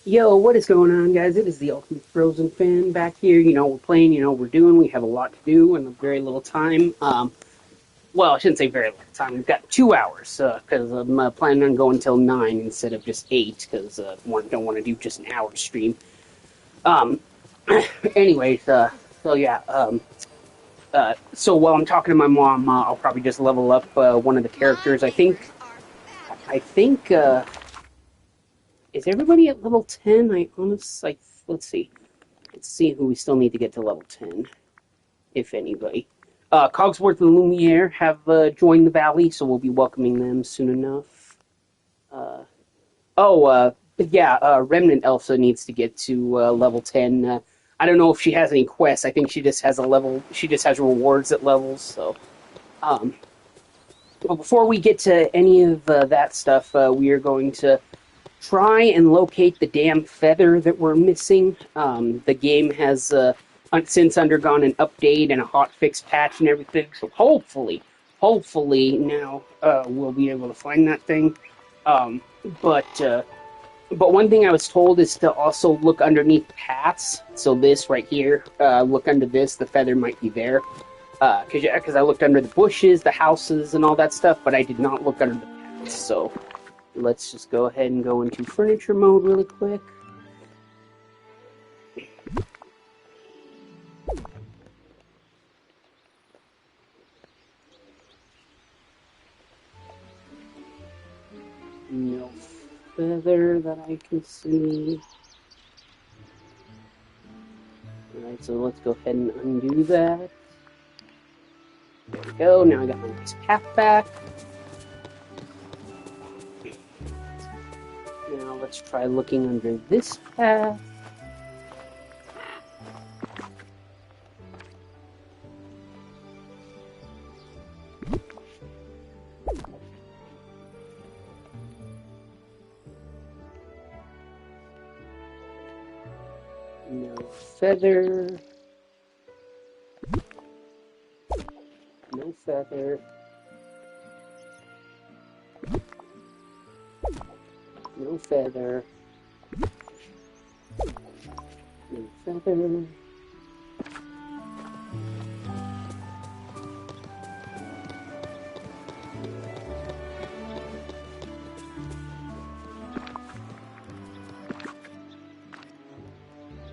Yo, what is going on, guys? It is the Ultimate Frozen Fan back here. We're playing, we have a lot to do and very little time. Well, I shouldn't say very little time. We've got 2 hours, because I'm planning on going till 9 instead of just 8, because don't want to do just an hour stream. Um, anyways, so yeah, so while I'm talking to my mom, I'll probably just level up one of the characters. I think, is everybody at level 10? Let's see. Let's see who we still need to get to level 10, if anybody. Cogsworth and Lumiere have joined the Valley, so we'll be welcoming them soon enough. Uh, Remnant Elsa needs to get to level 10. I don't know if she has any quests. I think she just has a level. She just has rewards at levels. So, um, well, before we get to any of that stuff, we are going to try and locate the damn feather that we're missing. The game has since undergone an update and a hotfix patch and everything, so hopefully now we'll be able to find that thing. Um, but uh, but one thing I was told is to also look underneath paths. So this right here, look under this. The feather might be there. Because I looked under the bushes, the houses, and all that stuff, but I did not look under the paths. So let's just go ahead and go into furniture mode really quick. No feather that I can see. Alright, so let's go ahead and undo that. There we go, now I got my nice path back. Now let's try looking under this path. No feather. No feather. No feather. No feather.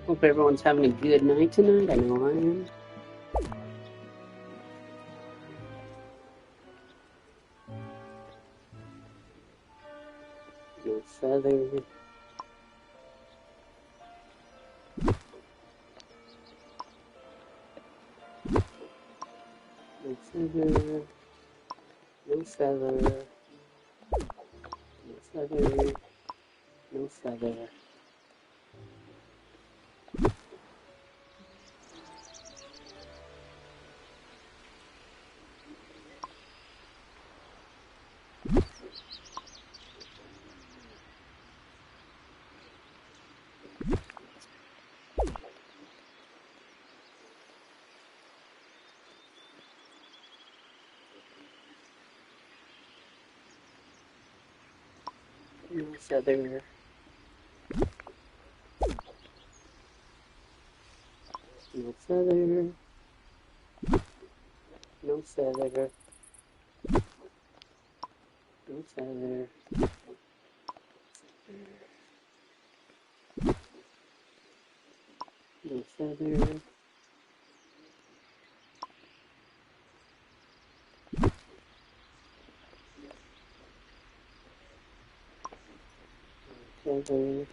Hope everyone's having a good night tonight. I know I am. No feather. No feather. No feather. No feather. No feather. No feather. No feather. No feather. No feather. No feather. Feather.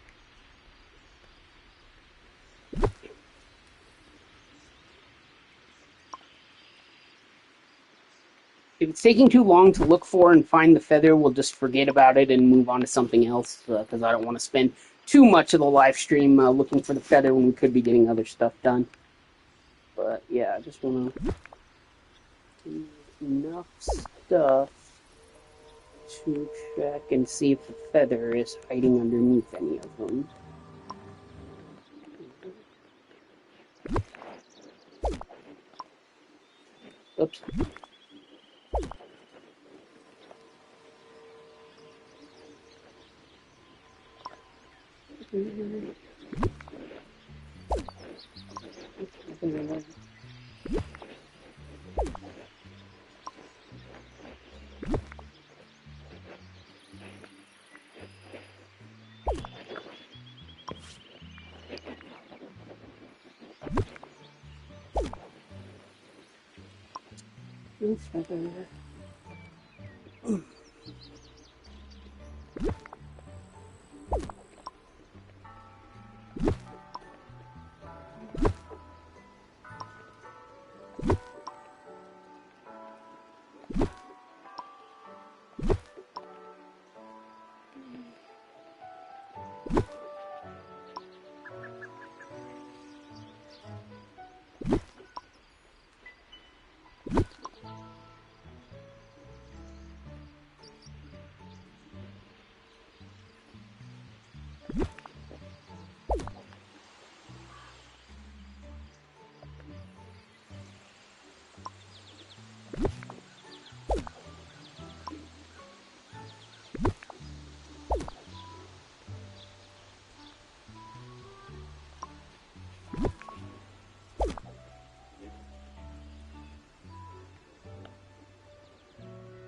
If it's taking too long to look for and find the feather, we'll just forget about it and move on to something else, because I don't want to spend too much of the live stream looking for the feather when we could be getting other stuff done. But yeah, I just want to do enough stuff to check and see if the feather is hiding underneath any of them. Oops.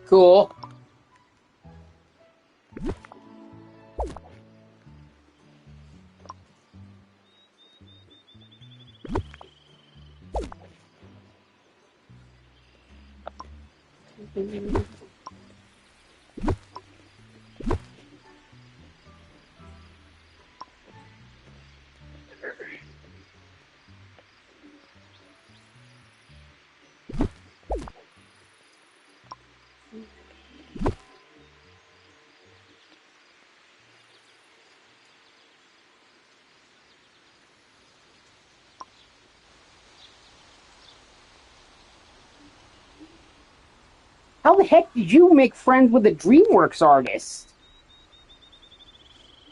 Cool. How the heck did you make friends with a DreamWorks artist?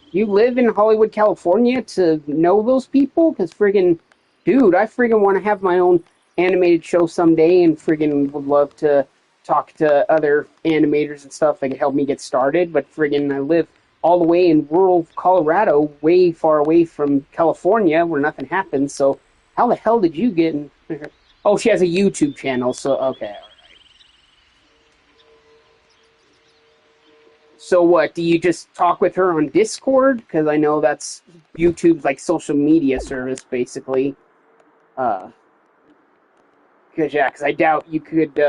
You live in Hollywood, California to know those people? Because friggin', dude, I friggin' want to have my own animated show someday and friggin' would love to talk to other animators and stuff that could help me get started. But friggin', I live all the way in rural Colorado, way far away from California where nothing happens. So how the hell did you get in? Oh, she has a YouTube channel, so okay. So what, do you just talk with her on Discord? Because I know that's YouTube's like social media service, basically. Because I doubt you could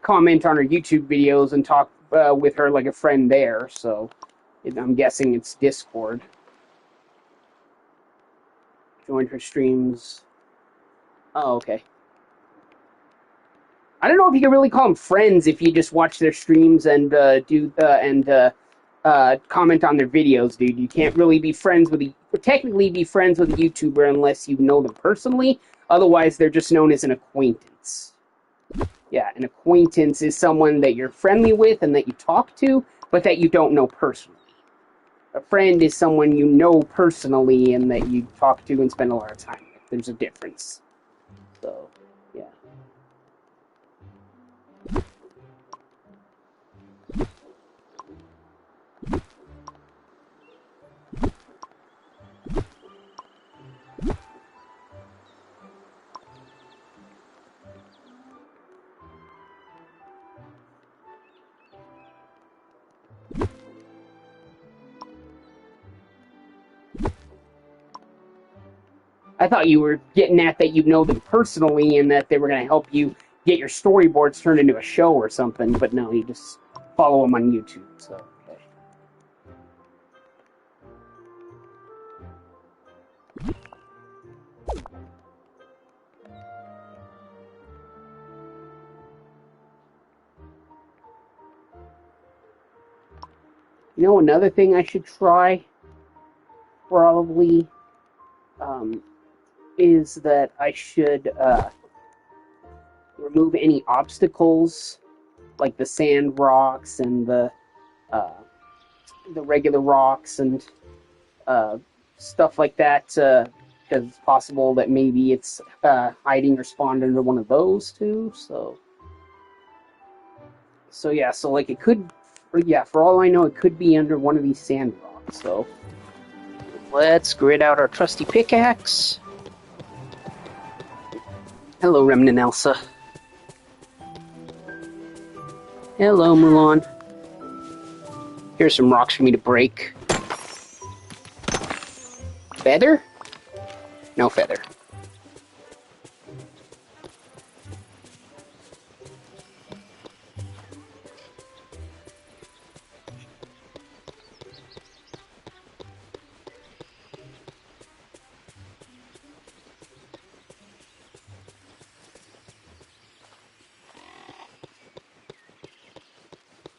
comment on her YouTube videos and talk with her like a friend there. So I'm guessing it's Discord. Join her streams. Oh, okay. I don't know if you can really call them friends if you just watch their streams and comment on their videos, dude. You can't really be friends with technically be friends with a YouTuber unless you know them personally. Otherwise, they're just known as an acquaintance. Yeah, an acquaintance is someone that you're friendly with and that you talk to, but that you don't know personally. A friend is someone you know personally and that you talk to and spend a lot of time with. There's a difference. So, yeah. I thought you were getting at that you know them personally and that they were going to help you get your storyboards turned into a show or something, but no, you just follow them on YouTube, so, okay. You know, another thing I should try, probably, is that I should remove any obstacles, like the sand rocks and uh, the regular rocks and stuff like that, because it's possible that maybe it's hiding or spawned under one of those too. So yeah, so like it could, yeah, for all I know, it could be under one of these sand rocks. So Let's grid out our trusty pickaxe. Hello, Remnant Elsa. Hello, Mulan. Here's some rocks for me to break. Feather? No feather.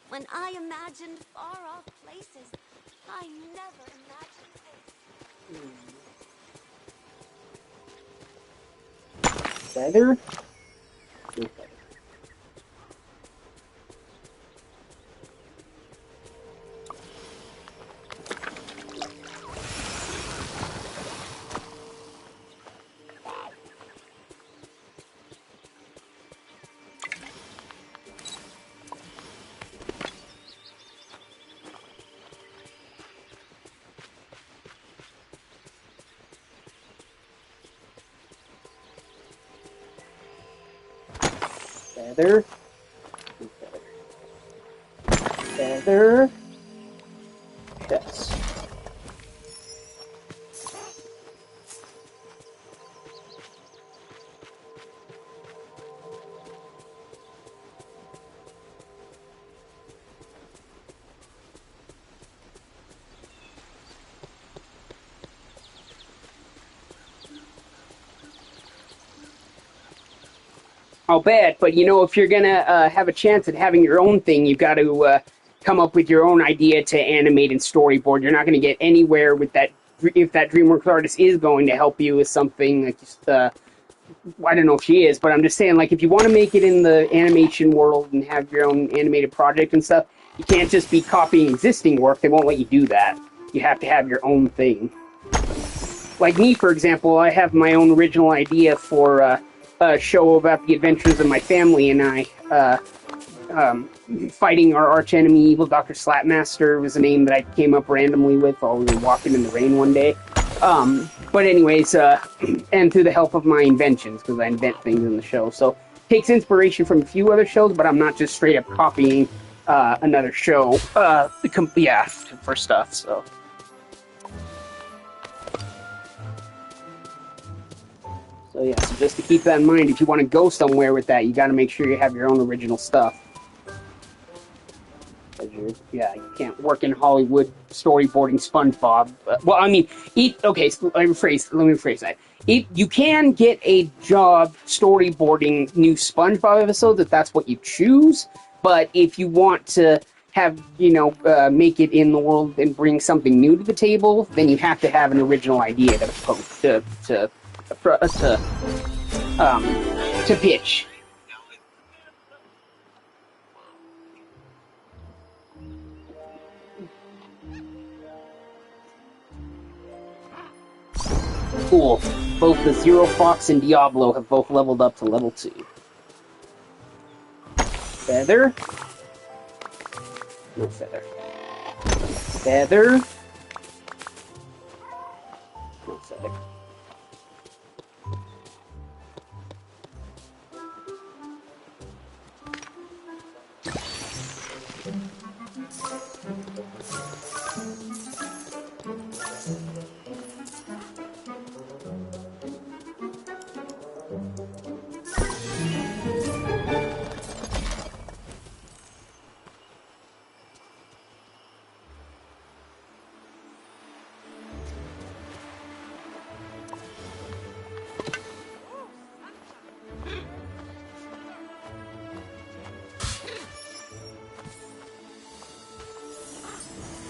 When I imagined far-off places, I never imagined Feather? No feather. Feather. Feather. Chest. How bad, but you know, if you're gonna have a chance at having your own thing, you've got to come up with your own idea to animate and storyboard. You're not going to get anywhere with that if that DreamWorks artist is going to help you with something. Like just, I don't know if she is, but I'm just saying, like, if you want to make it in the animation world and have your own animated project and stuff, you can't just be copying existing work. They won't let you do that. You have to have your own thing. Like me, for example, I have my own original idea for a show about the adventures of my family and I. Fighting our arch enemy, evil Dr. Slapmaster was a name that I came up randomly with while we were walking in the rain one day. But anyways, and through the help of my inventions, because I invent things in the show. So takes inspiration from a few other shows, but I'm not just straight up copying another show. Yeah, for stuff. So. So yeah, so just to keep that in mind, if you want to go somewhere with that, you got to make sure you have your own original stuff. Yeah, you can't work in Hollywood storyboarding SpongeBob. Well, I mean, okay, so let me rephrase that. You can get a job storyboarding new SpongeBob episodes if that's what you choose, but if you want to have, make it in the world and bring something new to the table, then you have to have an original idea to pitch. Cool. Both the Zero Fox and Diablo have both leveled up to level 2. Feather. No feather. Feather. No feather.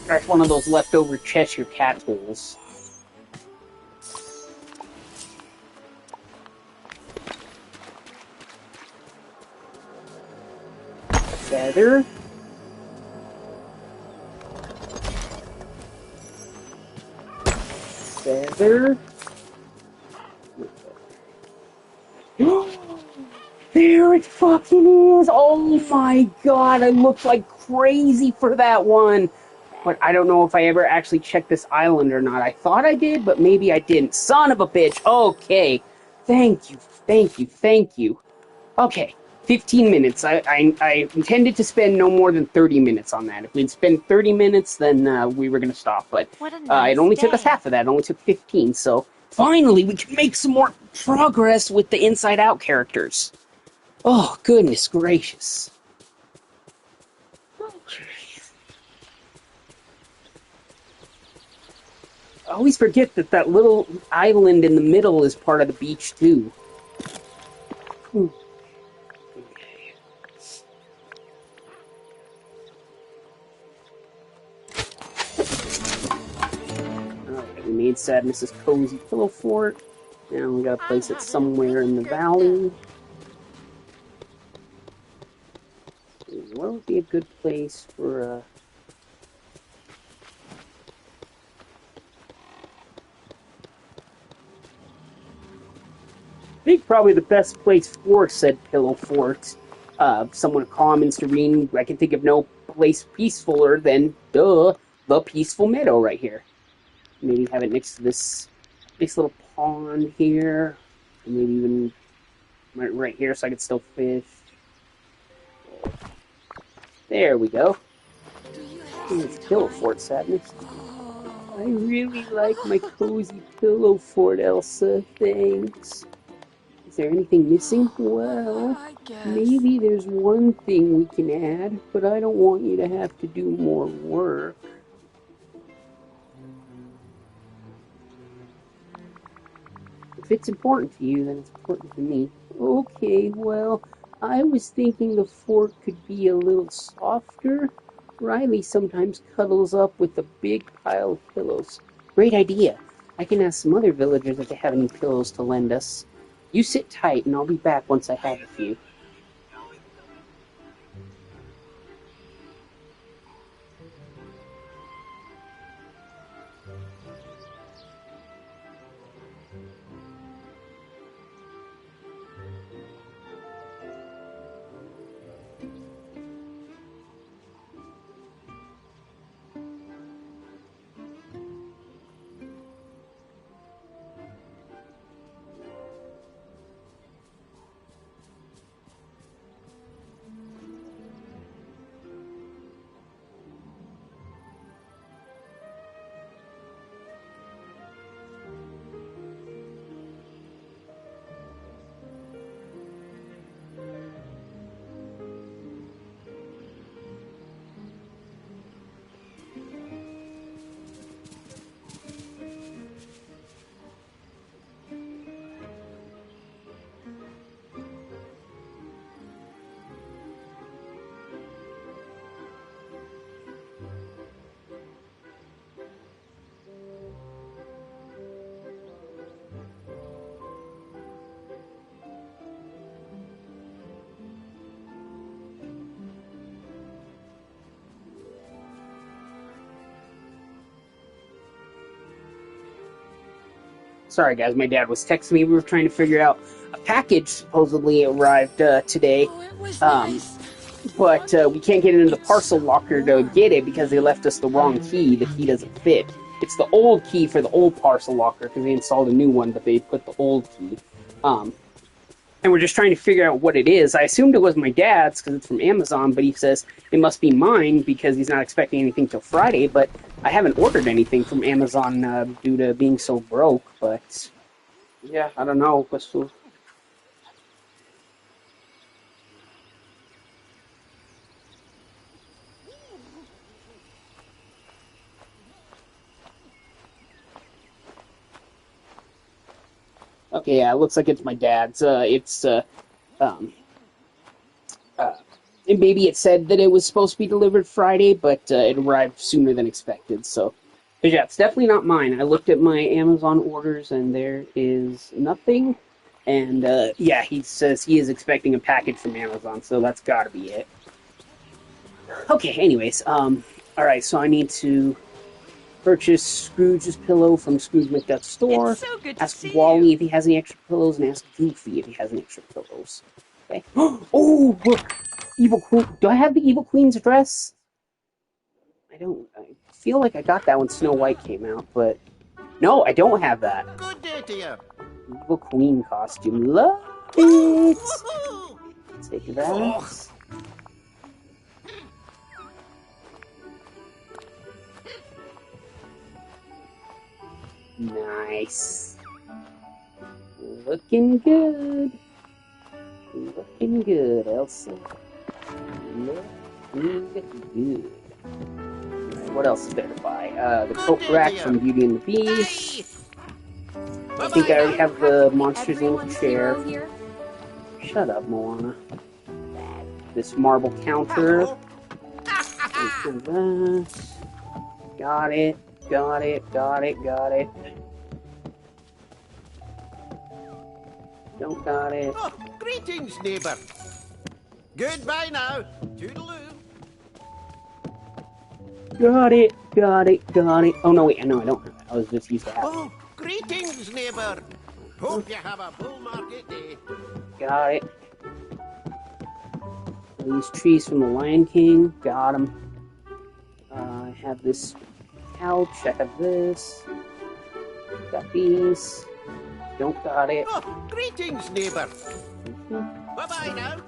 That's one of those leftover Cheshire Cat holes. Feather. Feather. There it fucking is! Oh my god, I looked like crazy for that one! But I don't know if I ever actually checked this island or not. I thought I did, but maybe I didn't. Son of a bitch. Okay. Thank you, thank you, thank you. Okay, 15 minutes. I intended to spend no more than 30 minutes on that. If we'd spend 30 minutes, then we were going to stop. But What a it nice only took us day. half of that. It only took 15. So finally, we can make some more progress with the Inside Out characters. Oh, goodness gracious. I always forget that that little island in the middle is part of the beach, too. Okay. Alright, we made Sadness's cozy pillow fort. Now we gotta place it somewhere in the valley. Where would be a good place for, I think probably the best place for said pillow fort, somewhat calm and serene. I can think of no place peacefuler than, duh, the peaceful meadow right here. Maybe have it next to this nice little pond here. And maybe even right here so I could still fish. There we go. It's pillow fort, Sadness. I really like my cozy pillow fort, Elsa. Thanks. Is there anything missing? Well, maybe there's one thing we can add, but I don't want you to have to do more work. If it's important to you, then it's important to me. Okay, well, I was thinking the fort could be a little softer. Riley sometimes cuddles up with a big pile of pillows. Great idea. I can ask some other villagers if they have any pillows to lend us. You sit tight, and I'll be back once I have a few. Sorry, guys, my dad was texting me. We were trying to figure out a package supposedly arrived today. But we can't get into the parcel locker to get it because they left us the wrong key. The key doesn't fit. It's the old key for the old parcel locker because they installed a new one, but they put the old key. And we're just trying to figure out what it is. I assumed it was my dad's because it's from Amazon, but he says it must be mine because he's not expecting anything till Friday. But I haven't ordered anything from Amazon due to being so broke. But yeah, I don't know. Okay, yeah, it looks like it's my dad's. Um, uh, and maybe it said that it was supposed to be delivered Friday, but it arrived sooner than expected. So, but yeah, it's definitely not mine. I looked at my Amazon orders, and there is nothing. And yeah, he says he is expecting a package from Amazon, so that's got to be it. Okay, anyways, all right, so I need to purchase Scrooge's pillow from Scrooge McDuck's store. It's so good to Ask see Wally you. if he has any extra pillows, and ask Goofy if he has any extra pillows. Okay. Oh, look! Evil Queen. Do I have the Evil Queen's address? I feel like I got that when Snow White came out, but no, I don't have that. Good day to you. Evil Queen costume. Love it! Take that. Oh. Nice. Looking good. Looking good, Elsa. Looking good. Alright, what else is there to buy? The coat rack from Beauty and the Beast. I think I already have the Monsters Inc. chair. Shut up, Moana. This marble counter. Got it. Got it. Got it. Got it. Don't got it. Oh, greetings, neighbour. Goodbye now. Toodaloo. Got it. Got it. Got it. Oh, no, wait. No, I don't have it. I was just used to have it. Oh, greetings, neighbour. Hope you have a bull market day. Got it. These trees from the Lion King. Got them. I have this couch. I have this. Got these. Don't got it. Oh, greetings, neighbour. Bye-bye now.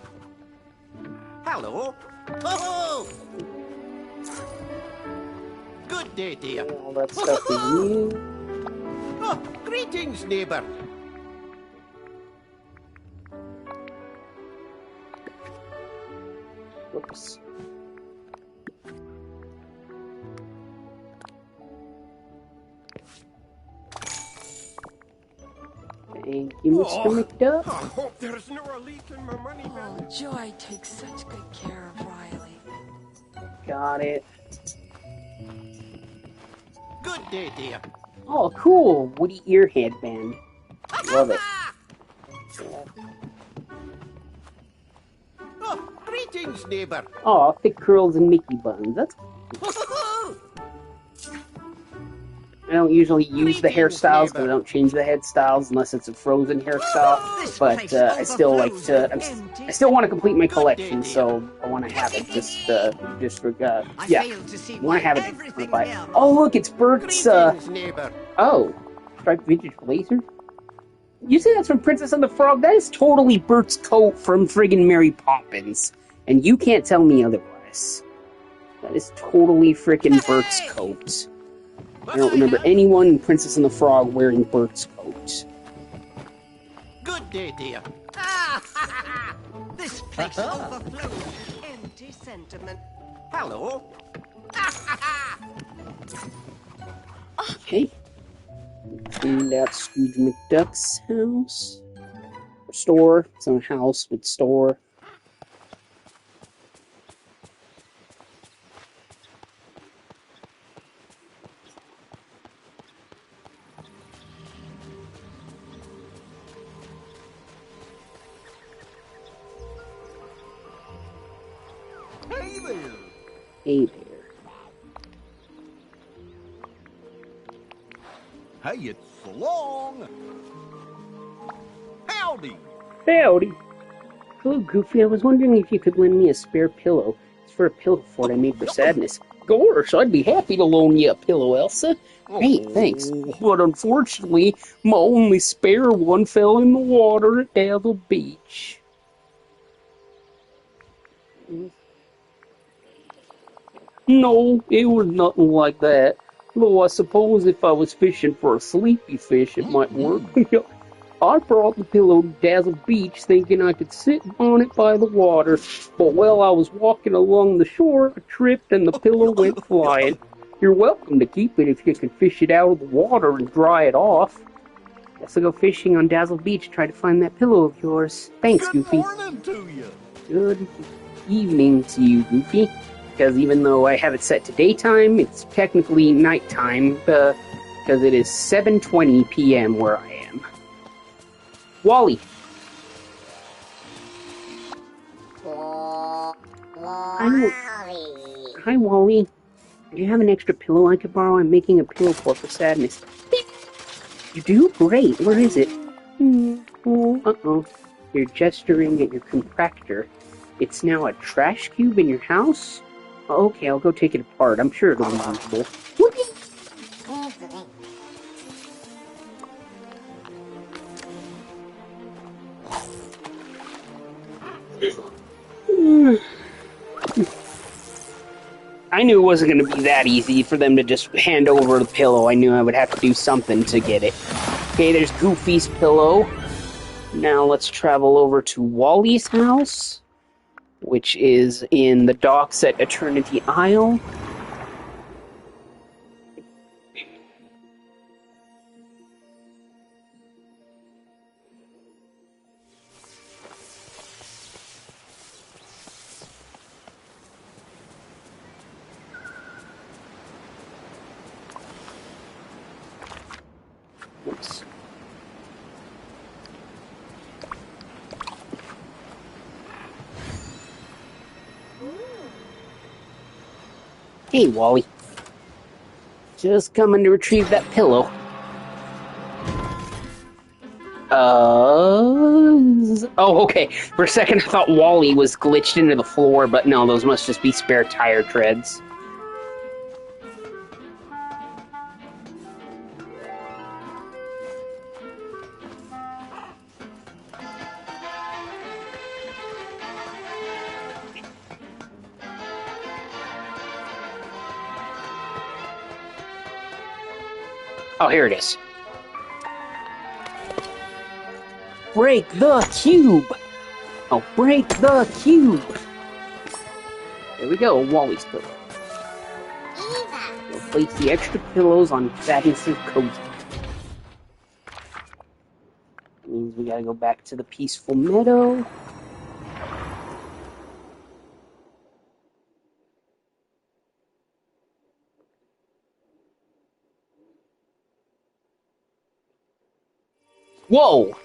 Hello. Oh, good day, dear. All that stuff is new. Oh, greetings, neighbour. Whoops. Thank you, Mr. McDuck. I hope there's no leak in my money bag. Oh, Joy takes such good care of Riley. Got it. Good day, dear. Oh, cool. Woody ear headband. Love it. Oh, greetings, neighbour. Oh, thick curls and Mickey buns. That's. I don't usually use the hairstyles because I don't change the headstyles unless it's a Frozen hairstyle. But I still like to. I still want to complete my collection, so I want to have it. Yeah, I want to have it. Oh, look, it's Bert's. Greetings, neighbour. Oh, striped vintage blazer. You say that's from Princess and the Frog? That is totally Bert's coat from friggin' Mary Poppins, and you can't tell me otherwise. That is totally frickin' Bert's coat. I don't remember anyone in Princess and the Frog wearing Bert's coat. Good day, dear. This place overflows with empty sentiment. Hello. Okay. Cleaned out Scrooge McDuck's house. Or store. It's not a house, but store. Hey there. Hey there. Hey, it's long. Howdy. Howdy. Hello, Goofy. I was wondering if you could lend me a spare pillow. It's for a pillow fort I made for sadness. Gosh, I'd be happy to loan you a pillow, Elsa. Hey, thanks. But unfortunately, my only spare one fell in the water at Dazzle Beach. No, it was nothing like that. Though I suppose if I was fishing for a sleepy fish, it might work. I brought the pillow to Dazzle Beach thinking I could sit on it by the water, but while I was walking along the shore, I tripped and the pillow went flying. You're welcome to keep it if you can fish it out of the water and dry it off. Guess I'll go fishing on Dazzle Beach to try to find that pillow of yours. Thanks, Goofy. Good morning to you. Good evening to you, Goofy. Because even though I have it set to daytime, it's technically nighttime, because it is 7:20 p.m. where I am. Wally. Hi, Wally. Do you have an extra pillow I could borrow? I'm making a pillow fort for sadness. You do? Great. Where is it? Oh, uh-oh. You're gesturing at your contractor. It's now a trash cube in your house? Okay, I'll go take it apart. I'm sure it'll be usable. I knew it wasn't going to be that easy for them to just hand over the pillow. I knew I would have to do something to get it. Okay, there's Goofy's pillow. Now let's travel over to Wally's house, which is in the docks at Eternity Isle. Oops. Hey, Wally. Just coming to retrieve that pillow. Oh, okay. For a second, I thought Wally was glitched into the floor, but no, those must just be spare tire treads. Oh, here it is. Break the cube! Oh, break the cube! There we go, Wally's pillow. We'll place the extra pillows on Thaddeus' cozy. That means we gotta go back to the peaceful meadow. Whoa!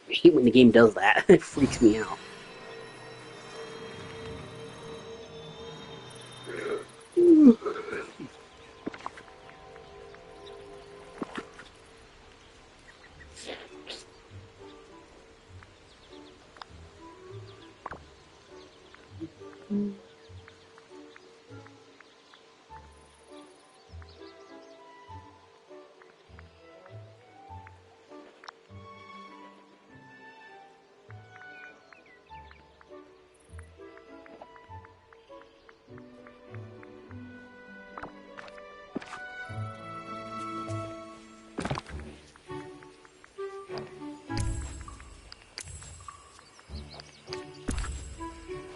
I hate when the game does that. It freaks me out.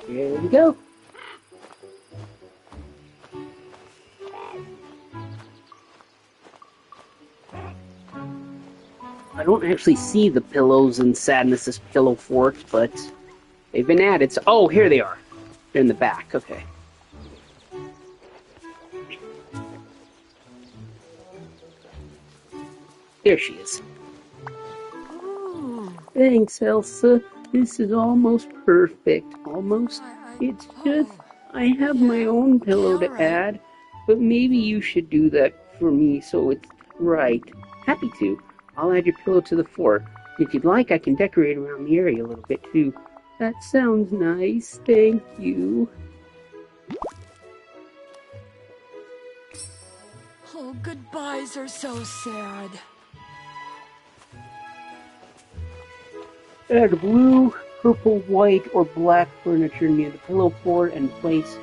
Here we go. I don't actually see the pillows in Sadness's pillow fort, but they've been added. So, oh, here they are. They're in the back. Okay. There she is. Thanks, Elsa. This is almost perfect. Almost. It's just I have my own pillow to add, but maybe you should do that for me so it's right. Happy to. I'll add your pillow to the fort. If you'd like, I can decorate around the area a little bit too. That sounds nice. Thank you. Oh, goodbyes are so sad. Add blue, purple, white, or black furniture near the pillow fort and place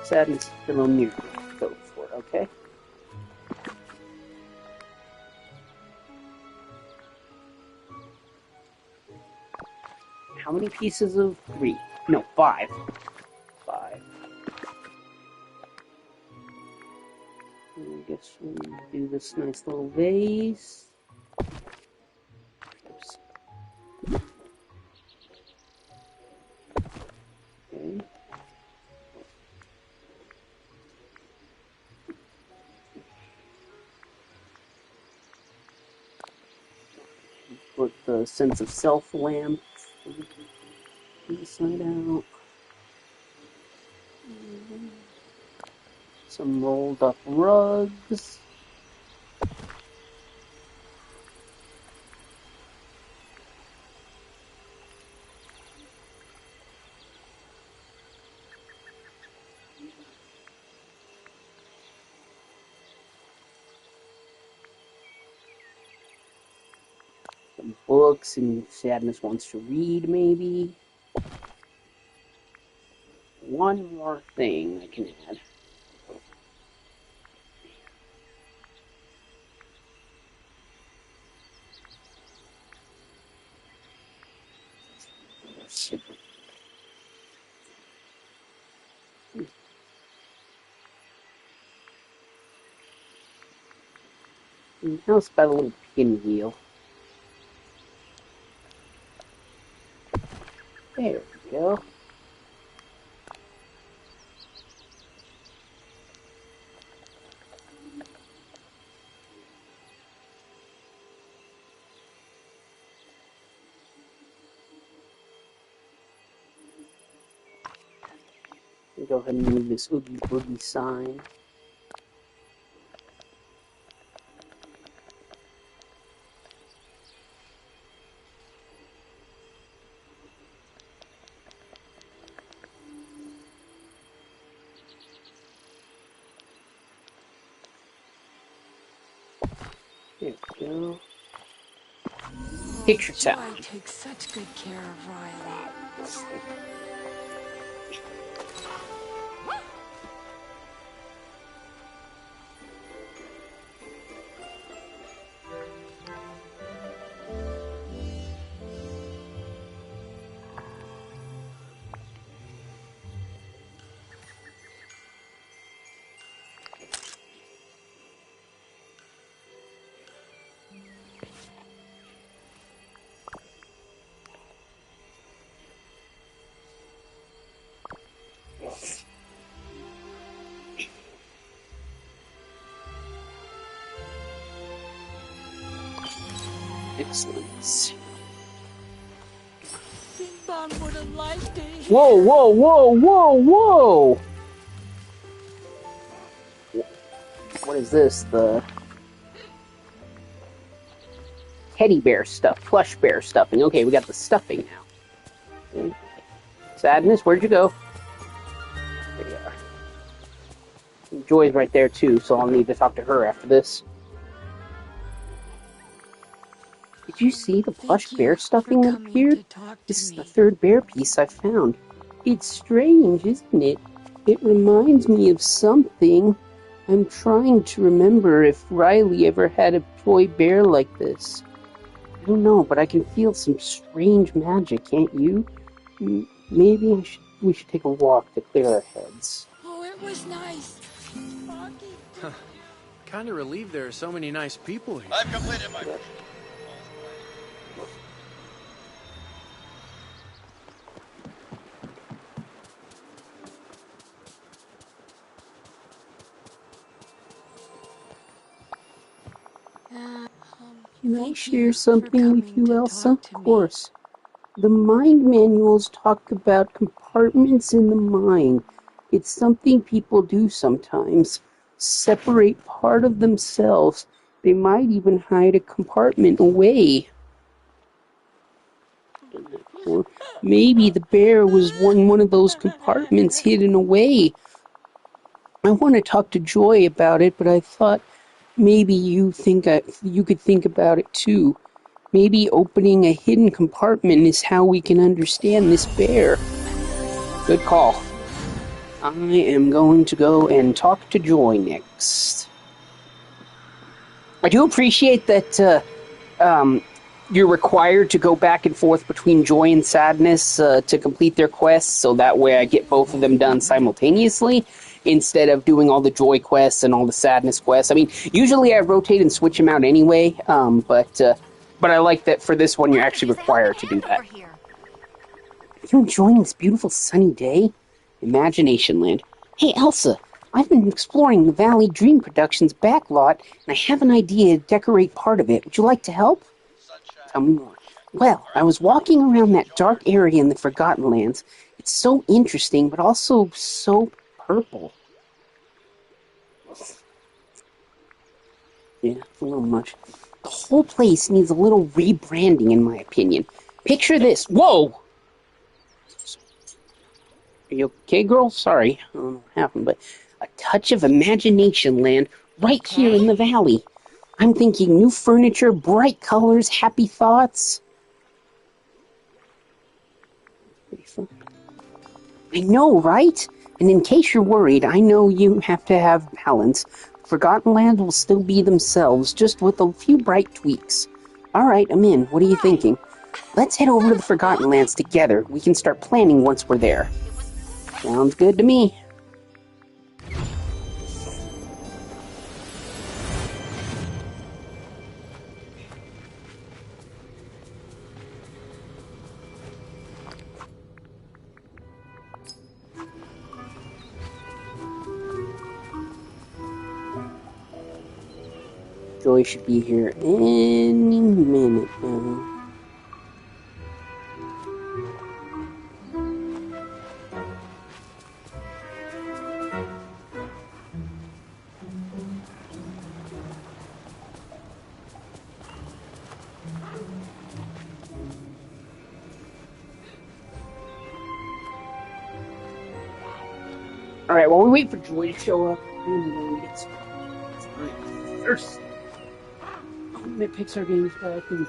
Sadness pillow near the pillow fort, okay? How many pieces of 3? No, 5. 5. I guess we'll do this nice little vase. Oops. Okay. Put the sense of self lamp inside out. Some rolled up rugs. books and Sadness wants to read, maybe. One more thing I can add. Now it's about a little pinwheel. There we go. Go ahead and move this Oogie Boogie sign. There we go. Picture time. Joy takes such good care of Riley. Excellent. Bing Bong would have liked it. Whoa, whoa, whoa, whoa, whoa! What is this? The teddy bear stuff, plush bear stuffing. Okay, we got the stuffing now. Okay. Sadness, where'd you go? There you are. Joy's right there too, so I'll need to talk to her after this. Did you see the plush bear stuffing that appeared? This is the third bear piece I found. It's strange, isn't it? It reminds me of something. I'm trying to remember if Riley ever had a toy bear like this. I don't know, but I can feel some strange magic, can't you? Maybe we should take a walk to clear our heads. Oh, it was nice. Rocky. Kind of relieved there are so many nice people here. I've completed my... Can I share something with you, Elsa? Of course. The mind manuals talk about compartments in the mind. It's something people do sometimes. Separate part of themselves. They might even hide a compartment away. Or maybe the bear was one of those compartments hidden away. I want to talk to Joy about it, but I thought maybe you could think about it too. Maybe opening a hidden compartment is how we can understand this bear. Good call. I am going to go and talk to Joy next. I do appreciate that you're required to go back and forth between Joy and Sadness to complete their quests, so that way I get both of them done simultaneously, instead of doing all the Joy quests and all the Sadness quests. I mean, usually I rotate and switch them out anyway, but I like that for this one you're actually required to do that. Are you enjoying this beautiful sunny day? Imagination Land. Hey, Elsa, I've been exploring the Valley Dream Productions backlot, and I have an idea to decorate part of it. Would you like to help? Tell me more. Well, I was walking around that dark area in the Forgotten Lands. It's so interesting, but also so purple. Yeah, a little much. The whole place needs a little rebranding, in my opinion. Picture this. Whoa! Are you okay, girl? Sorry. I don't know what happened, but a touch of Imagination Land right here in the valley. I'm thinking new furniture, bright colors, happy thoughts. I know, right? And in case you're worried, I know you have to have balance. Forgotten Land will still be themselves, just with a few bright tweaks. Alright, I'm in. What are you thinking? Let's head over to the Forgotten Lands together. We can start planning once we're there. Sounds good to me. Joy should be here any minute now. Alright, while we wait for Joy to show up, I'm going to get some thirsty. That Pixar games back in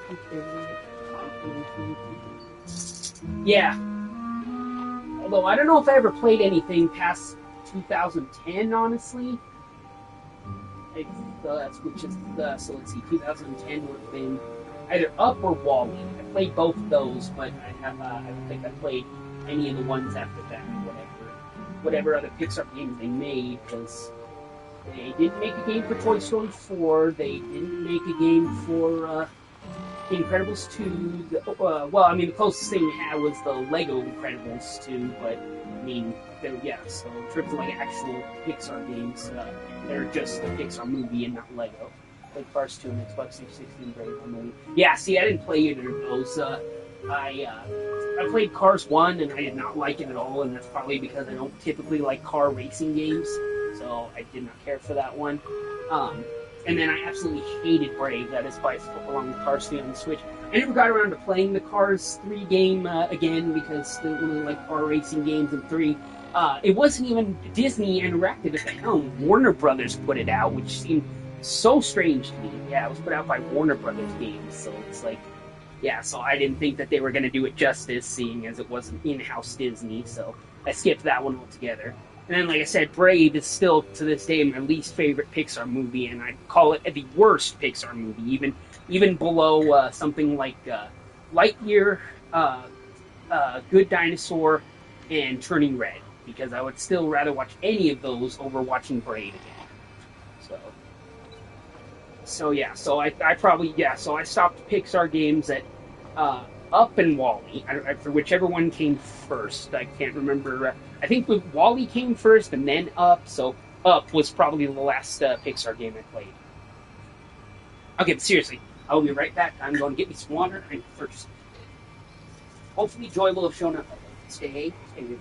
Yeah. Although I don't know if I ever played anything past 2010, honestly. Which is so let's see, 2010 would have been either Up or Wall-E. I played both of those, but I don't think I played any of the ones after that, or whatever other Pixar games they made, because they didn't make a game for Toy Story 4. They didn't make a game for Incredibles 2. The closest thing we had was the Lego Incredibles 2, but, I mean, so in terms of, like, actual Pixar games, they're just a Pixar movie and not Lego. Like Cars 2 and Xbox 360 and Brave movie. Yeah, see, I didn't play either of those. I played Cars 1, and I did not like it at all, and that's probably because I don't typically like car racing games, so I did not care for that one. And then I absolutely hated Brave. That is by along with Cars 3 on the Switch. I never got around to playing the Cars 3 game again because I didn't really like car racing games. And 3, it wasn't even Disney Interactive at the helm. Warner Brothers put it out, which seemed so strange to me. Yeah, it was put out by Warner Brothers Games, so it's like, yeah, so I didn't think that they were going to do it justice, seeing as it wasn't in-house Disney, so I skipped that one altogether. And then, like I said, Brave is still, to this day, my least favorite Pixar movie, and I'd call it the worst Pixar movie, even below something like Lightyear, Good Dinosaur, and Turning Red, because I would still rather watch any of those over watching Brave again. So I stopped Pixar games at Up and Wall-E, for whichever one came first. I can't remember. I think Wall-E came first and then Up, so Up was probably the last Pixar game I played. Okay, but seriously, I'll be right back. I'm going to get me some water first. Hopefully Joy will have shown up. Stay with me.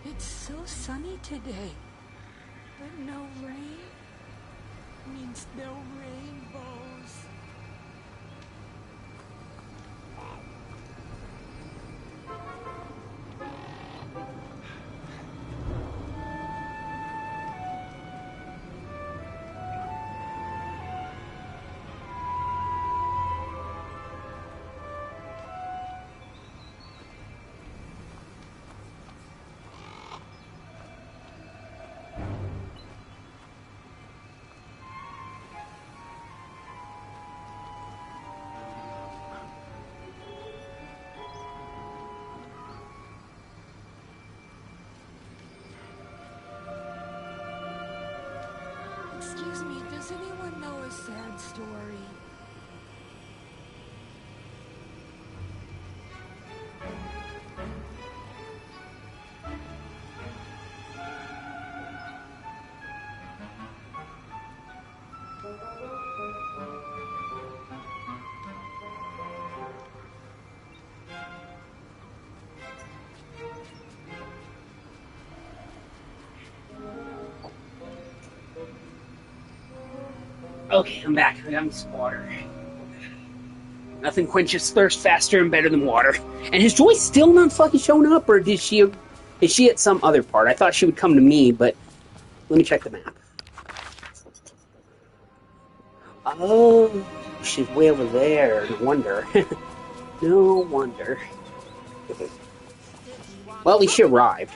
It's so sunny today, but no rain means no rainbows. Does anyone know a sad story? Okay, I'm back. I got me some water. Nothing quenches thirst faster and better than water. And is Joy still not fucking showing up, or is she at some other part? I thought she would come to me, but let me check the map. Oh, she's way over there. No wonder. No wonder. Well, at least she arrived.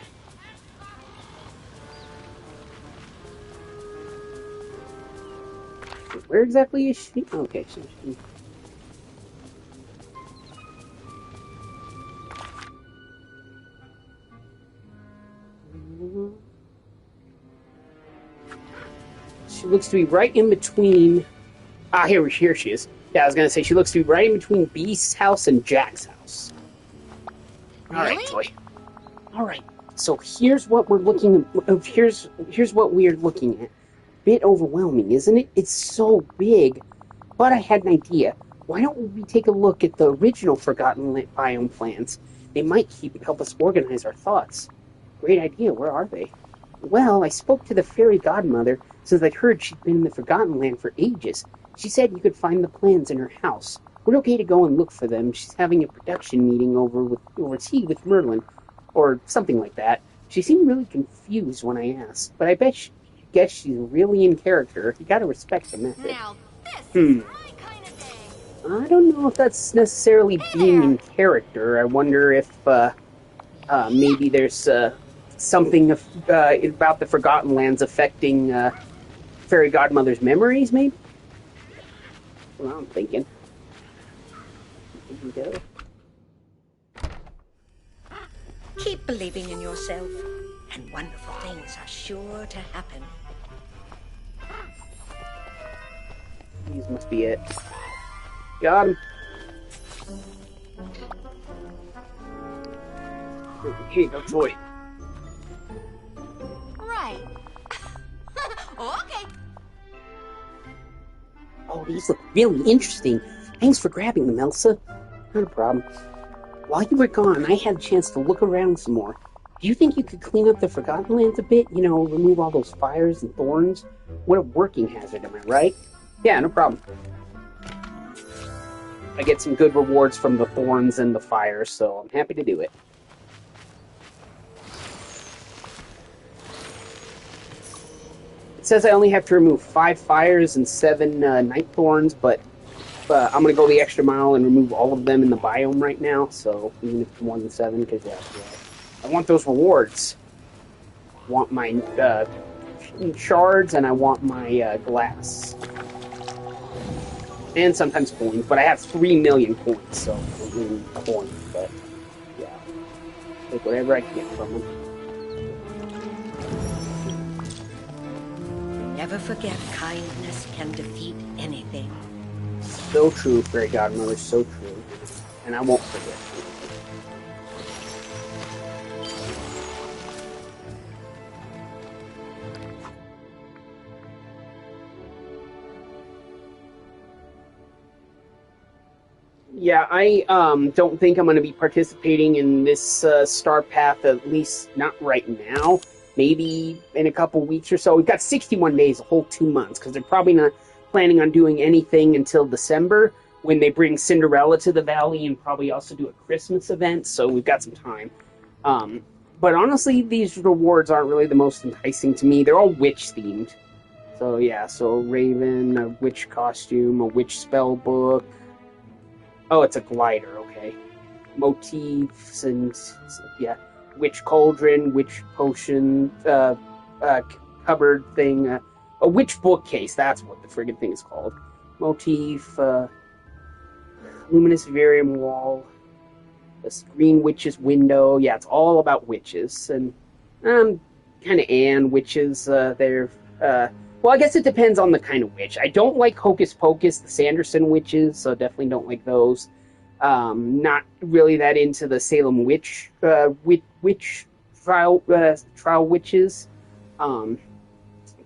Where exactly is she? Okay, so she... She looks to be right in between... Ah, here she is. Yeah, I was gonna say, she looks to be right in between Beast's house and Jack's house. Alright, Joy. Alright, so here's what we're looking... Here's what we're looking at. Bit overwhelming, isn't it? It's so big. But I had an idea. Why don't we take a look at the original Forgotten Biome plans? They might help us organize our thoughts. Great idea. Where are they? Well, I spoke to the fairy godmother since I'd heard she'd been in the Forgotten Land for ages. She said you could find the plans in her house. We're okay to go and look for them. She's having a production meeting over tea with Merlin, or something like that. She seemed really confused when I asked, but I guess she's really in character. You gotta respect the method. Now this is my kind of day. I don't know if that's necessarily being in character. I wonder if maybe there's something about the Forgotten Lands affecting Fairy Godmother's memories, maybe? That's what I'm thinking. Here we go. Keep believing in yourself, and wonderful things are sure to happen. These must be it. Got him. Here you go, Joy. Right. Okay. Oh, these look really interesting. Thanks for grabbing them, Elsa. Not a problem. While you were gone, I had a chance to look around some more. Do you think you could clean up the Forgotten Lands a bit? You know, remove all those fires and thorns? What a working hazard, am I right? Yeah, no problem. I get some good rewards from the thorns and the fires, so I'm happy to do it. It says I only have to remove 5 fires and 7 night thorns, but I'm going to go the extra mile and remove all of them in the biome right now, so even if it's more than 7, because yeah, I want those rewards. I want my shards, and I want my glass. And sometimes coins, but I have 3 million coins, so I don't really need coins, but yeah. Take whatever I can get from them. Never forget kindness can defeat anything. So true, Fairy Godmother, so true. And I won't forget. Yeah, I don't think I'm going to be participating in this Star Path, at least not right now. Maybe in a couple weeks or so. We've got 61 days, a whole 2 months, because they're probably not planning on doing anything until December, when they bring Cinderella to the valley and probably also do a Christmas event, so we've got some time. But honestly, these rewards aren't really the most enticing to me. They're all witch-themed. So yeah, so a raven, a witch costume, a witch spell book. Oh, it's a glider, okay. Motifs and, yeah, witch cauldron, witch potion, cupboard thing, a witch bookcase, that's what the friggin' thing is called. Motif, luminous vivarium wall, a green witch's window. Yeah, it's all about witches. And kind of witches. They're Well, I guess it depends on the kind of witch. I don't like Hocus Pocus, the Sanderson witches, so definitely don't like those. Not really that into the Salem witch trial witches.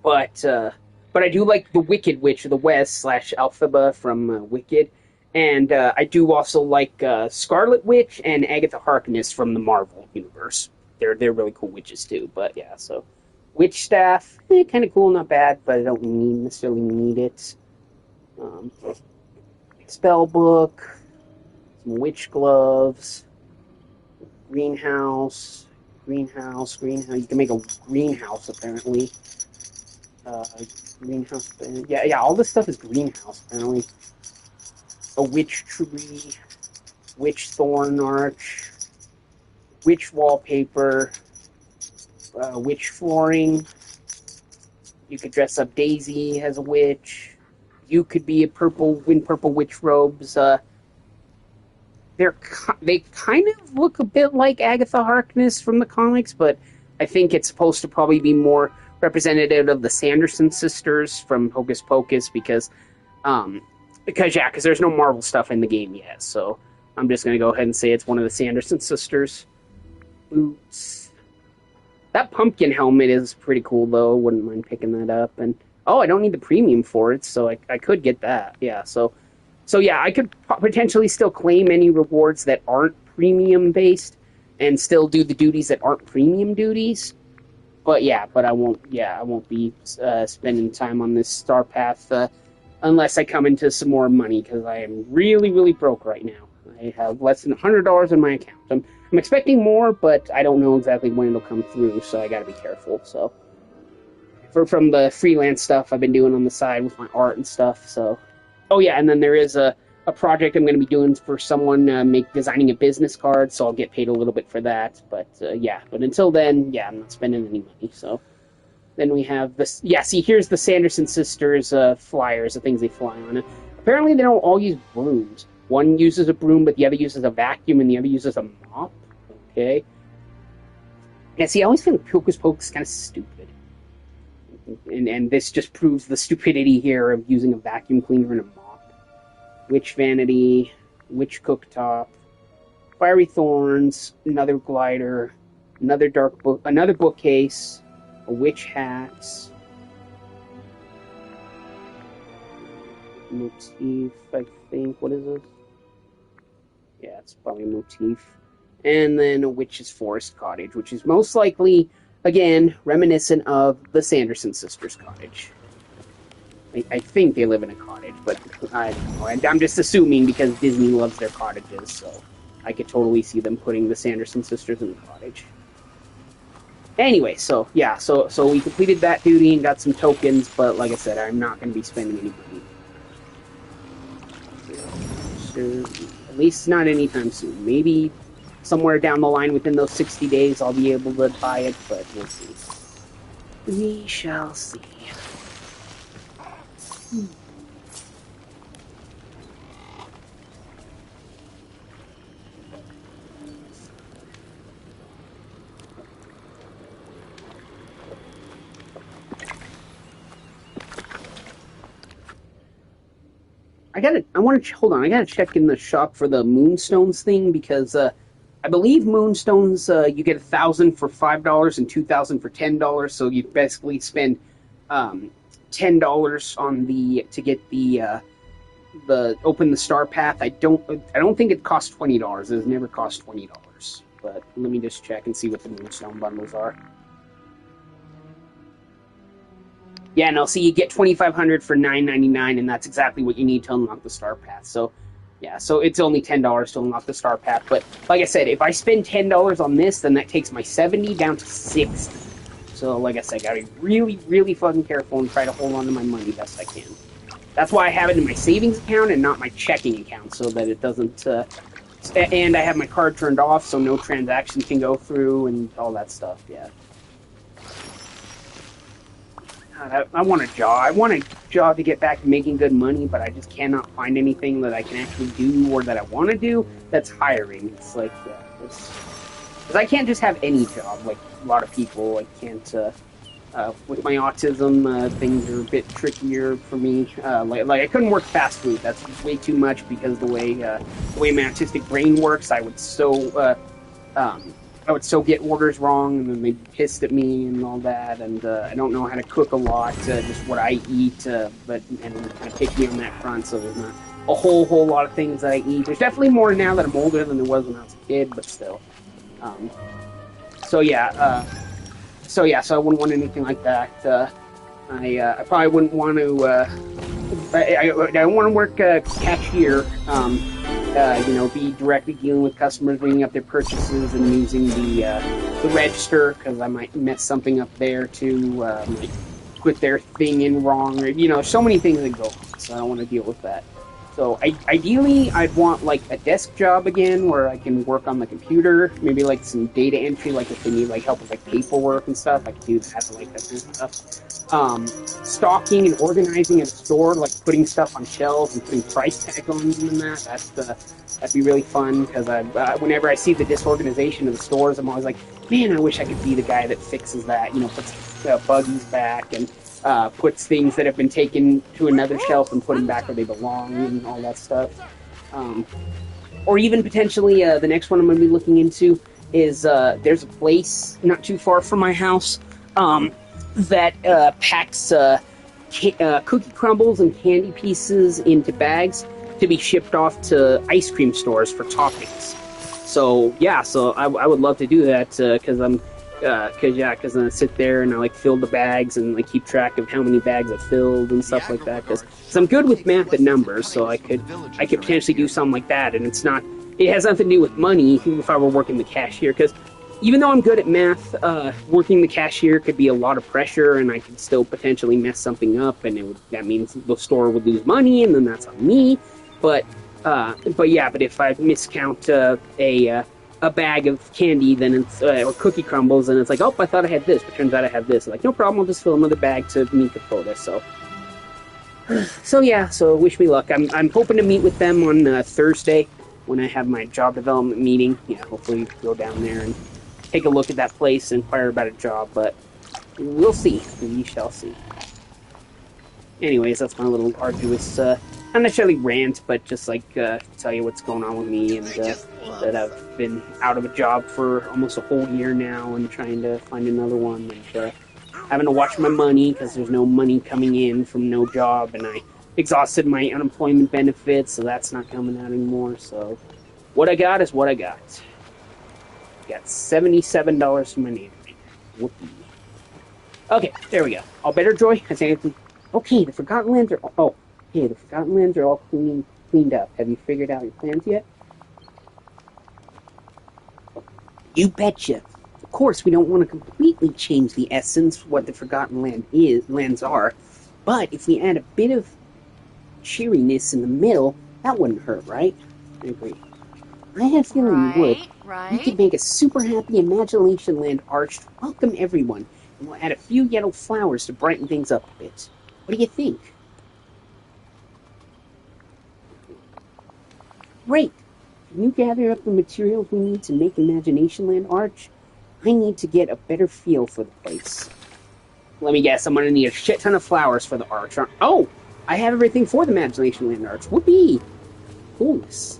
But I do like the Wicked Witch of the West / Alphaba from Wicked, and I do also like Scarlet Witch and Agatha Harkness from the Marvel universe. They're really cool witches too. But yeah, so Witch Staff, kind of cool, not bad, but I don't necessarily need it. Spell book, some witch gloves, greenhouse. You can make a greenhouse apparently. Greenhouse. Yeah. All this stuff is greenhouse apparently. A witch tree, witch thorn arch, witch wallpaper, witch flooring. You could dress up Daisy as a witch. You could be purple witch robes. They kind of look a bit like Agatha Harkness from the comics, but I think it's supposed to probably be more representative of the Sanderson sisters from Hocus Pocus because there's no Marvel stuff in the game yet. So I'm just gonna go ahead and say it's one of the Sanderson sisters. Boots. That pumpkin helmet is pretty cool though. Wouldn't mind picking that up. And I don't need the premium for it, so I could get that. Yeah. So yeah, I could potentially still claim any rewards that aren't premium based, and still do the duties that aren't premium duties. But I won't be spending time on this Star Path unless I come into some more money, because I am really, really broke right now. I have less than $100 in my account. I'm expecting more, but I don't know exactly when it'll come through, so I got to be careful. So from the freelance stuff I've been doing on the side with my art and stuff. So and then there is a project I'm going to be doing for someone designing a business card, so I'll get paid a little bit for that. But until then, I'm not spending any money. So then we have this. Yeah, see, here's the Sanderson sisters flyers, the things they fly on. Apparently, they don't all use brooms. One uses a broom, but the other uses a vacuum, and the other uses a mop. Okay. Yeah, see, I always feel like Hocus Pocus is kind of stupid. And this just proves the stupidity here of using a vacuum cleaner and a mop. Witch vanity, witch cooktop, fiery thorns, another glider, another another bookcase, a witch hat, motif, I think. What is this? Yeah, it's probably a motif. And then a witch's forest cottage, which is most likely, again, reminiscent of the Sanderson sisters' cottage. I think they live in a cottage, but I don't know. I'm just assuming because Disney loves their cottages, so I could totally see them putting the Sanderson sisters in the cottage. Anyway, so we completed that duty and got some tokens, but like I said, I'm not going to be spending any money. So, at least not anytime soon. Maybe somewhere down the line within those 60 days I'll be able to buy it, but we'll see. We shall see. I gotta check in the shop for the Moonstones thing, because I believe Moonstones, you get 1,000 for $5 and 2,000 for $10, so you basically spend $10 on to get the open the star path. I don't think it costs $20. It has never cost $20. But let me just check and see what the Moonstone bundles are. Yeah, no, see, you get 2,500 for $9.99, and that's exactly what you need to unlock the star path. So, yeah, so it's only $10 to unlock the star path. But like I said, if I spend $10 on this, then that takes my 70 down to 60. So, like I said, I gotta be really, really fucking careful and try to hold on to my money best I can. That's why I have it in my savings account and not my checking account, so that it doesn't... and I have my card turned off, so no transaction can go through and all that stuff, yeah. God, I want a job. I want a job to get back to making good money, but I just cannot find anything that I can actually do or that I want to do that's hiring. It's like, because I can't just have any job like a lot of people. I can't, with my autism, things are a bit trickier for me. Like I couldn't work fast food. That's way too much because the way my autistic brain works, I would so get orders wrong, and then they'd be pissed at me and all that. And I don't know how to cook a lot, just what I eat, but kind of picky on that front. So there's not a whole lot of things that I eat. There's definitely more now that I'm older than there was when I was a kid, but still. So I wouldn't want anything like that. I probably wouldn't want to. I don't want to work cashier. Be directly dealing with customers, ringing up their purchases and using the register, because I might mess something up there too. Might put their thing in wrong, or so many things that go on. So I don't want to deal with that. So ideally, I'd want like a desk job again, where I can work on the computer, maybe like some data entry, like if they need like help with like paperwork and stuff, I can do that, like that kind of stuff. Stocking and organizing at a store, like putting stuff on shelves and putting price tags on them and that'd be really fun, because whenever I see the disorganization of the stores, I'm always like, man, I wish I could be the guy that fixes that, puts buggies back and puts things that have been taken to another shelf and put them back where they belong and all that stuff. Or even potentially, the next one I'm going to be looking into is there's a place not too far from my house that packs cookie crumbles and candy pieces into bags to be shipped off to ice cream stores for toppings. So I would love to do that, because then I sit there and I like fill the bags and like keep track of how many bags I've filled and stuff like that, because I'm good with math and numbers, so I could potentially do something like that. And it has nothing to do with money if I were working the cashier, because even though I'm good at math, working the cashier could be a lot of pressure, and I could still potentially mess something up, and that means the store would lose money, and then that's on me. But if I miscount a bag of candy, then it's or cookie crumbles, and it's like, oh, I thought I had this, but turns out I have this. Like, no problem, I'll just fill another bag to meet the quota. So wish me luck. I'm hoping to meet with them on Thursday when I have my job development meeting. Yeah, hopefully go down there and take a look at that place and inquire about a job, but we'll see. We shall see. Anyways, that's my little arduous, not necessarily rant, but just like tell you what's going on with me, and that I've been out of a job for almost a whole year now and trying to find another one, and having to watch my money because there's no money coming in from no job, and I exhausted my unemployment benefits, so that's not coming out anymore. So what I got is what I got. Got $77 from my name. Whoopee. Okay, there we go. All better, Joy? I think. Okay, the Forgotten Lands are all cleaned up. Have you figured out your plans yet? You betcha. Of course, we don't want to completely change the essence of what the Forgotten Lands are, but if we add a bit of cheeriness in the middle, that wouldn't hurt, right? I agree. I had a feeling you would. Right. We could make a super happy Imagination Land arch to welcome everyone, and we'll add a few yellow flowers to brighten things up a bit. What do you think? Great! Can you gather up the materials we need to make Imagination Land arch? I need to get a better feel for the place. Let me guess, I'm gonna need a shit ton of flowers for the arch. Oh! I have everything for the Imagination Land arch. Whoopee! Coolness.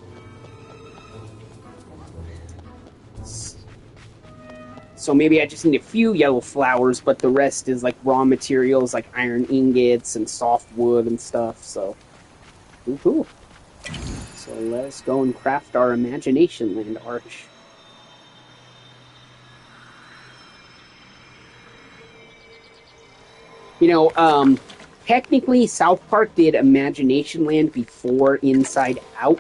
So maybe I just need a few yellow flowers, but the rest is like raw materials like iron ingots and soft wood and stuff, so... Ooh, cool. So let's go and craft our Imagination Land arch. Technically South Park did Imagination Land before Inside Out.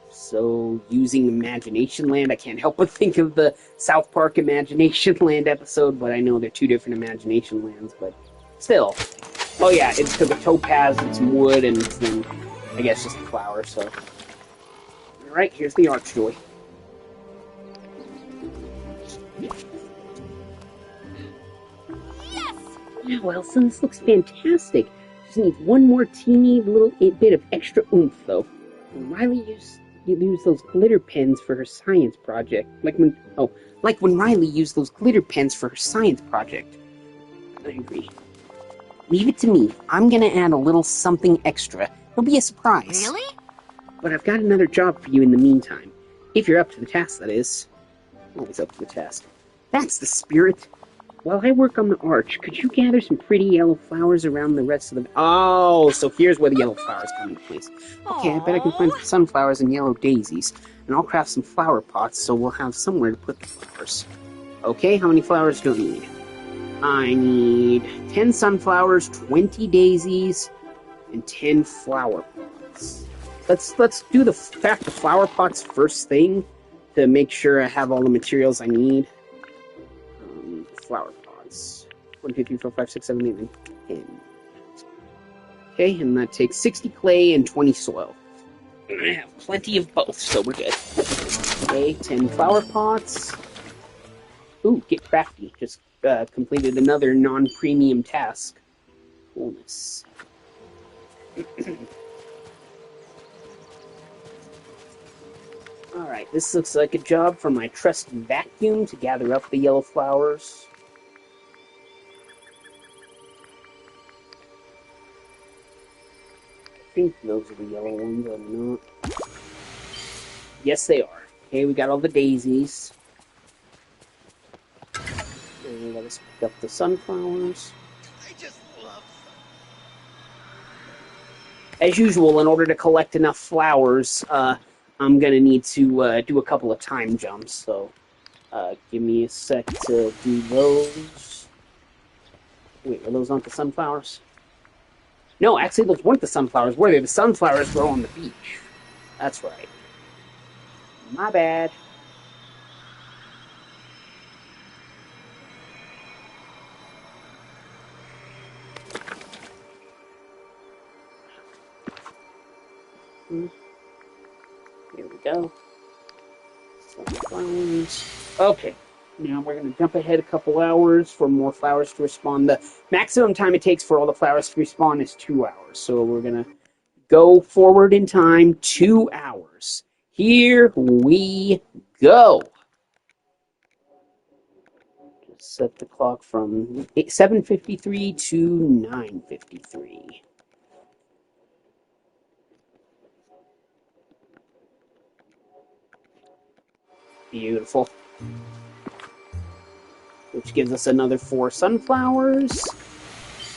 So, using Imagination Land, I can't help but think of the South Park Imagination Land episode, but I know they're two different Imagination Lands, but still. Oh yeah, it's because of topaz and some wood, and then, I guess, just the flowers, so. Alright, here's the arch, Joy. Yes! Wow, Elsa, this looks fantastic. Just needs one more teeny little bit of extra oomph, though. Riley used those glitter pens for her science project. Like when Riley used those glitter pens for her science project. I agree. Leave it to me. I'm gonna add a little something extra. It'll be a surprise. Really? But I've got another job for you in the meantime. If you're up to the task, that is. Always up to the task. That's the spirit. While I work on the arch, could you gather some pretty yellow flowers around the rest of the... Oh, so here's where the yellow flowers come into place. Okay, I bet I can find some sunflowers and yellow daisies, and I'll craft some flower pots so we'll have somewhere to put the flowers. Okay, how many flowers do I need? I need 10 sunflowers, 20 daisies, and 10 flower pots. Let's do the flower pots first thing to make sure I have all the materials I need. Flower pots. 1, 2, 3, 4, 5, 6, 7, 8, 9, 10. Okay, and that takes 60 clay and 20 soil. And I have plenty of both, so we're good. Okay, 10 flower pots. Ooh, get crafty. Just completed another non-premium task. Coolness. Alright, this looks like a job for my trusty vacuum to gather up the yellow flowers. I think those are the yellow ones, I'm not. Yes, they are. Okay, we got all the daisies. And let us pick up the sunflowers. As usual, in order to collect enough flowers, I'm gonna need to do a couple of time jumps, so give me a sec to do those. Wait, are those not the sunflowers? No, actually, those weren't the sunflowers, were they? The sunflowers grow on the beach. That's right. My bad. Here we go. Sunflowers. Okay. Now we're going to jump ahead a couple hours for more flowers to respawn. The maximum time it takes for all the flowers to respawn is 2 hours. So we're going to go forward in time 2 hours. Here we go. Just set the clock from 7:53 to 9:53. Beautiful. Which gives us another 4 sunflowers.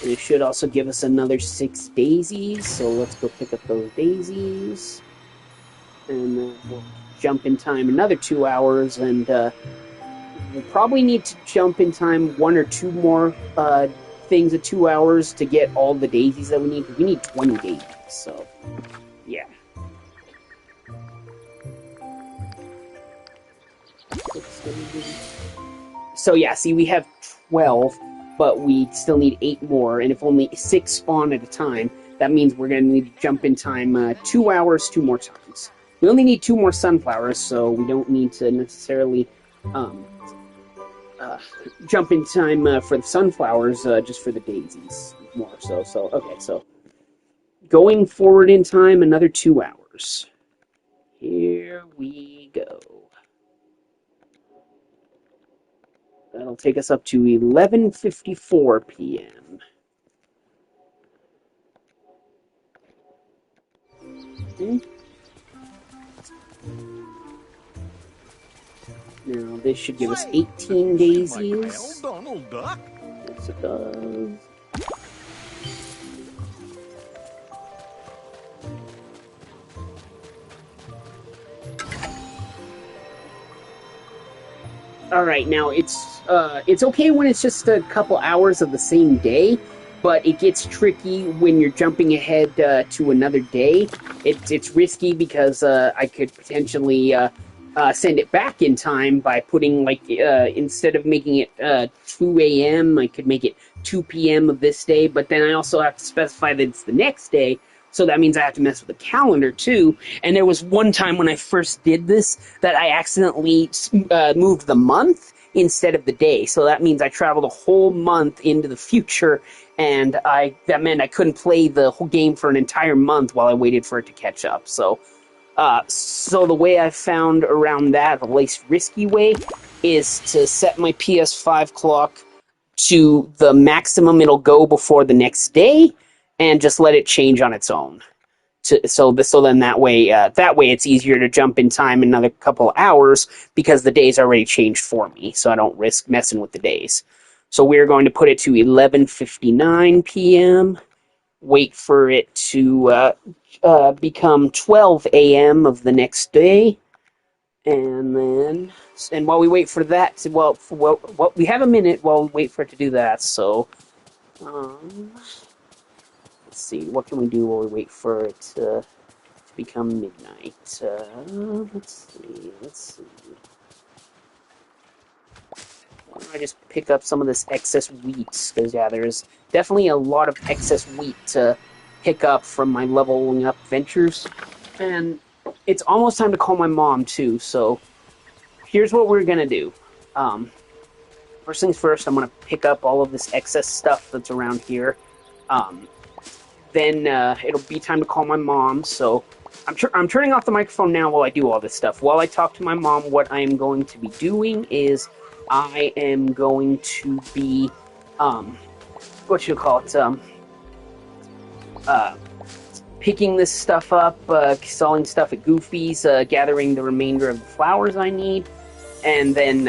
And it should also give us another 6 daisies. So let's go pick up those daisies. And then we'll jump in time another 2 hours. And we'll probably need to jump in time 1 or 2 more things at 2 hours to get all the daisies that we need. We need 20 daisies. So, yeah. So yeah, see, we have 12, but we still need 8 more, and if only 6 spawn at a time, that means we're going to need to jump in time 2 hours 2 more times. We only need 2 more sunflowers, so we don't need to necessarily jump in time for the sunflowers, just for the daisies more. So okay, so going forward in time another 2 hours. Here we go. That'll take us up to 11:54 p.m. Now, this should give us 18 daisies. Yes, it does. Alright, now it's okay when it's just a couple hours of the same day, but it gets tricky when you're jumping ahead to another day. It's risky because I could potentially send it back in time by putting, like, instead of making it 2 a.m., I could make it 2 p.m. of this day, but then I also have to specify that it's the next day. So that means I have to mess with the calendar, too. And there was one time when I first did this that I accidentally moved the month instead of the day. So that means I traveled a whole month into the future, and that meant I couldn't play the whole game for an entire month while I waited for it to catch up. So the way I found around that, the least risky way, is to set my PS5 clock to the maximum it'll go before the next day, and just let it change on its own. So then that way it's easier to jump in time another couple hours because the day's already changed for me, so I don't risk messing with the days. So we're going to put it to 11:59 p.m. Wait for it to become 12 a.m. of the next day, and while we wait for that, we have a minute while we wait for it to do that. So, let's see, what can we do while we wait for it to become midnight? Let's see. Why don't I just pick up some of this excess wheat? Because, yeah, there's definitely a lot of excess wheat to pick up from my leveling up ventures. And it's almost time to call my mom, too, so here's what we're going to do. First things first, I'm going to pick up all of this excess stuff that's around here. Then it'll be time to call my mom, so I'm turning off the microphone now while I do all this stuff. While I talk to my mom, what I am going to be doing is I am going to be, picking this stuff up, selling stuff at Goofy's, gathering the remainder of the flowers I need, and then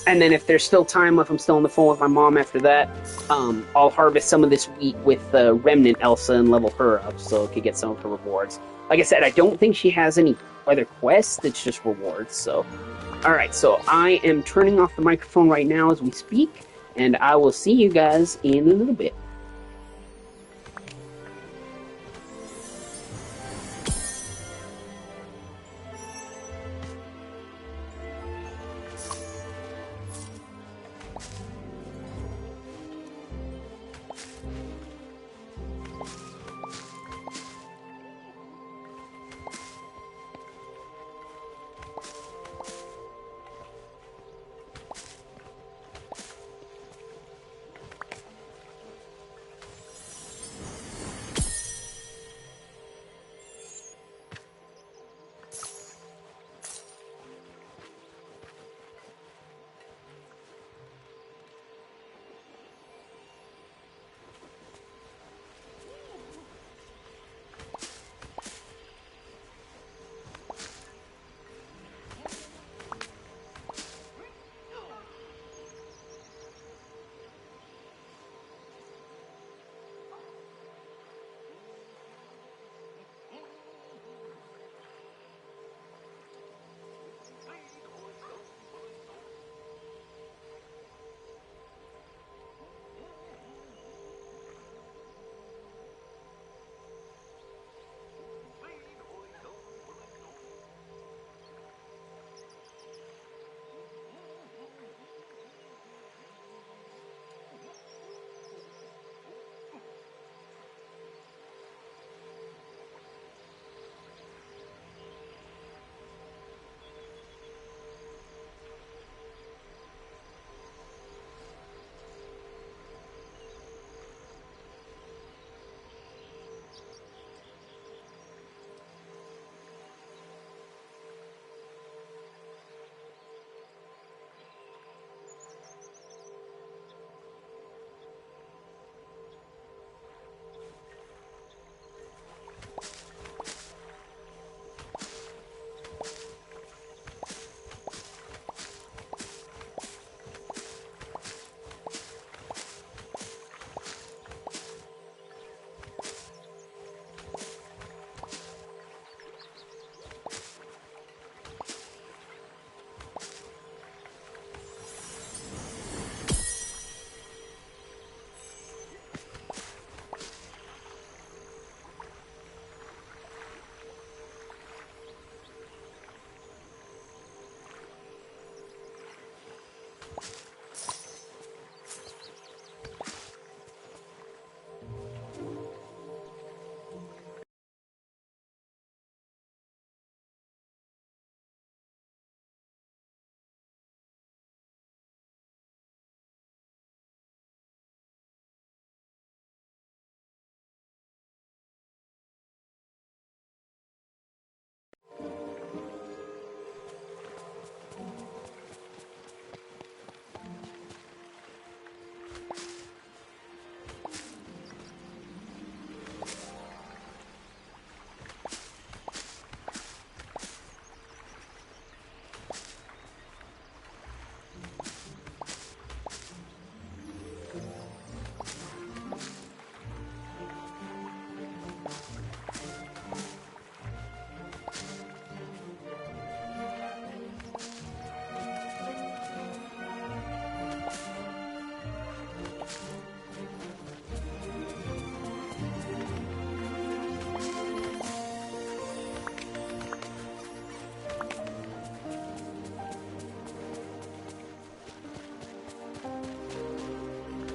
if there's still time, if I'm still on the phone with my mom after that, I'll harvest some of this wheat with Remnant Elsa and level her up so I could get some of her rewards. Like I said, I don't think she has any other quests, it's just rewards, so... Alright, so I am turning off the microphone right now as we speak, and I will see you guys in a little bit.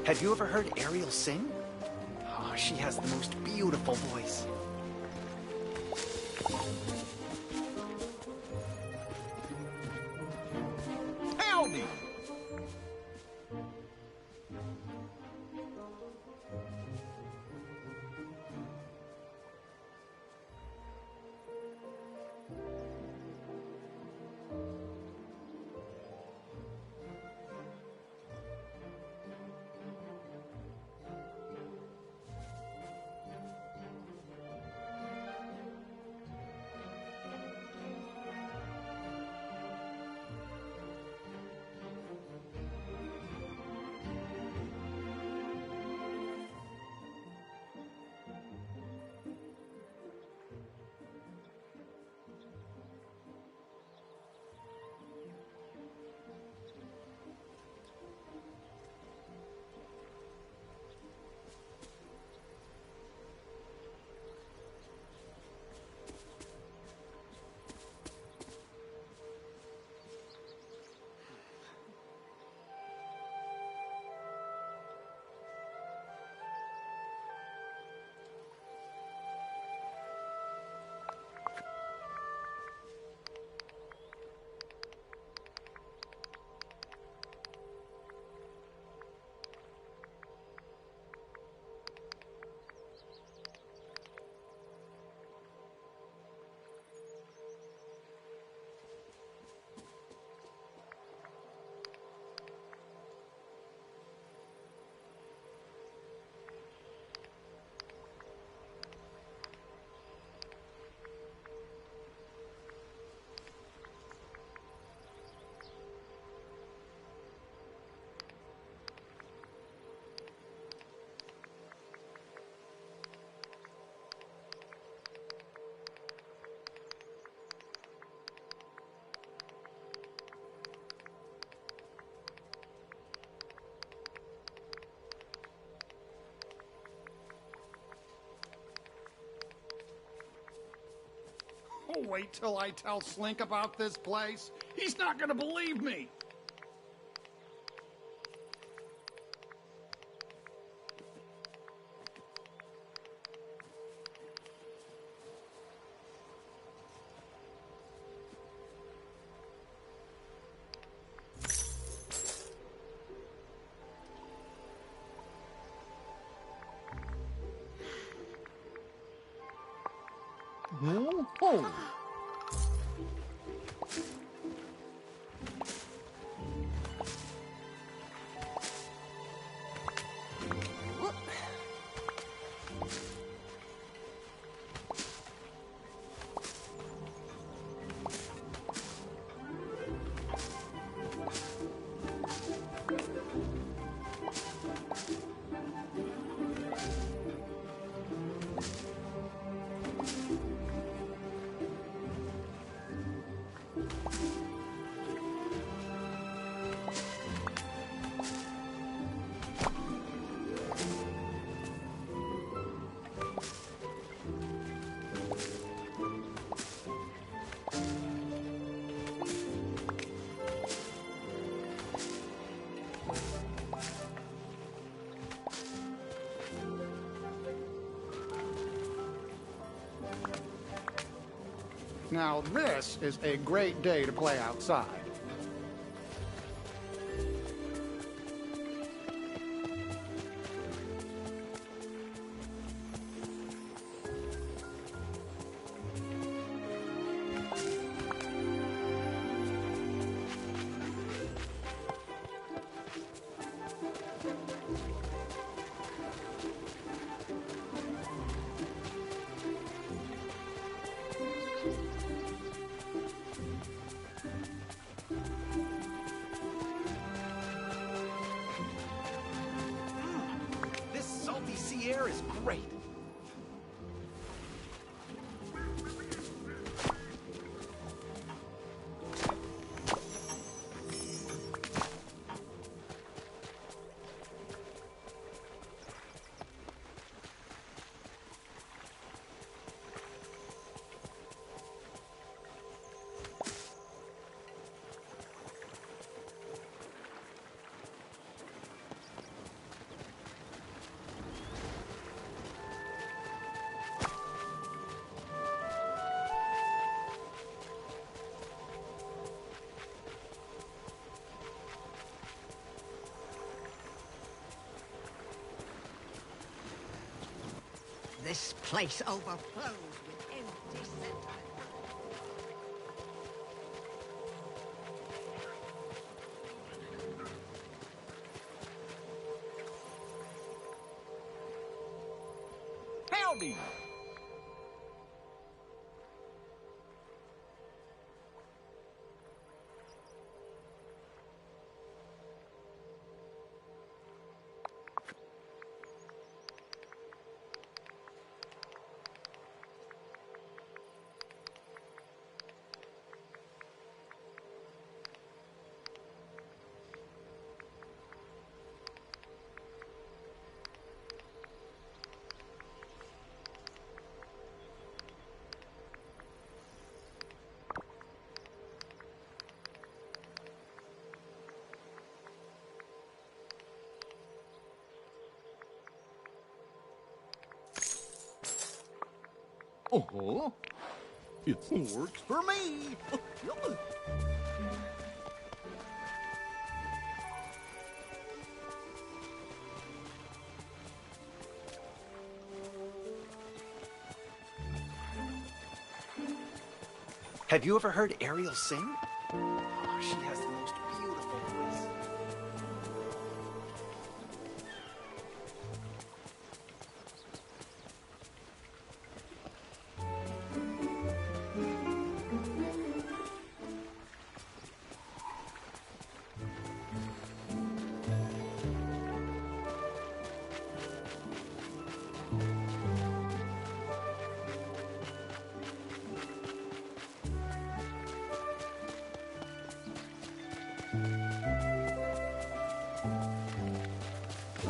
Have you ever heard Ariel sing? Oh, she has the most beautiful voice. Howdy! Oh, wait till I tell Slink about this place. He's not gonna believe me. Oh. Now this is a great day to play outside. This salty sea air is great. This place overflows with empty sentiment. Howdy! Oh, it works for me. Have you ever heard Ariel sing? Oh, she has the most beautiful voice.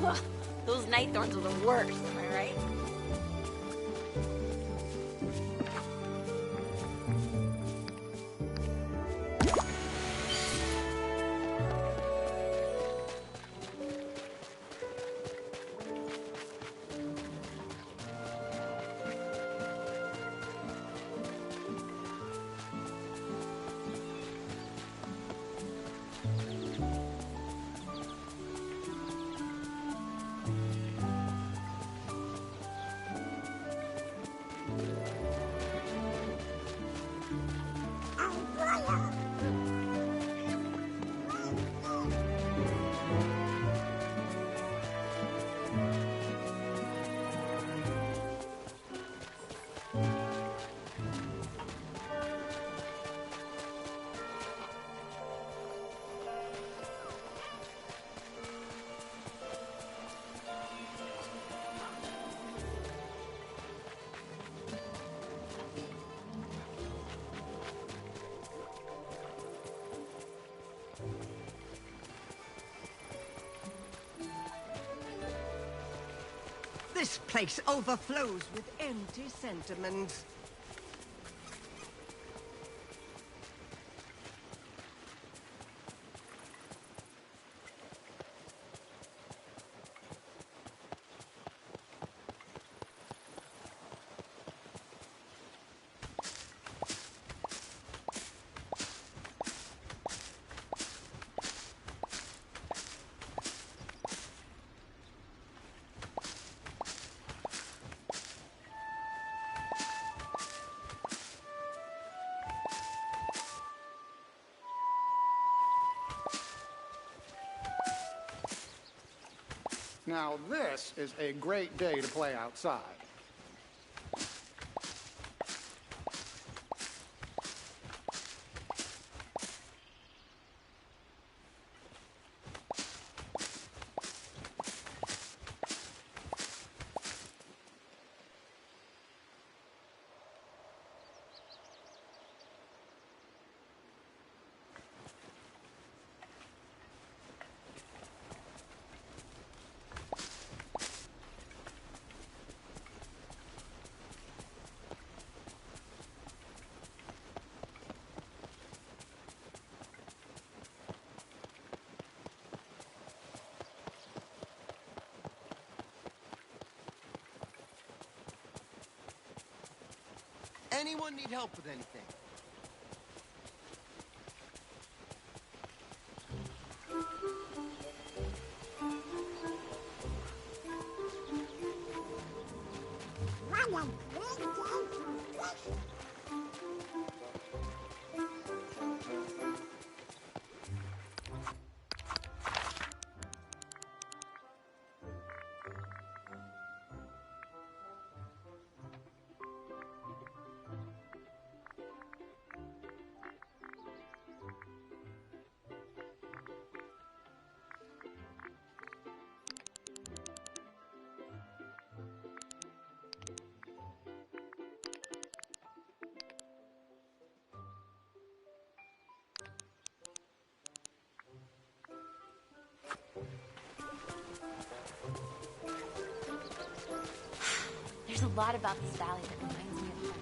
Ugh, those night thorns are the worst, am I right? This place overflows with empty sentiments. Now this is a great day to play outside. Anyone need help with anything? There's a lot about this valley that reminds me of home.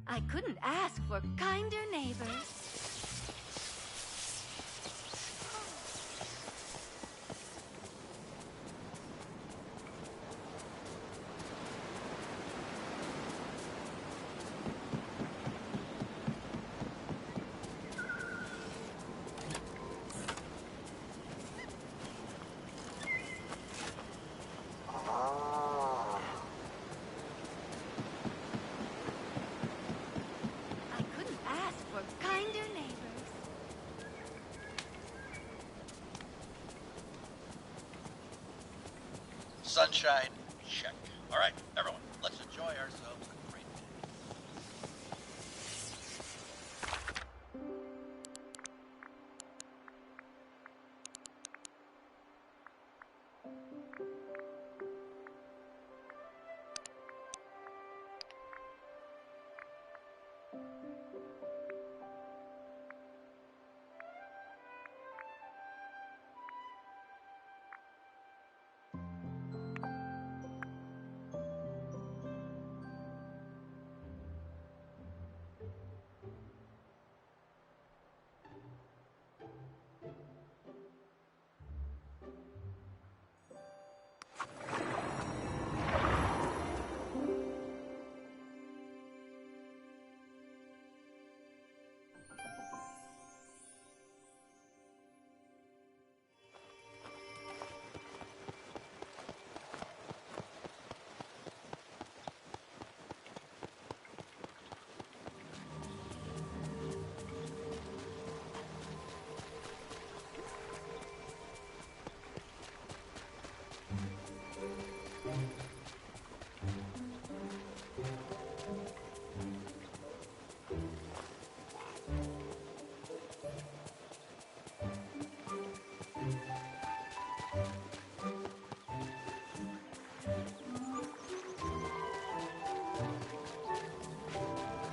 I couldn't ask for kinder neighbors. I couldn't ask for kinder neighbors. Sunshine, check. All right, everyone, let's enjoy ourselves a great day.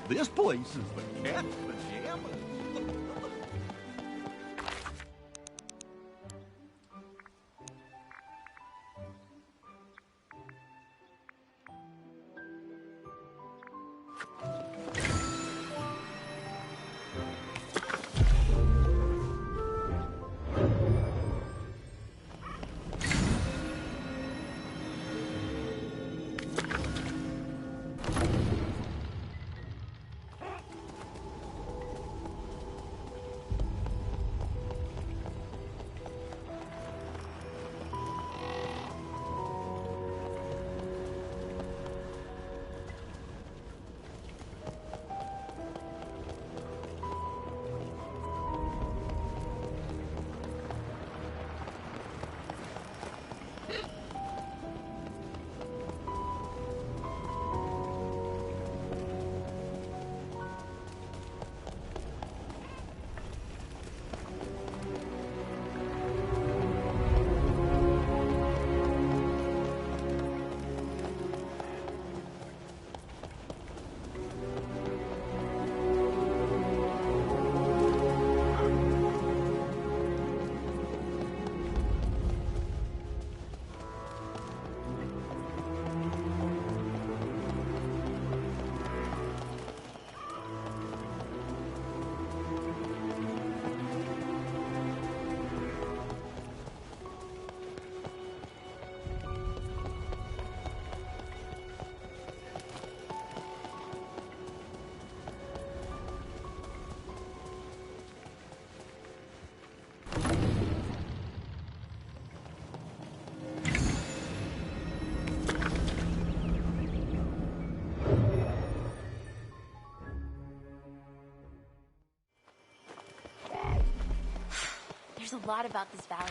This place is the cat's pajamas. There's a lot about this valley.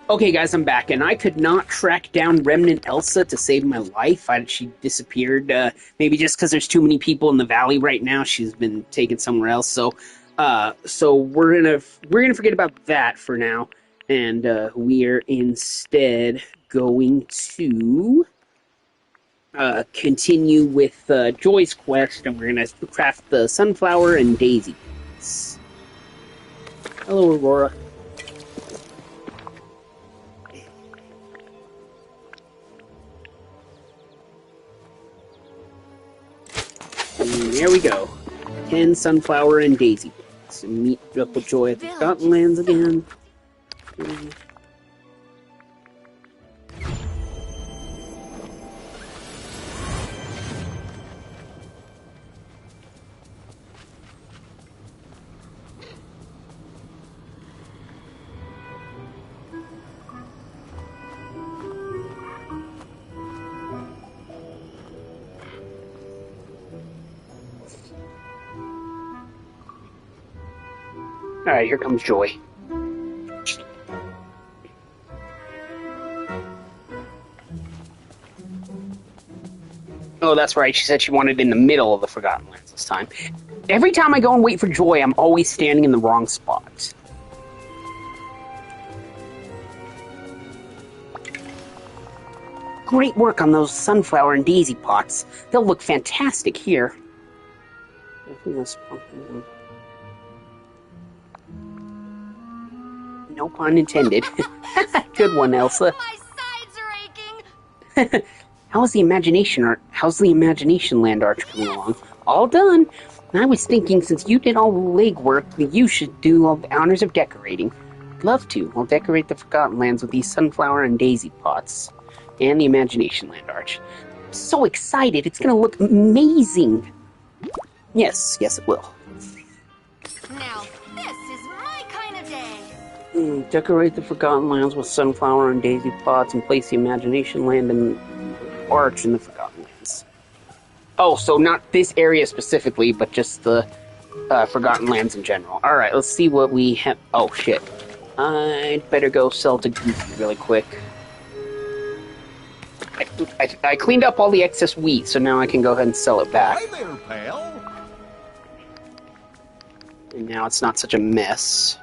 Okay, guys, I'm back, and I could not track down Remnant Elsa to save my life. She disappeared. Maybe just because there's too many people in the valley right now, she's been taken somewhere else. So we're gonna forget about that for now, and we're instead going to continue with Joy's quest, and we're gonna craft the sunflower and daisy. Hello, Aurora. And there we go. 10 sunflower and daisy. So meet up with Joy at the Forgotten Lands again. Alright, here comes Joy. Oh, that's right. She said she wanted in the middle of the Forgotten Lands this time. Every time I go and wait for Joy, I'm always standing in the wrong spot. Great work on those sunflower and daisy pots. They'll look fantastic here. I think that's pumpkin. No pun intended. Good one, Elsa. My sides are aching. How's the imagination land arch coming along? All done. I was thinking, since you did all the legwork, you should do all the honors of decorating. Love to. I'll decorate the Forgotten Lands with these sunflower and daisy pots. And the imagination land arch. I'm so excited. It's going to look amazing. Yes, it will. Now, this is my kind of day. Decorate the Forgotten Lands with sunflower and daisy pots and place the imagination land arch in the Forgotten Lands. Oh, so not this area specifically, but just the Forgotten Lands in general. Alright, let's see what we have. Oh, shit. I'd better go sell to Goofy really quick. I cleaned up all the excess wheat, so now I can go ahead and sell it back. Hi there, pal. And now it's not such a mess.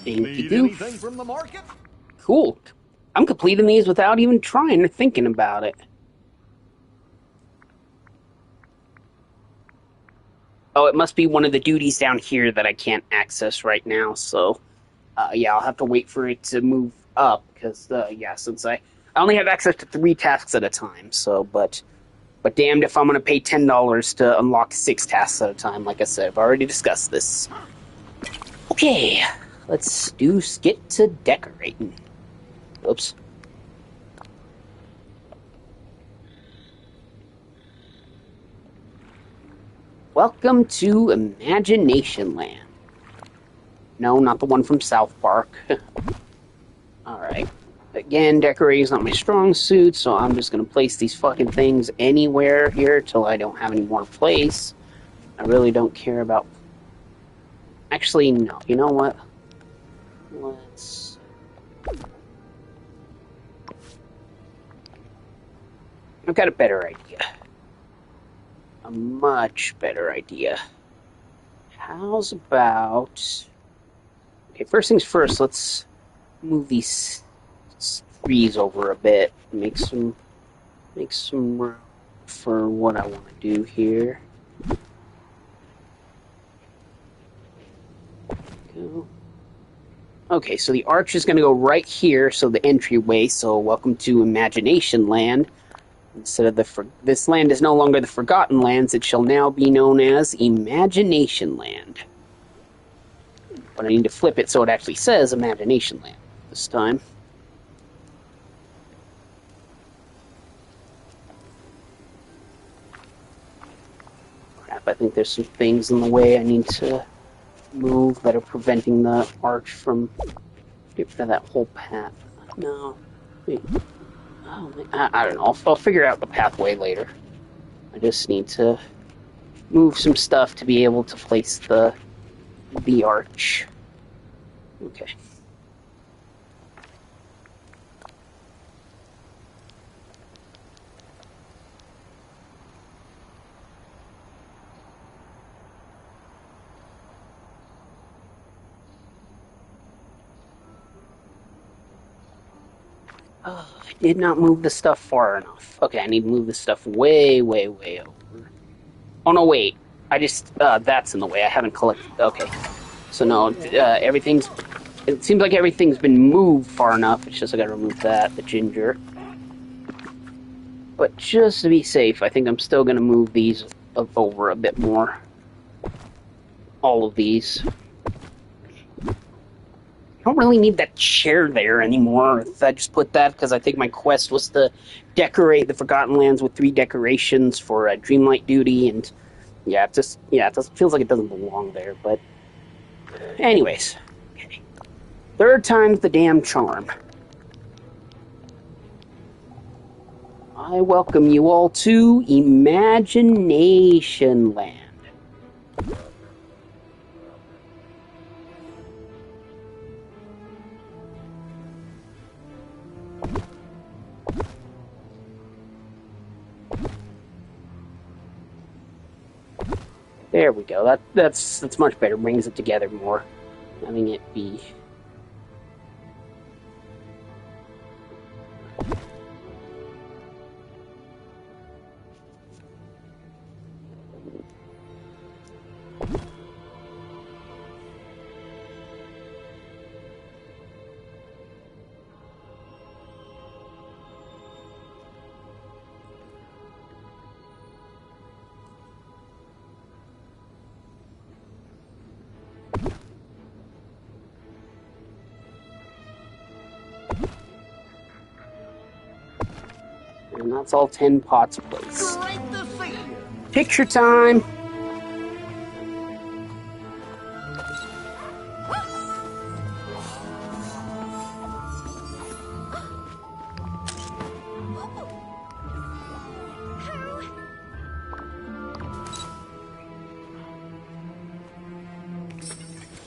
Need anything from the market? Cool. I'm completing these without even trying or thinking about it. Oh, it must be one of the duties down here that I can't access right now, so... yeah, I'll have to wait for it to move up, because, yeah, since I only have access to 3 tasks at a time, so, but damned if I'm going to pay $10 to unlock 6 tasks at a time, like I said, I've already discussed this. Okay, let's get to decorating. Oops. Welcome to Imagination Land. No, not the one from South Park. Alright. Again, decorating is not my strong suit, so I'm just going to place these fucking things anywhere here till I don't have any more place. I really don't care about... Actually, no. You know what? Let's... I've got a better idea. A much better idea. How's about... Okay, first things first, let's move these trees over a bit. Make some room for what I want to do here. Go. Okay, so the arch is going to go right here, so the entryway, so welcome to Imagination Land. Instead of this land is no longer the Forgotten Lands, it shall now be known as Imagination Land. But I need to flip it so it actually says Imagination Land this time. Crap, I think there's some things in the way I need to move that are preventing the arch from... Get rid of that whole path. No. Wait. Oh, I don't know. I'll figure out the pathway later. I just need to move some stuff to be able to place the arch. Okay. Oh, I did not move the stuff far enough. Okay, I need to move the stuff way, way, way over. Oh, no, wait. I just, that's in the way. I haven't collected... Okay. So, no, everything's... It seems like everything's been moved far enough. It's just I gotta remove that, the ginger. But just to be safe, I think I'm still gonna move these over a bit more. All of these. I don't really need that chair there anymore. I just put that because I think my quest was to decorate the Forgotten Lands with 3 decorations for Dreamlight duty, and yeah, it feels like it doesn't belong there. But anyways, okay. 3rd time's the damn charm. I welcome you all to Imagination Land. There we go. That's much better. Brings it together more. Having it be... And that's all 10 pots placed. Great to see you. Picture time!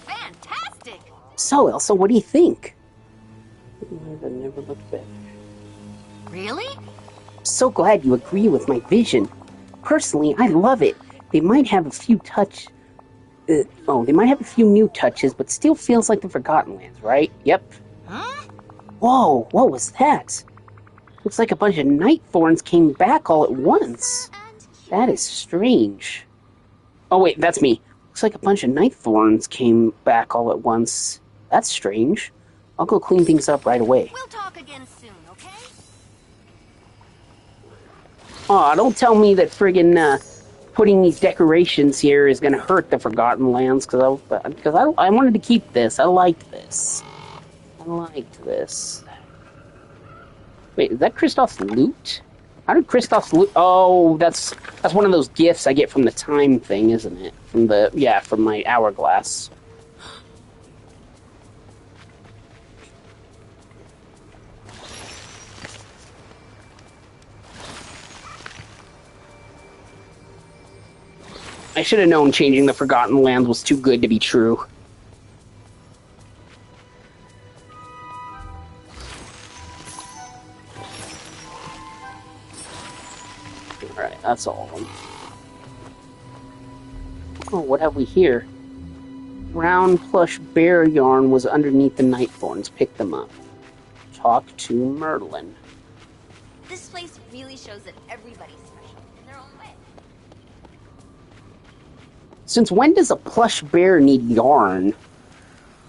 Fantastic! So, Elsa, what do you think? I never looked better. Really? So glad you agree with my vision. Personally, I love it. They might have a few new touches, but still feels like the Forgotten Lands, right? Yep. Huh? Whoa, what was that? Looks like a bunch of night thorns came back all at once. That is strange. Oh wait, that's me. Looks like a bunch of night thorns came back all at once. That's strange. I'll go clean things up right away. We'll talk again soon, okay? Aw, don't tell me that friggin' putting these decorations here is gonna hurt the Forgotten Lands, because I wanted to keep this. I liked this. Wait, is that Kristoff's loot? How did Kristoff's loot... Oh, that's one of those gifts I get from the time thing, isn't it? From my hourglass. I should have known changing the Forgotten Lands was too good to be true. Alright, that's all of them. Oh, what have we here? Brown plush bear yarn was underneath the night thorns. Pick them up. Talk to Merlin. This place really shows that everybody's special in their own way. Since when does a plush bear need yarn?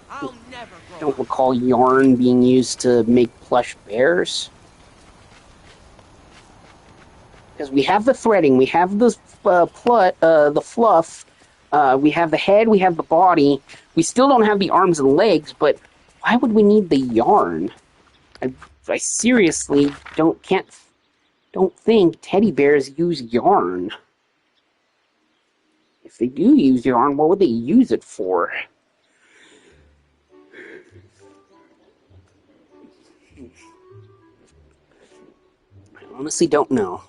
I'll never I don't recall yarn being used to make plush bears. Because we have the threading, we have the fluff, we have the head, we have the body. We still don't have the arms and legs, but why would we need the yarn? I seriously don't think teddy bears use yarn. If they do use yarn, what would they use it for? I honestly don't know.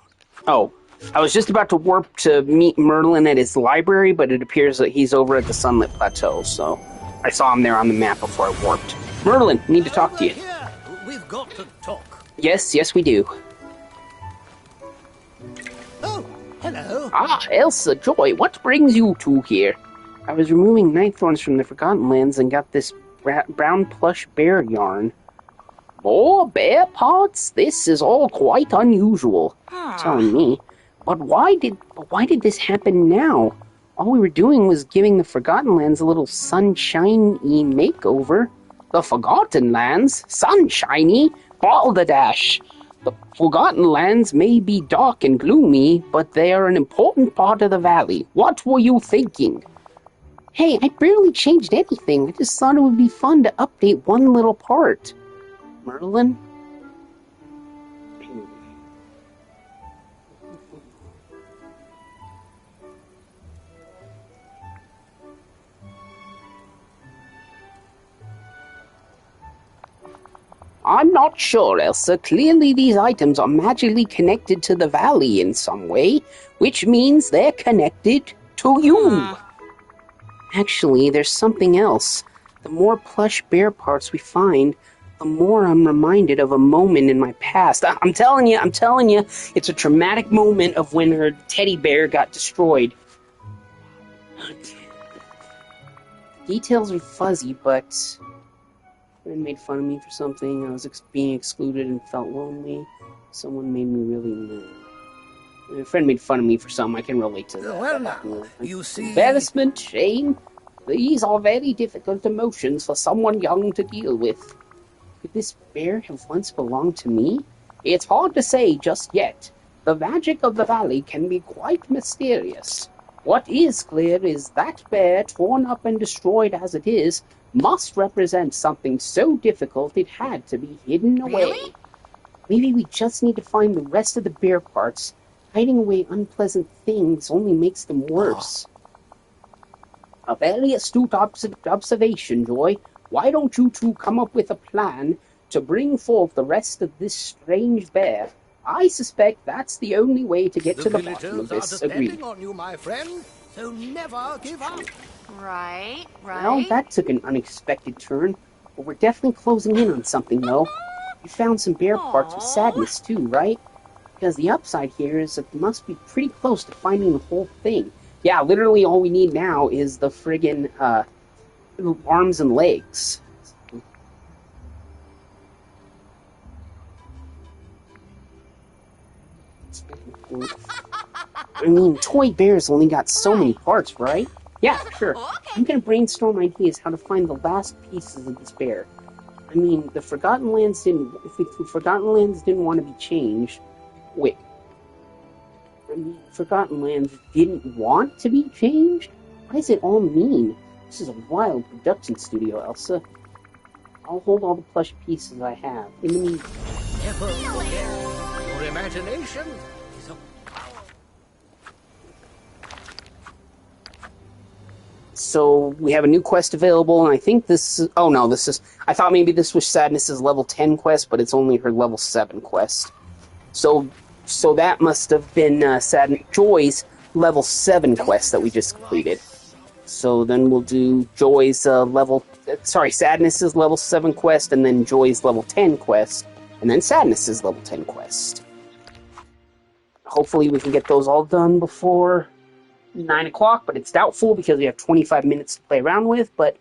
Oh, I was just about to warp to meet Merlin at his library, but it appears that he's over at the Sunlit Plateau, so I saw him there on the map before I warped. Merlin, I need to talk to you. Here. We've got to talk. Yes, we do. Oh, hello. Ah, Elsa, Joy, what brings you two here? I was removing night thorns from the Forgotten Lands and got this brown plush bear yarn. More bear parts? This is all quite unusual. Telling me. But why did this happen now? All we were doing was giving the Forgotten Lands a little sunshiny makeover. The Forgotten Lands? Sunshiny? Balderdash! The Forgotten Lands may be dark and gloomy, but they are an important part of the valley. What were you thinking? Hey, I barely changed anything. I just thought it would be fun to update one little part. Merlin? I'm not sure, Elsa. Clearly these items are magically connected to the valley in some way, which means they're connected to you. Actually, there's something else. The more plush bear parts we find, the more I'm reminded of a moment in my past. I'm telling you, it's a traumatic moment of when her teddy bear got destroyed. Details are fuzzy, but a friend made fun of me for something. I was being excluded and felt lonely. Someone made me really mad. A friend made fun of me for something. I can relate to that. Well, now, you see... Embarrassment, shame. These are very difficult emotions for someone young to deal with. Could this bear have once belonged to me? It's hard to say just yet. The magic of the valley can be quite mysterious. What is clear is that bear, torn up and destroyed as it is, must represent something so difficult it had to be hidden away. Really? Maybe we just need to find the rest of the bear parts. Hiding away unpleasant things only makes them worse. A very astute observation, Joy. Why don't you two come up with a plan to bring forth the rest of this strange bear? I suspect that's the only way to get to the bottom of this. Agreed. on you, my friend, so never give up. Right, Well, that took an unexpected turn. But we're definitely closing in on something, though. You found some bear parts with sadness, too, right? Because the upside here is it must be pretty close to finding the whole thing. Yeah, literally all we need now is the friggin' arms and legs. I mean, toy bears only got so many parts, right? Yeah, sure. I'm gonna brainstorm ideas how to find the last pieces of this bear. I mean, the Forgotten Lands didn't. If the Forgotten Lands didn't want to be changed, wait. I mean, Forgotten Lands didn't want to be changed? What does it all mean? This is a wild production studio, Elsa. I'll hold all the plush pieces I have. In the meantime. Never forget, your imagination is a So we have a new quest available, and I think this is... Oh, no, this is... I thought maybe this was Sadness's level 10 quest, but it's only her level 7 quest. So that must have been Joy's level 7 quest that we just completed. So then we'll do Joy's Sadness's level 7 quest, and then Joy's level 10 quest, and then Sadness's level 10 quest. Hopefully we can get those all done before 9 o'clock, but it's doubtful because we have 25 minutes to play around with, but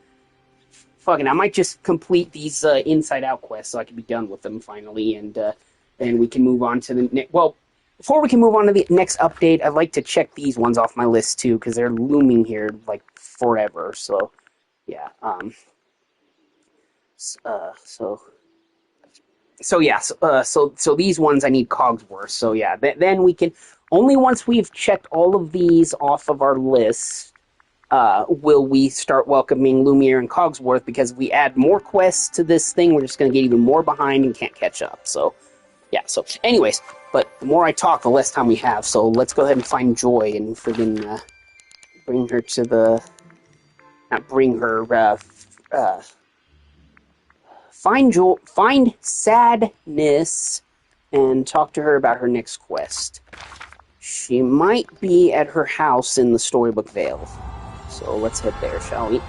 fucking, I might just complete these inside-out quests so I can be done with them finally, and we can move on to the next... Well, before we can move on to the next update, I'd like to check these ones off my list, too, because they're looming here, like, forever, so, yeah, So these ones I need Cogsworth, so yeah, then we can... Only once we've checked all of these off of our list will we start welcoming Lumiere and Cogsworth, because if we add more quests to this thing, we're just going to get even more behind and can't catch up. So, yeah, so anyways, but the more I talk, the less time we have, so let's go ahead and find Joy and friggin' bring her to the... Not bring her, find Sadness and talk to her about her next quest. She might be at her house in the Storybook Vale. So let's head there, shall we?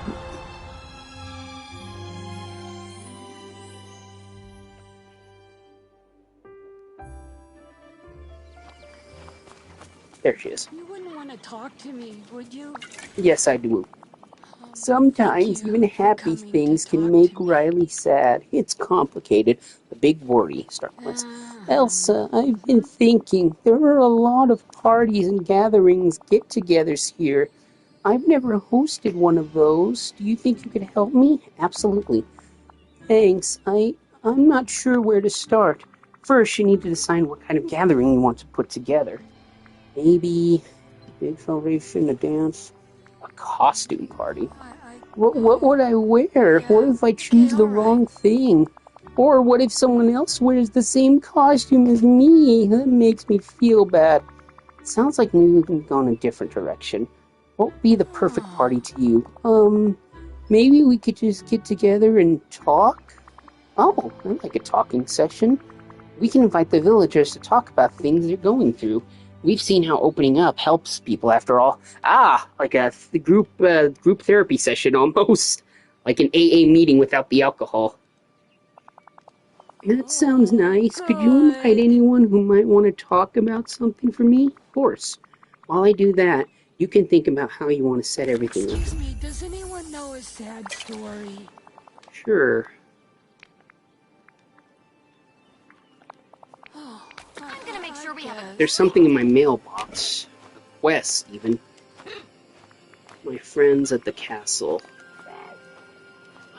There she is. You wouldn't want to talk to me, would you? Yes, I do. Sometimes even happy things can make Riley sad. It's complicated. The big worry. Start quest. Elsa, I've been thinking. There are a lot of parties and gatherings, get-togethers here. I've never hosted one of those. Do you think you could help me? Absolutely. Thanks. I'm not sure where to start. First, you need to decide what kind of gathering you want to put together. Maybe a big celebration, a dance, a costume party. What would I wear? What if I choose the wrong thing? Or what if someone else wears the same costume as me? That makes me feel bad. It sounds like maybe we can go in a different direction. What would be the perfect party to you? Maybe we could just get together and talk? Oh, I like a talking session. We can invite the villagers to talk about things they're going through. We've seen how opening up helps people, after all. Like a group therapy session, almost. Like an AA meeting without the alcohol. That sounds nice. Could you invite anyone who might want to talk about something for me? Of course. While I do that, you can think about how you want to set everything up. Excuse me, does anyone know a sad story? Sure. I'm gonna make sure we have a... There's something in my mailbox. A quest, even. My friends at the castle.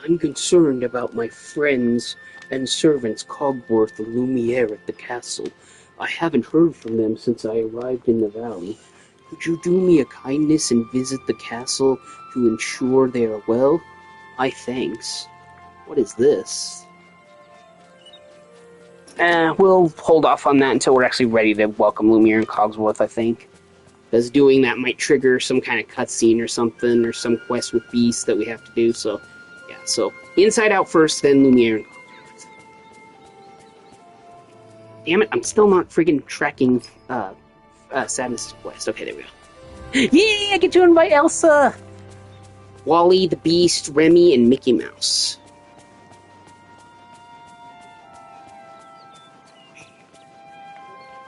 I'm concerned about my friends and servants Cogworth and Lumiere at the castle. I haven't heard from them since I arrived in the valley. Could you do me a kindness and visit the castle to ensure they are well? Thanks. What is this? We'll hold off on that until we're actually ready to welcome Lumiere and Cogsworth, I think. Because doing that might trigger some kind of cutscene or something, or some quest with Beast that we have to do, so... Yeah, so Inside Out first, then Lumiere and Cogsworth. Damn it, I'm still not friggin' tracking, Sadness quest. Okay, there we go. Yeah, I get to invite Elsa! Wally, the Beast, Remy, and Mickey Mouse.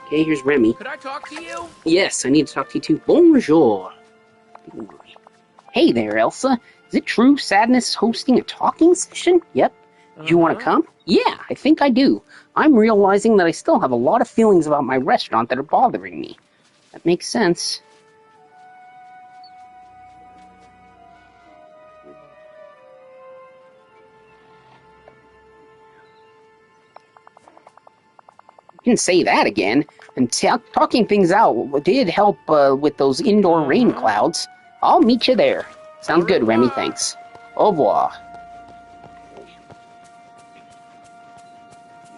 Okay, here's Remy. Could I talk to you? Yes, I need to talk to you too. Bonjour. Hey there, Elsa. Is it true Sadness is hosting a talking session? Yep. Do you want to come? Yeah, I think I do. I'm realizing that I still have a lot of feelings about my restaurant that are bothering me. That makes sense. You can say that again. And talking things out did help with those indoor rain clouds. I'll meet you there. Sounds good, Remy, thanks. Au revoir.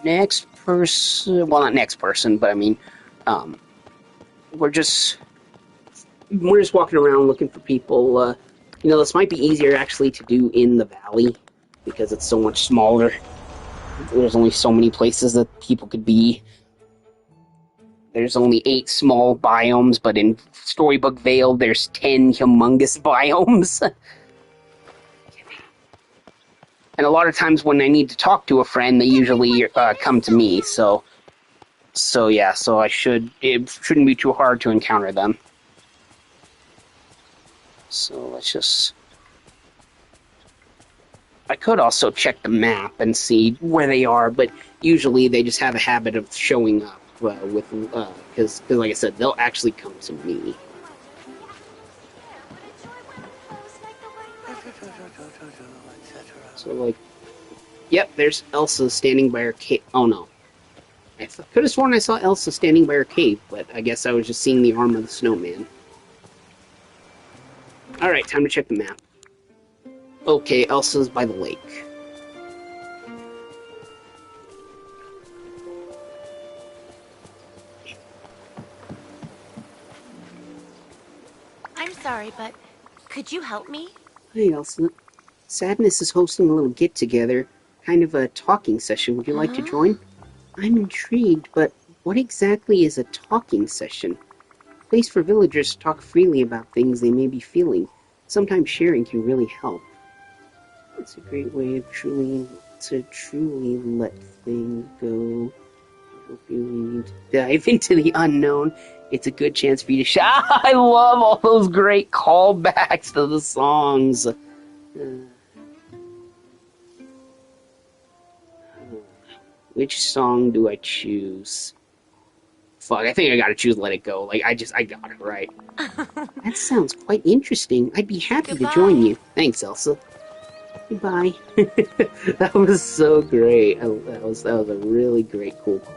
Next person... Well, not next person, but I mean... We're just walking around looking for people. You know, this might be easier, actually, to do in the valley. Because it's so much smaller. There's only so many places that people could be. There's only 8 small biomes, but in Storybook Vale, there's 10 humongous biomes. And a lot of times when I need to talk to a friend, they usually come to me, so yeah, so it shouldn't be too hard to encounter them. So let's just... I could also check the map and see where they are, but usually they just have a habit of showing up. Because like I said, they'll actually come to me. So, like, yep, there's Elsa standing by her cave. Oh no. I could have sworn I saw Elsa standing by her cave, but I guess I was just seeing the arm of the snowman. Alright, time to check the map. Okay, Elsa's by the lake. I'm sorry, but could you help me? Hey, Elsa. Sadness is hosting a little get-together, kind of a talking session. Would you like to join? I'm intrigued, but what exactly is a talking session? A place for villagers to talk freely about things they may be feeling. Sometimes sharing can really help. It's a great way of truly let things go. I hope you need to dive into the unknown. It's a good chance for you to I love all those great callbacks to the songs. Which song do I choose? Fuck, I think I gotta choose Let It Go. Like, I got it right. That sounds quite interesting. I'd be happy to join you. Thanks, Elsa. Goodbye. That was so great. That was a really great cool call.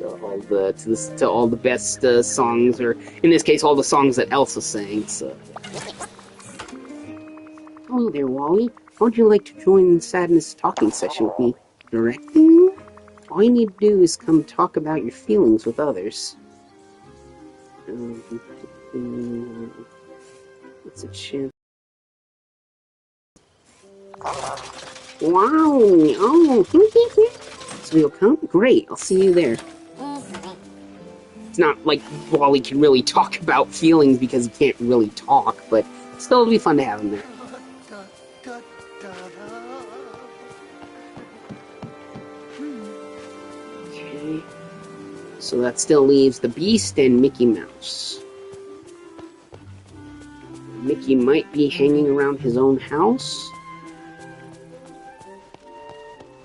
To all the best songs, or in this case, all the songs that Elsa sang. So, hello there, Wally. How would you like to join the Sadness talking session with me? Directly? All you need to do is come talk about your feelings with others. It's a chance. Wow! Oh, so you'll come? Great, I'll see you there. It's not like Wally can really talk about feelings because he can't really talk, but still it'll be fun to have him there. Okay. So that still leaves the Beast and Mickey Mouse. Mickey might be hanging around his own house.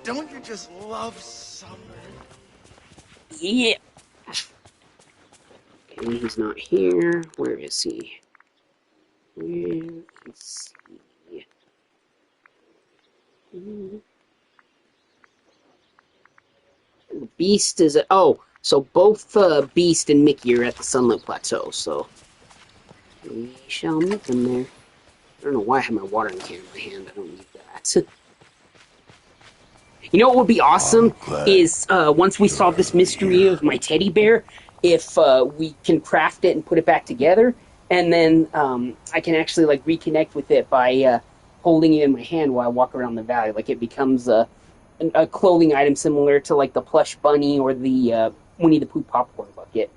Don't you just love summer? Yeah. Okay, he's not here. Where is he? Where is he? The Beast is so both Beast and Mickey are at the Sunlit Plateau, so we shall meet them there. I don't know why I have my watering can in my hand. I don't need that. You know what would be awesome is once we solve this mystery of my teddy bear, if we can craft it and put it back together, and then I can actually like reconnect with it by holding it in my hand while I walk around the valley. Like it becomes a clothing item similar to like the plush bunny or the Winnie the Pooh popcorn bucket.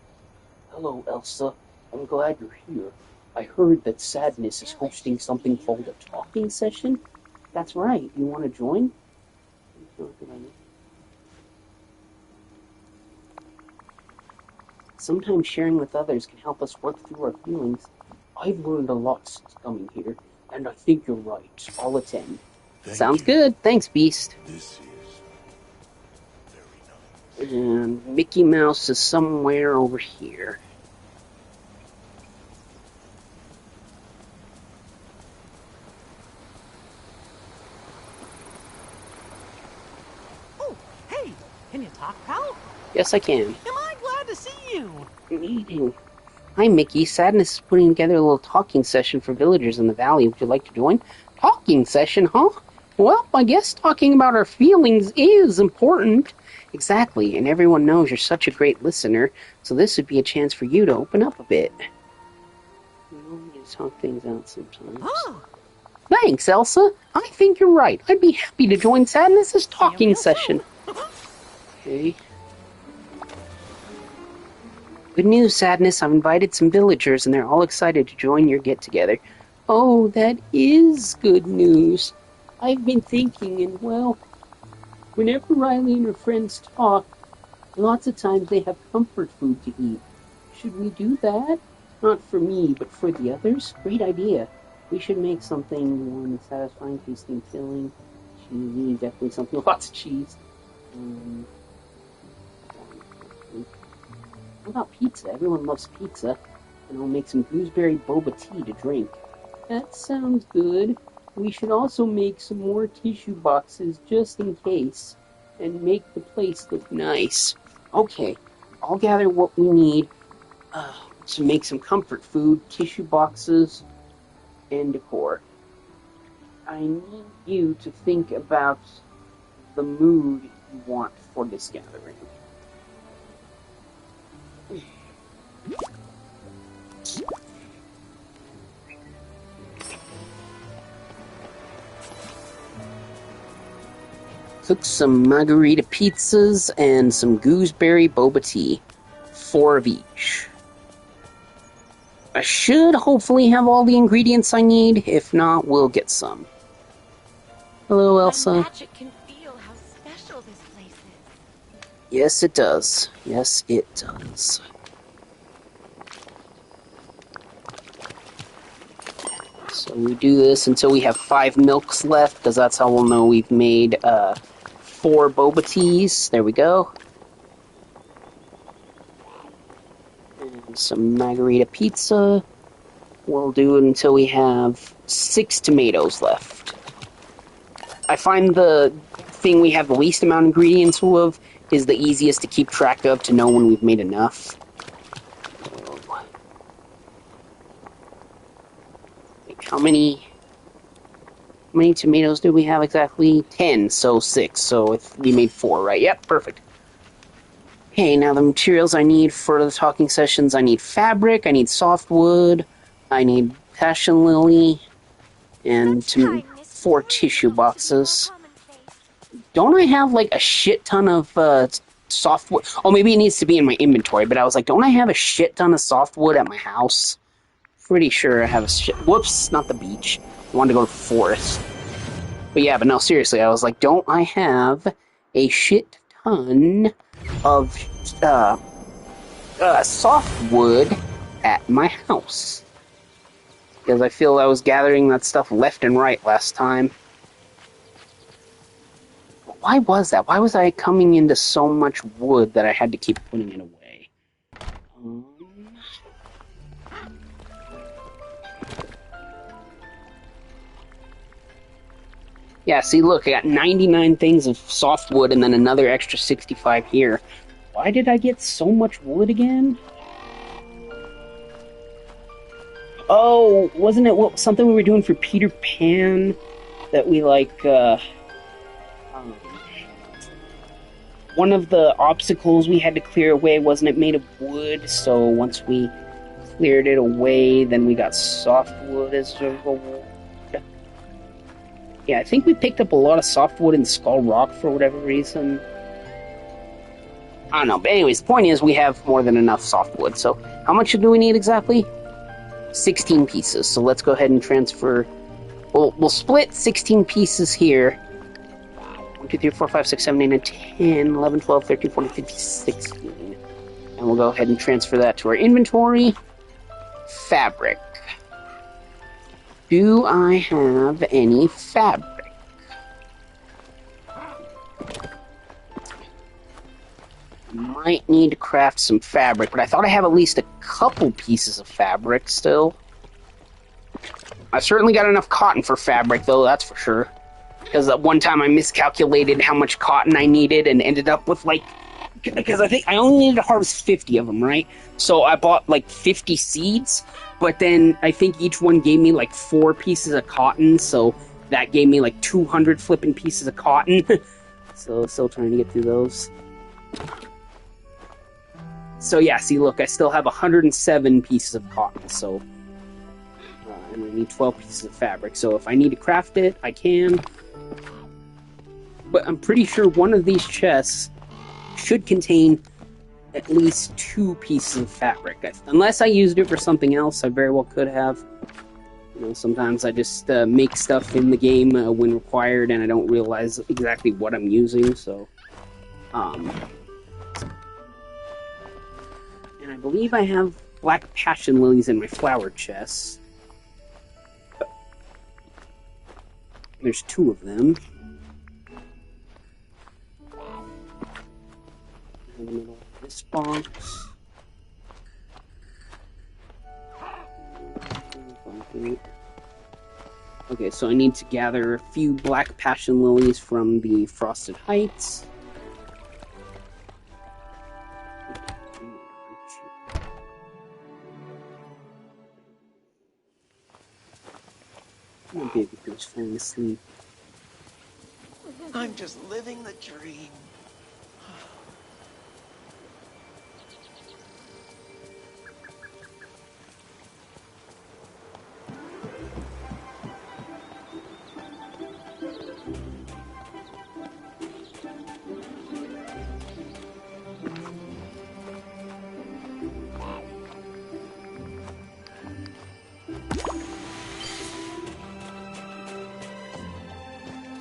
Hello, Elsa. I'm glad you're here. I heard that Sadness is hosting something called a talking session. That's right. You want to join? Sometimes sharing with others can help us work through our feelings. I've learned a lot since coming here, and I think you're right. I'll attend. Sounds good. Thanks, Beast. This is very nice. And Mickey Mouse is somewhere over here. Oh, hey, can you talk, pal? Yes, I can. Am I glad to see you? Meeting. Hi, Mickey. Sadness is putting together a little talking session for villagers in the valley. Would you like to join? Talking session, huh? Well, I guess talking about our feelings is important. Exactly, and everyone knows you're such a great listener, so this would be a chance for you to open up a bit. You talk things out sometimes. Oh. Thanks, Elsa. I think you're right. I'd be happy to join Sadness's talking session. Okay. Good news, Sadness. I've invited some villagers, and they're all excited to join your get-together. Oh, that is good news. I've been thinking, and well, whenever Riley and her friends talk, lots of times they have comfort food to eat. Should we do that? Not for me, but for the others? Great idea. We should make something warm, satisfying, tasting, filling. Cheesy, definitely something with lots of cheese. What about pizza? Everyone loves pizza. And I'll make some gooseberry boba tea to drink. That sounds good. We should also make some more tissue boxes just in case. And make the place look nice. Okay, I'll gather what we need to make some comfort food, tissue boxes, and decor. I need you to think about the mood you want for this gathering. Cook some margarita pizzas and some gooseberry boba tea. 4 of each. I should hopefully have all the ingredients I need. If not, we'll get some. Hello, Elsa. My magic can feel how special this place is. Yes, it does. Yes, it does. So we do this until we have 5 milks left, because that's how we'll know we've made 4 boba teas. There we go. And some margarita pizza. We'll do it until we have 6 tomatoes left. I find the thing we have the least amount of ingredients of is the easiest to keep track of to know when we've made enough. How many tomatoes do we have exactly? 10, so 6. So if we made 4, right? Yep, perfect. Okay, now the materials I need for the talking sessions. I need fabric, I need softwood, I need passion lily, and 4 tissue boxes. Don't I have like a shit ton of softwood? Oh, maybe it needs to be in my inventory, but I was like, don't I have a shit ton of softwood at my house? Pretty sure I have a shit. Whoops, not the beach. I wanted to go to the forest. But yeah, but no, seriously, I was like, don't I have a shit ton of softwood at my house? Because I feel I was gathering that stuff left and right last time. Why was that? Why was I coming into so much wood that I had to keep putting it away? Yeah, see, look, I got 99 things of softwood and then another extra 65 here. Why did I get so much wood again? Oh, wasn't it something we were doing for Peter Pan that we, like, one of the obstacles we had to clear away wasn't it made of wood, so once we cleared it away, then we got softwood as a reward. Yeah, I think we picked up a lot of softwood in Skull Rock for whatever reason. I don't know, but anyways, the point is we have more than enough softwood, so how much do we need exactly? 16 pieces, so let's go ahead and transfer. We'll split 16 pieces here. 1, 2, 3, 4, 5, 6, 7, 8, 9, 10, 11, 12, 13, 14, 15, 16. And we'll go ahead and transfer that to our inventory. Fabric. Do I have any fabric? Might need to craft some fabric, but I thought I have at least a couple pieces of fabric still. I certainly got enough cotton for fabric, though, that's for sure. Because at one time I miscalculated how much cotton I needed and ended up with, like... Because I think I only needed to harvest 50 of them, right? So I bought, like, 50 seeds, but then I think each one gave me, like, 4 pieces of cotton, so that gave me, like, 200 flipping pieces of cotton. So still trying to get through those. So yeah, see, look, I still have 107 pieces of cotton, so... and I need 12 pieces of fabric, so if I need to craft it, I can. But I'm pretty sure one of these chests should contain at least 2 pieces of fabric. Unless I used it for something else, I very well could have. You know, sometimes I just make stuff in the game when required, and I don't realize exactly what I'm using, so... And I believe I have black passion lilies in my flower chest. There's 2 of them. In the middle of this box. Okay, so I need to gather a few black passion lilies from the Frosted Heights. My baby girl's falling asleep. I'm just living the dream.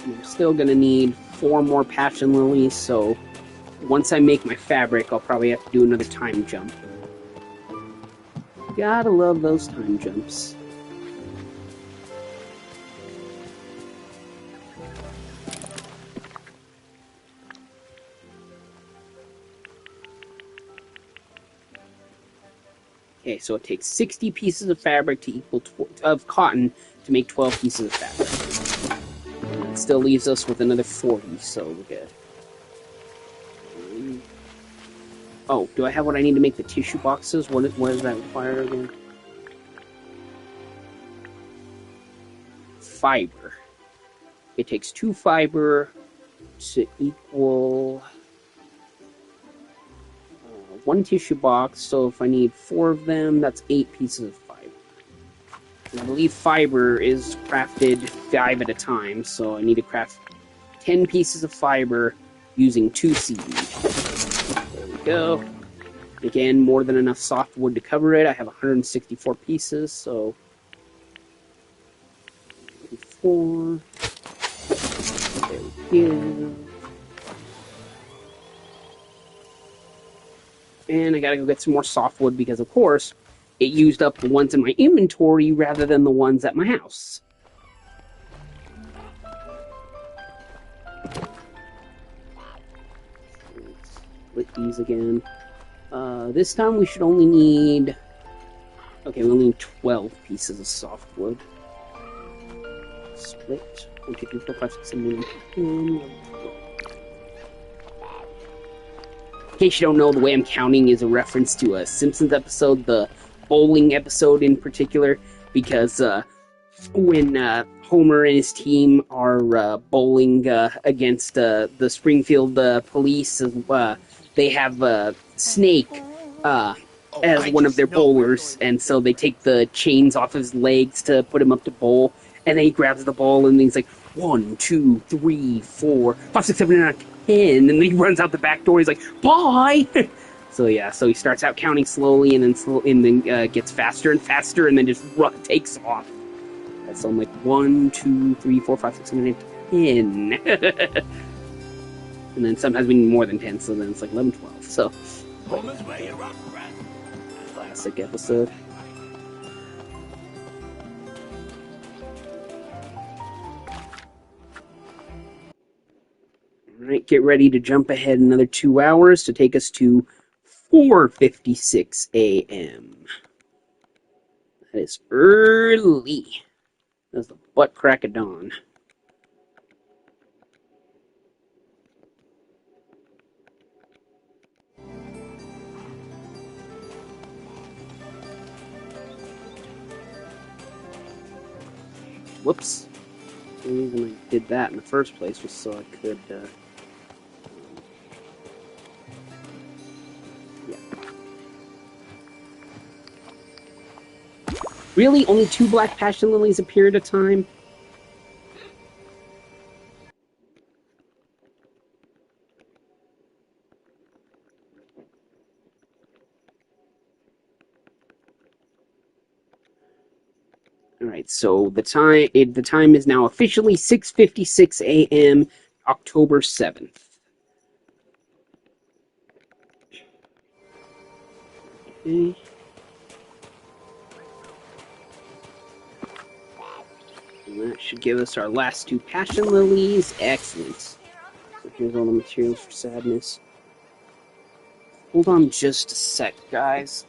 I'm still gonna need 4 more passion lilies, so once I make my fabric, I'll probably have to do another time jump. Gotta love those time jumps. Okay, so it takes 60 pieces of fabric to equal of cotton to make 12 pieces of fabric. It still leaves us with another 40, so we're good. Oh, do I have what I need to make the tissue boxes? What does that require again? Fiber. It takes 2 fiber to equal 1 tissue box, so if I need 4 of them, that's 8 pieces of fiber. And I believe fiber is crafted 5 at a time, so I need to craft 10 pieces of fiber using 2 seed. There we go. Again, more than enough softwood to cover it. I have 164 pieces, so... 4. There we go. And I gotta go get some more softwood because, of course, it used up the ones in my inventory rather than the ones at my house. Split these again. This time we should only need... Okay, we only need 12 pieces of softwood. Split. 1, 2, 3, 4, 5, 6, 7, 8, 9, 10, 11, 12. In case you don't know, the way I'm counting is a reference to a Simpsons episode, the bowling episode in particular, because when Homer and his team are bowling against the Springfield police. They have Snake as one of their bowlers, and so they take the chains off his legs to put him up to bowl, and then he grabs the ball and he's like 1, 2, 3, 4, 5, 6, 7, 8, 9, 10, and then he runs out the back door. He's like, bye. So yeah, so he starts out counting slowly, and then gets faster and faster, and then just takes off. So I'm like 1, 2, 3, 4, 5, 6, 7, 8, 10. And then sometimes we need more than 10, so then it's like 11, 12. So classic episode. Alright, get ready to jump ahead another 2 hours to take us to 4:56 a.m. That is early. That's the butt crack of dawn. Whoops. The reason I did that in the first place was so I could, yeah. Really? Only 2 black passion lilies appear at a time? Alright, so the time is now officially 6:56 a.m., October 7th. Okay. And that should give us our last 2 passion lilies. Excellent. So here's all the materials for sadness. Hold on just a sec, guys.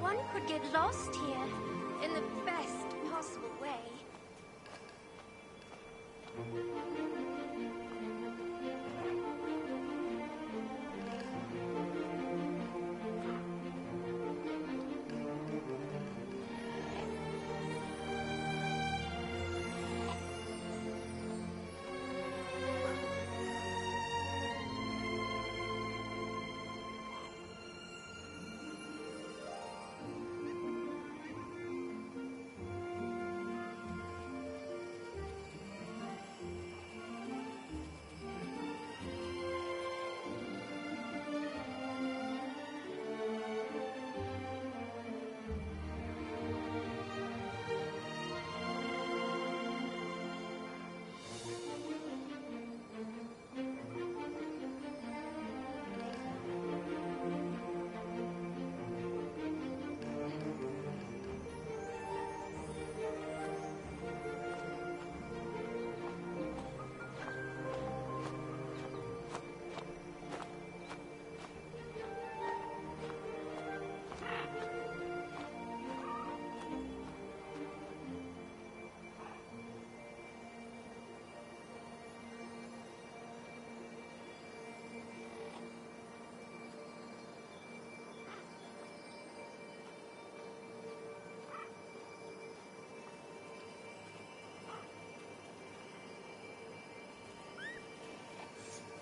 One could get lost here in the best possible way.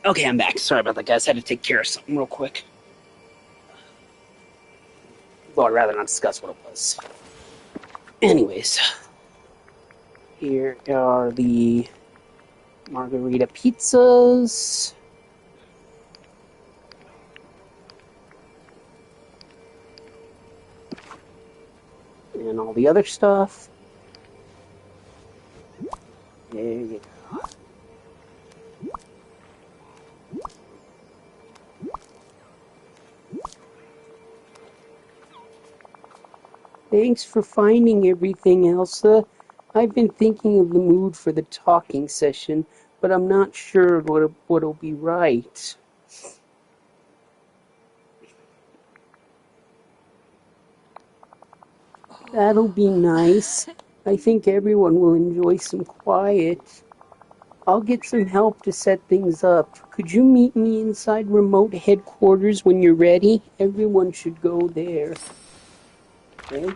Okay, I'm back. Sorry about that, guys. Had to take care of something real quick. Though I'd rather not discuss what it was. Anyways, here are the margarita pizzas. And all the other stuff. There you go. Thanks for finding everything, Elsa. I've been thinking of the mood for the talking session, but I'm not sure what'll be right. That'll be nice. I think everyone will enjoy some quiet. I'll get some help to set things up. Could you meet me inside remote headquarters when you're ready? Everyone should go there. Okay.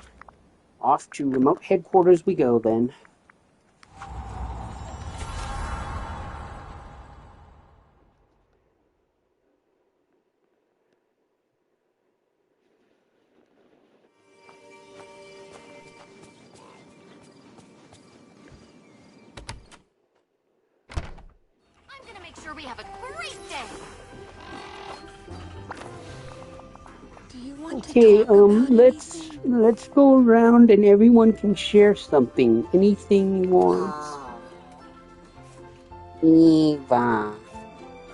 Off to remote headquarters we go then. I'm gonna make sure we have a great day. Do you want Okay, to talk about let's go around and everyone can share something. Anything you want. Eva.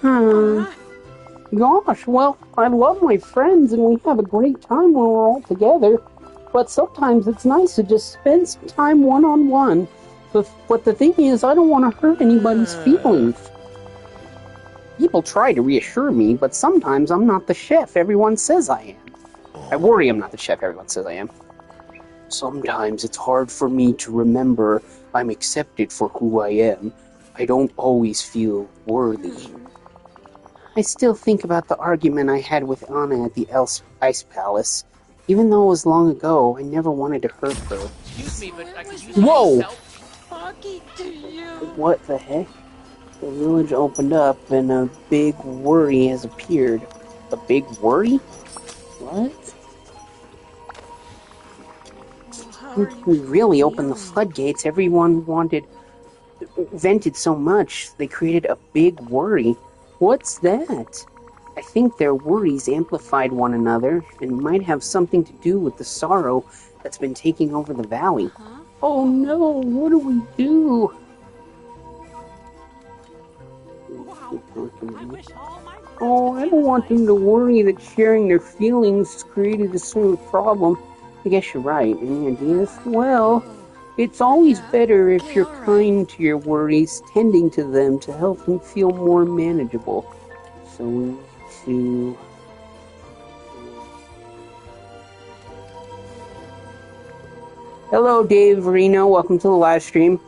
Huh. Gosh, well, I love my friends and we have a great time when we're all together. But sometimes it's nice to just spend some time one-on-one. But the thing is, I don't want to hurt anybody's feelings. People try to reassure me, but sometimes I'm not the chef everyone says I am. I worry I'm not the chef everyone says I am. Sometimes it's hard for me to remember I'm accepted for who I am. I don't always feel worthy. I still think about the argument I had with Anna at the Ice Palace. Even though it was long ago, I never wanted to hurt her. Excuse me, but I could use Whoa! talking to you? What the heck? The village opened up and a big worry has appeared. A big worry? What? We really opened the floodgates. Everyone vented so much. They created a big worry. What's that? I think their worries amplified one another and might have something to do with the sorrow that's been taking over the valley. Oh no, what do we do? Oh, I don't want them to worry that sharing their feelings created a smooth problem. I guess you're right. Any ideas? Well, it's always better if you're kind to your worries, tending to them to help them feel more manageable. So we need to... Hello, Dave Reno. Welcome to the live stream.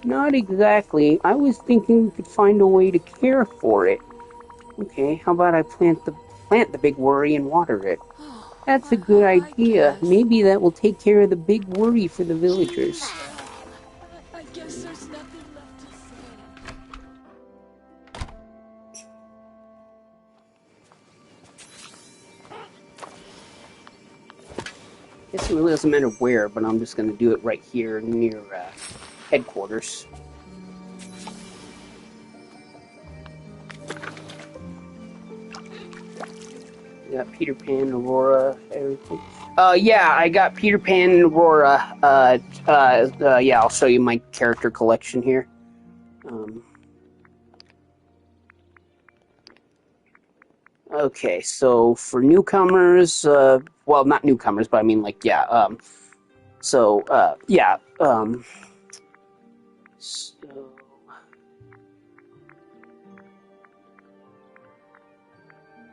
Not exactly. I was thinking we could find a way to care for it. Okay, how about I plant the big worry and water it? That's a good idea. Maybe that will take care of the big worry for the villagers. I guess there's nothing left to say. Guess it really doesn't matter where, but I'm just going to do it right here near headquarters. You got Peter Pan, Aurora, everything. Yeah, I got Peter Pan and Aurora. Yeah, I'll show you my character collection here. Okay, so for newcomers, well, not newcomers, but I mean, like, yeah, so,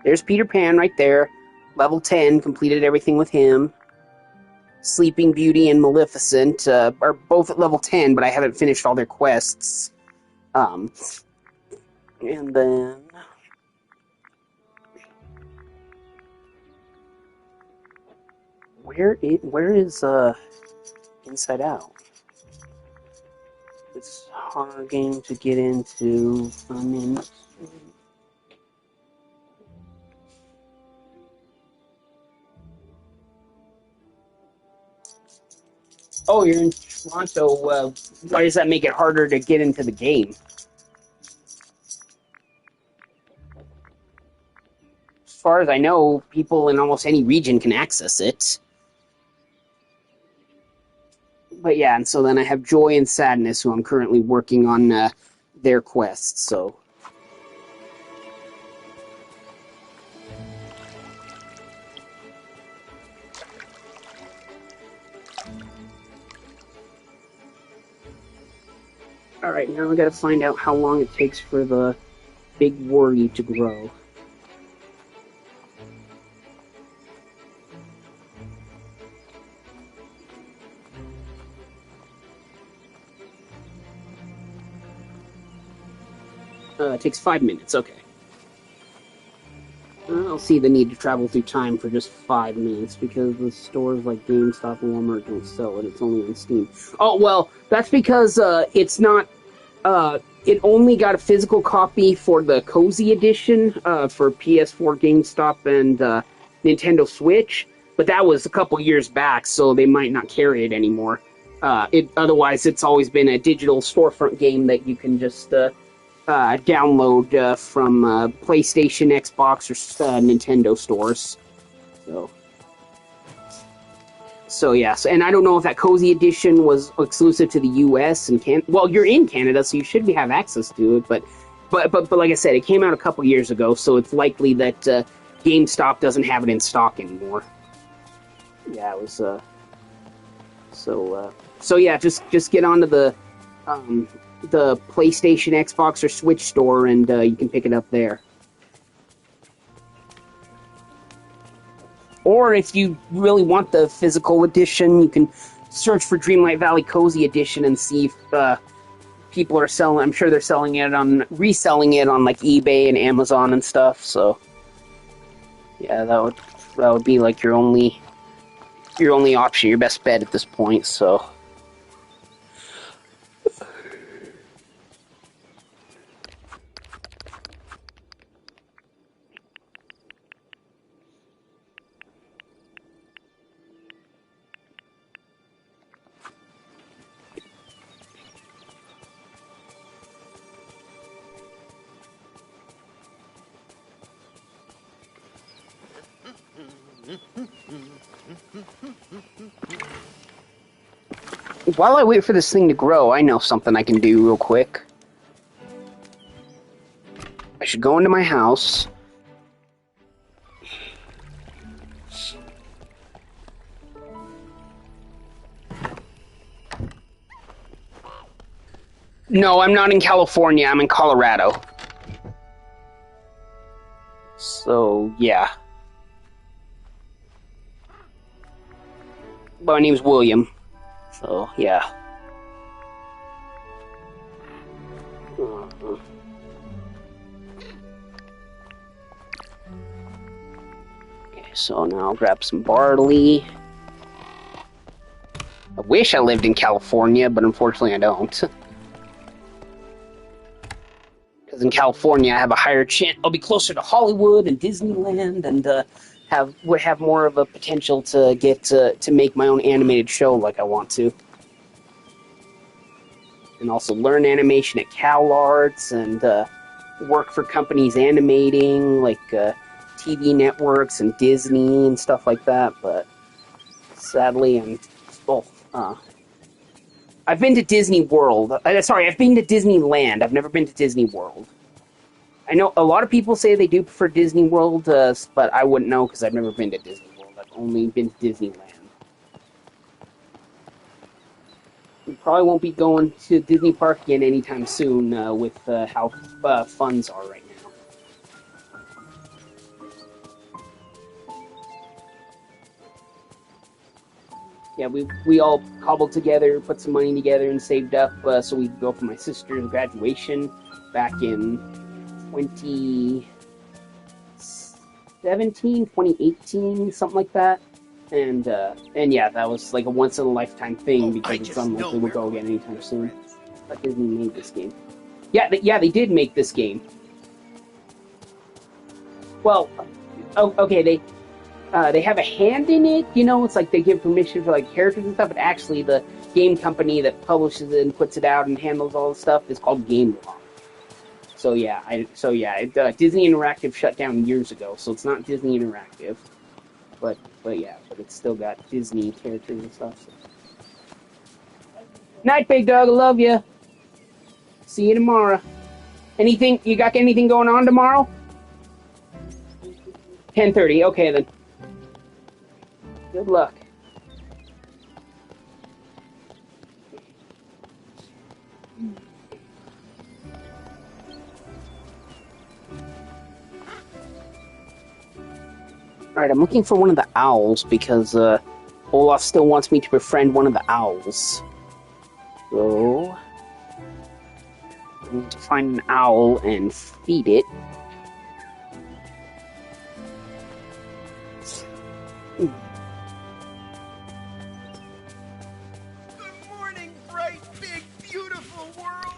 there's Peter Pan right there. Level 10, completed everything with him. Sleeping Beauty and Maleficent are both at level 10, but I haven't finished all their quests. And then... where is Inside Out? It's a horror game to get into. I'm in. Oh, you're in Toronto. Why does that make it harder to get into the game? As far as I know, people in almost any region can access it. But yeah, and so then I have Joy and Sadness, who I'm currently working on their quests, so... Alright, now I gotta find out how long it takes for the big worry to grow. It takes 5 minutes, okay. I don't see the need to travel through time for just 5 minutes, because the stores like GameStop and Walmart don't sell it, it's only on Steam. Oh, well, that's because it's not... it only got a physical copy for the Cozy Edition for PS4, GameStop, and Nintendo Switch, but that was a couple years back, so they might not carry it anymore. Otherwise, it's always been a digital storefront game that you can just... download from PlayStation, Xbox, or Nintendo stores. So yeah. And I don't know if that Cozy Edition was exclusive to the U.S. and well, you're in Canada, so you should have access to it. But like I said, it came out a couple years ago, so it's likely that GameStop doesn't have it in stock anymore. Yeah, it was. So yeah, just get onto the PlayStation, Xbox, or Switch store, and you can pick it up there. Or if you really want the physical edition, you can search for Dreamlight Valley Cozy Edition and see if people are selling. I'm sure they're reselling it on like eBay and Amazon and stuff. So yeah, that would be like your only option, your best bet at this point. So. While I wait for this thing to grow, I know something I can do real quick. I should go into my house. No, I'm not in California. I'm in Colorado. So, yeah. My name's William. So, yeah. Okay, so now I'll grab some barley. I wish I lived in California, but unfortunately I don't. Because in California I have a higher chance. I'll be closer to Hollywood and Disneyland, and would have more of a potential to get to make my own animated show like I want to. And also learn animation at CalArts and work for companies animating, like TV networks and Disney and stuff like that. But sadly, I've been to Disney World. I've been to Disneyland. I've never been to Disney World. I know a lot of people say they do prefer Disney World, but I wouldn't know because I've never been to Disney World. I've only been to Disneyland. We probably won't be going to Disney Park again anytime soon with how funds are right now. Yeah, we all cobbled together, put some money together, and saved up so we could go for my sister's graduation back in 2017, 2018, something like that. And yeah, that was like a once in a lifetime thing because I it's just unlikely know we'll we're go again going anytime to soon. friends. But Disney made this game. Yeah, they did make this game. Well, okay, they have a hand in it. You know, it's like they give permission for like characters and stuff. But actually, the game company that publishes it and puts it out and handles all the stuff is called GameLoft. So yeah, Disney Interactive shut down years ago, so it's not Disney Interactive. But it's still got Disney characters and stuff. So. Night, big dog. I love you. See you tomorrow. Anything? You got anything going on tomorrow? 10:30. Okay then. Good luck. Alright, I'm looking for one of the owls because Olaf still wants me to befriend one of the owls. So I need to find an owl and feed it. Good morning, bright, big, beautiful world.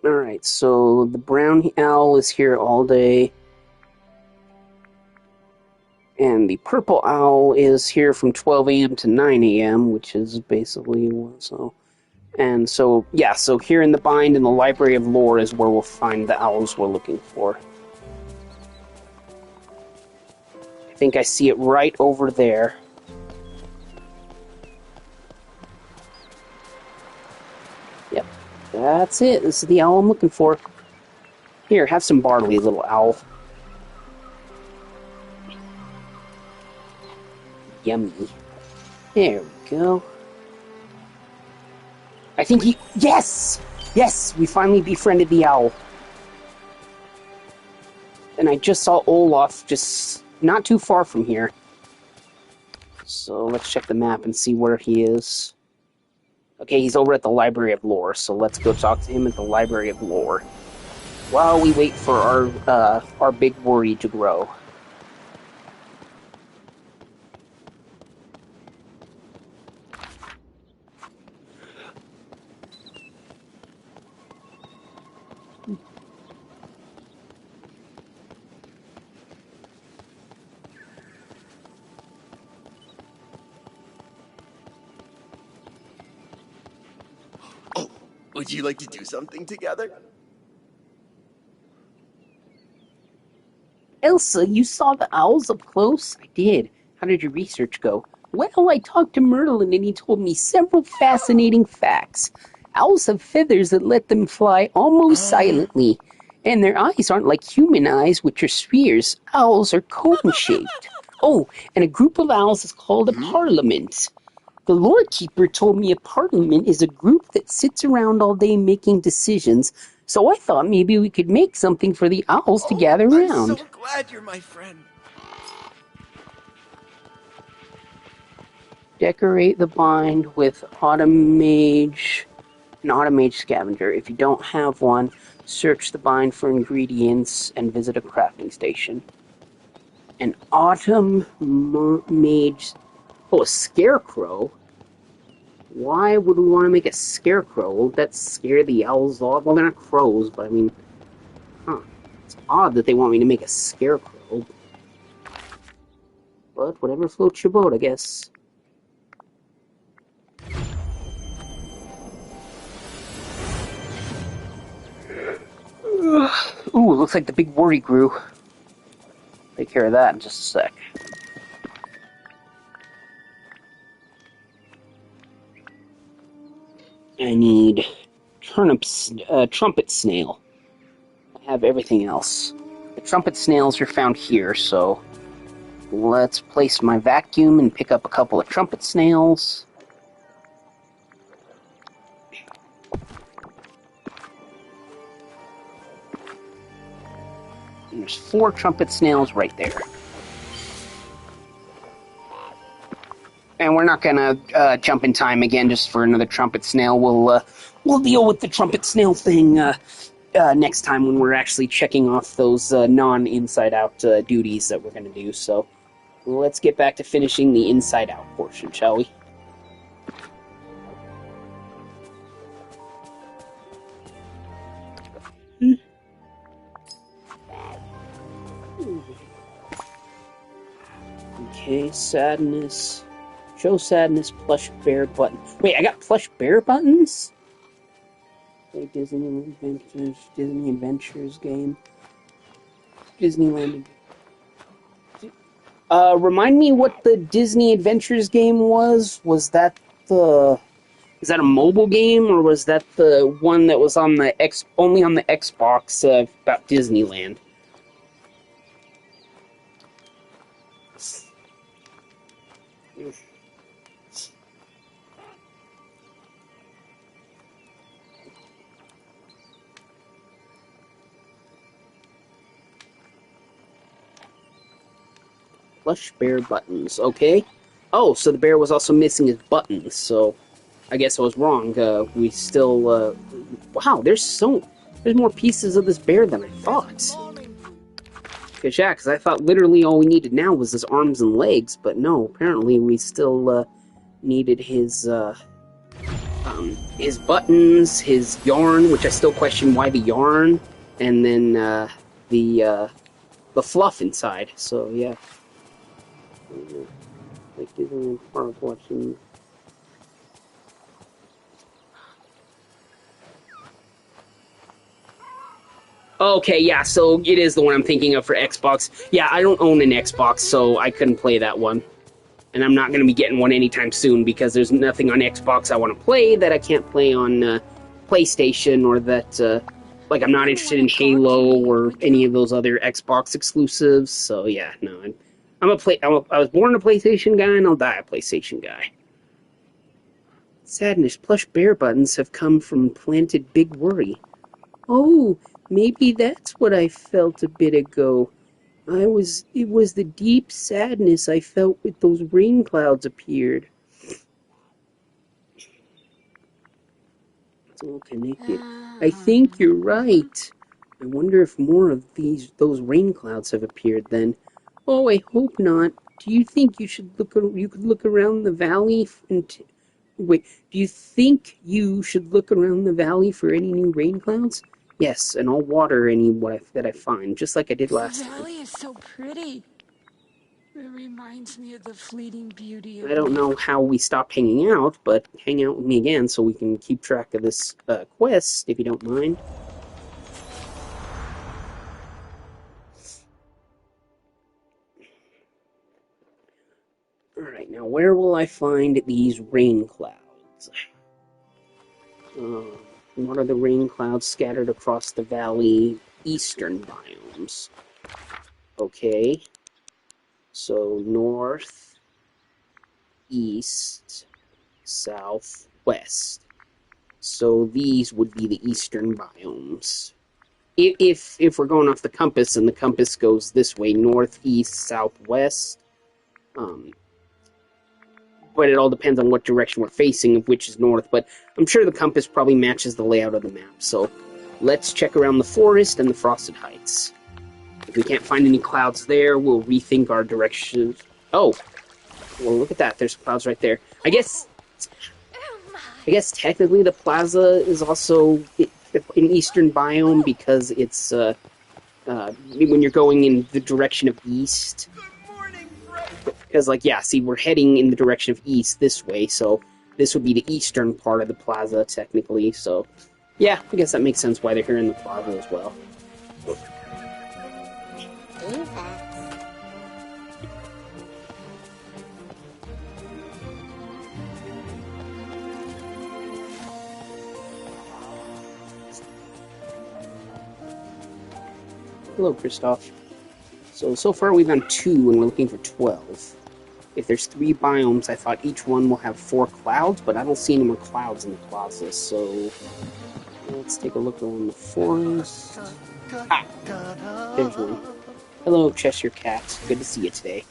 Alright, so the brown owl is here all day. And the purple owl is here from 12 a.m. to 9 a.m., which is basically so. And so, yeah, so here in the bind in the Library of Lore is where we'll find the owls we're looking for. I think I see it right over there. Yep, that's it. This is the owl I'm looking for. Here, have some barley, little owl. Yummy. There we go. I think he... Yes! Yes! We finally befriended the owl. And I just saw Olaf just not too far from here. So let's check the map and see where he is. Okay, he's over at the Library of Lore, so let's go talk to him at the Library of Lore. While we wait for our big worry to grow. Oh, would you like to do something together? Elsa, you saw the owls up close? I did. How did your research go? Well, I talked to Merlin and he told me several fascinating facts. Owls have feathers that let them fly almost silently, and their eyes aren't like human eyes, which are spheres. Owls are cone-shaped. Oh, and a group of owls is called a parliament. The Lord Keeper told me a parliament is a group that sits around all day making decisions, so I thought maybe we could make something for the owls to gather around. I'm so glad you're my friend. Decorate the bind with Autumn Mage, an Autumn Mage scavenger. If you don't have one, search the bind for ingredients and visit a crafting station. An Autumn Mage... Oh, a scarecrow? Why would we want to make a scarecrow? Won't that scare the owls off? Well, they're not crows, but I mean... Huh. It's odd that they want me to make a scarecrow. But whatever floats your boat, I guess. Ooh, looks like the big worry grew. Take care of that in just a sec. I need trumpet snail. I have everything else. The trumpet snails are found here, so let's place my vacuum and pick up a couple of trumpet snails. And there's 4 trumpet snails right there. And we're not gonna jump in time again just for another trumpet snail. We'll deal with the trumpet snail thing next time when we're actually checking off those non-inside out duties that we're gonna do. So let's get back to finishing the inside out portion, shall we? Okay, sadness. Show sadness, plush bear button. Wait, I got plush bear buttons? Okay, Disney Adventures game. Disneyland. Remind me what the Disney Adventures game was? Was that the... Is that a mobile game, or was that the one that was on the only on the Xbox about Disneyland? Plush bear buttons, okay. Oh, so the bear was also missing his buttons, so I guess I was wrong. We still, wow, there's more pieces of this bear than I thought. Because I thought literally all we needed now was his arms and legs, but no, apparently we still, needed his buttons, his yarn, which I still question why the yarn, and then, the fluff inside, so yeah. Like Disneyland Park watching. Okay, yeah, so it is the one I'm thinking of for Xbox. Yeah, I don't own an Xbox, so I couldn't play that one. And I'm not going to be getting one anytime soon because there's nothing on Xbox I want to play that I can't play on PlayStation, or that, like, I'm not interested in Halo or any of those other Xbox exclusives. So yeah, no, I was born a PlayStation guy, and I'll die a PlayStation guy. Sadness, plush bear buttons have come from planted big worry. Oh, maybe that's what I felt a bit ago. It was the deep sadness I felt with those rain clouds appeared. It's all connected. I think you're right. I wonder if more of those rain clouds have appeared then. Oh, I hope not. Do you think you could look around the valley wait, do you think you should look around the valley for any new rain clouds? Yes, and I'll water any that I find, just like I did last time. The valley is so pretty. It reminds me of the fleeting beauty of... I don't know how we stopped hanging out, but hang out with me again so we can keep track of this quest, if you don't mind. Alright, now where will I find these rain clouds? What are the rain clouds scattered across the valley eastern biomes? Okay. So north, east, south, west. So these would be the eastern biomes. If we're going off the compass, and the compass goes this way, north, east, south, west, but it all depends on what direction we're facing, of which is north, but I'm sure the compass probably matches the layout of the map, so let's check around the forest and the Frosted Heights. If we can't find any clouds there, we'll rethink our direction. Oh! Well, look at that, there's clouds right there. I guess technically the plaza is also an eastern biome because it's, when you're going in the direction of east. Because, like, yeah, see, we're heading in the direction of east this way, so this would be the eastern part of the plaza, technically, so... Yeah, I guess that makes sense why they're here in the plaza as well. Hello, Christoph. So far we've done 2, and we're looking for 12. If there's 3 biomes, I thought each one will have 4 clouds, but I don't see any more clouds in the plaza, so... Let's take a look around the forest. Ah! There's one. Hello, Cheshire Cat. Good to see you today.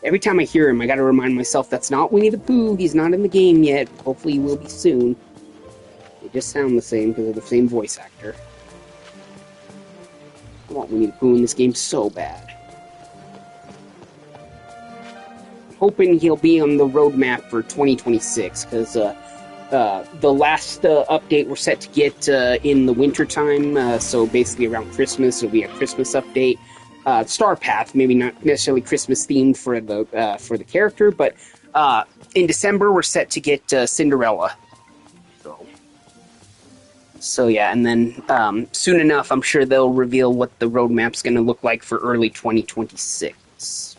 Every time I hear him, I gotta remind myself that's not Winnie the Pooh. He's not in the game yet. Hopefully he will be soon. They just sound the same because they're the same voice actor. I want Winnie the Pooh in this game so bad. I'm hoping he'll be on the roadmap for 2026 because the last update we're set to get in the wintertime, so basically around Christmas, it'll be a Christmas update. Star Path, maybe not necessarily Christmas themed for the character, but in December we're set to get Cinderella. So yeah, and then soon enough, I'm sure they'll reveal what the roadmap's going to look like for early 2026.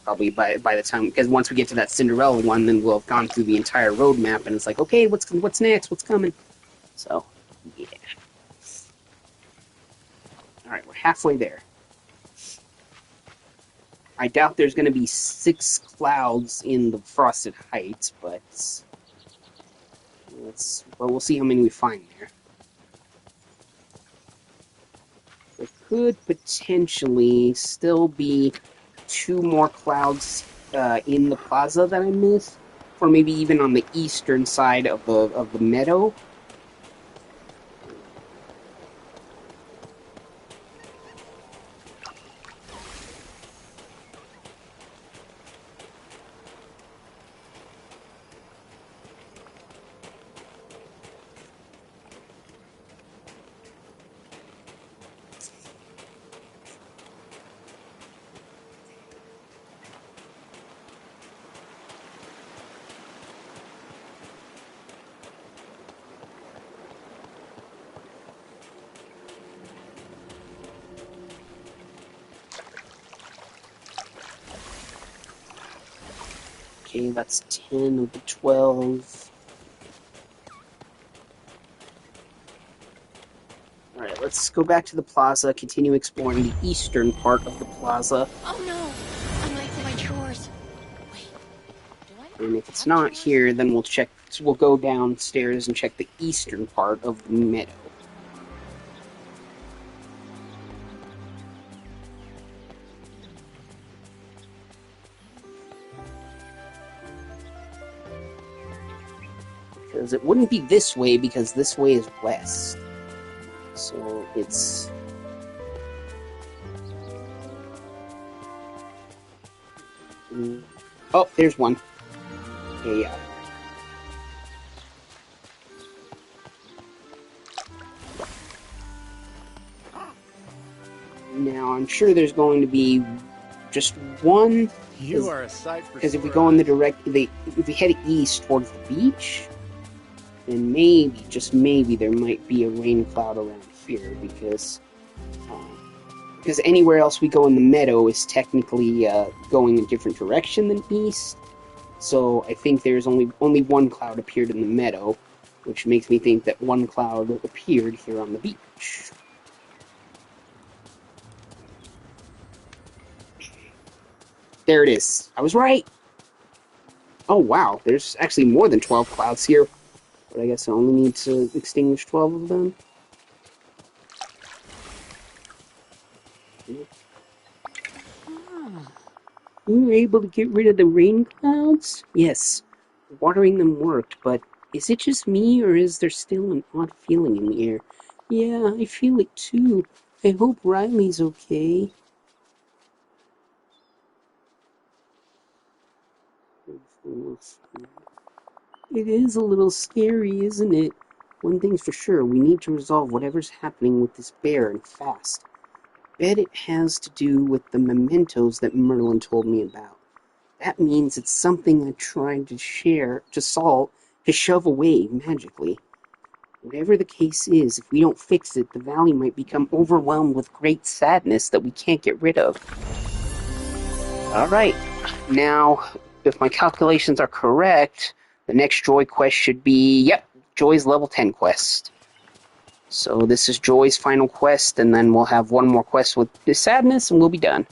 Probably by the time, because once we get to that Cinderella one, then we'll have gone through the entire roadmap, and it's like, okay, what's next? What's coming? So, yeah. All right, we're halfway there. I doubt there's going to be 6 clouds in the Frosted Heights, but we'll see how many we find there. There could potentially still be 2 more clouds in the plaza that I missed, or maybe even on the eastern side of the meadow. Okay, that's 10 of the 12. Alright, let's go back to the plaza, continue exploring the eastern part of the plaza. Oh no! I'm late for my chores. Wait, do I? And if it's not here, then we'll go downstairs and check the eastern part of the meadow. Because it wouldn't be this way, because this way is west. So it's... Oh, there's one. Yeah. Now, I'm sure there's going to be just one... You are a sight for Because if we go in the if we head east towards the beach, then maybe, just maybe, there might be a rain cloud around here, because anywhere else we go in the meadow is technically going a different direction than east. So I think there's only one cloud appeared in the meadow, which makes me think that one cloud appeared here on the beach. There it is. I was right! Oh wow, there's actually more than 12 clouds here. But I guess I only need to extinguish 12 of them. We were able to get rid of the rain clouds? Yes, watering them worked, but is it just me, or is there still an odd feeling in the air? Yeah, I feel it too. I hope Riley's okay. It is a little scary, isn't it? One thing's for sure, we need to resolve whatever's happening with this bear, and fast. Bet it has to do with the mementos that Merlin told me about. That means it's something I tried to shove away magically. Whatever the case is, if we don't fix it, the valley might become overwhelmed with great sadness that we can't get rid of. Alright, now, if my calculations are correct, the next Joy quest should be, yep, Joy's level 10 quest. So this is Joy's final quest, and then we'll have one more quest with the sadness, and we'll be done.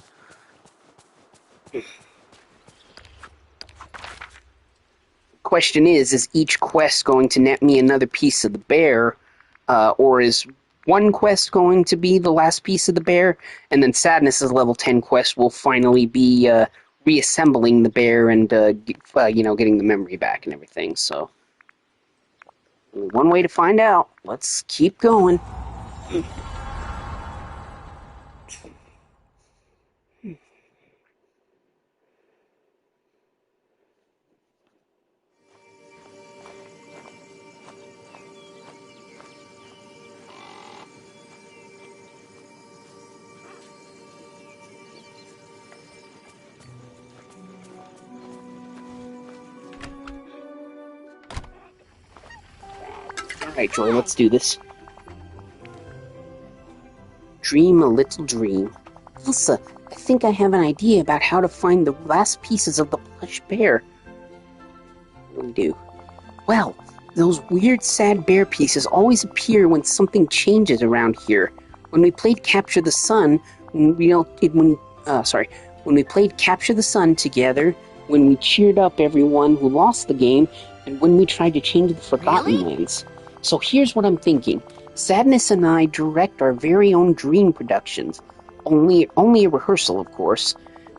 Question is each quest going to net me another piece of the bear, or is 1 quest going to be the last piece of the bear, and then Sadness's level 10 quest will finally be reassembling the bear and getting the memory back and everything. So, only one way to find out. Let's keep going. Alright, Joy, let's do this. Dream a little dream. Elsa, I think I have an idea about how to find the last pieces of the plush bear. What do we do? Well, those weird, sad bear pieces always appear when something changes around here. When we played Capture the Sun, when we played Capture the Sun together, when we cheered up everyone who lost the game, and when we tried to change the Forgotten Lands. So here's what I'm thinking. Sadness and I direct our very own dream productions. Only a rehearsal, of course.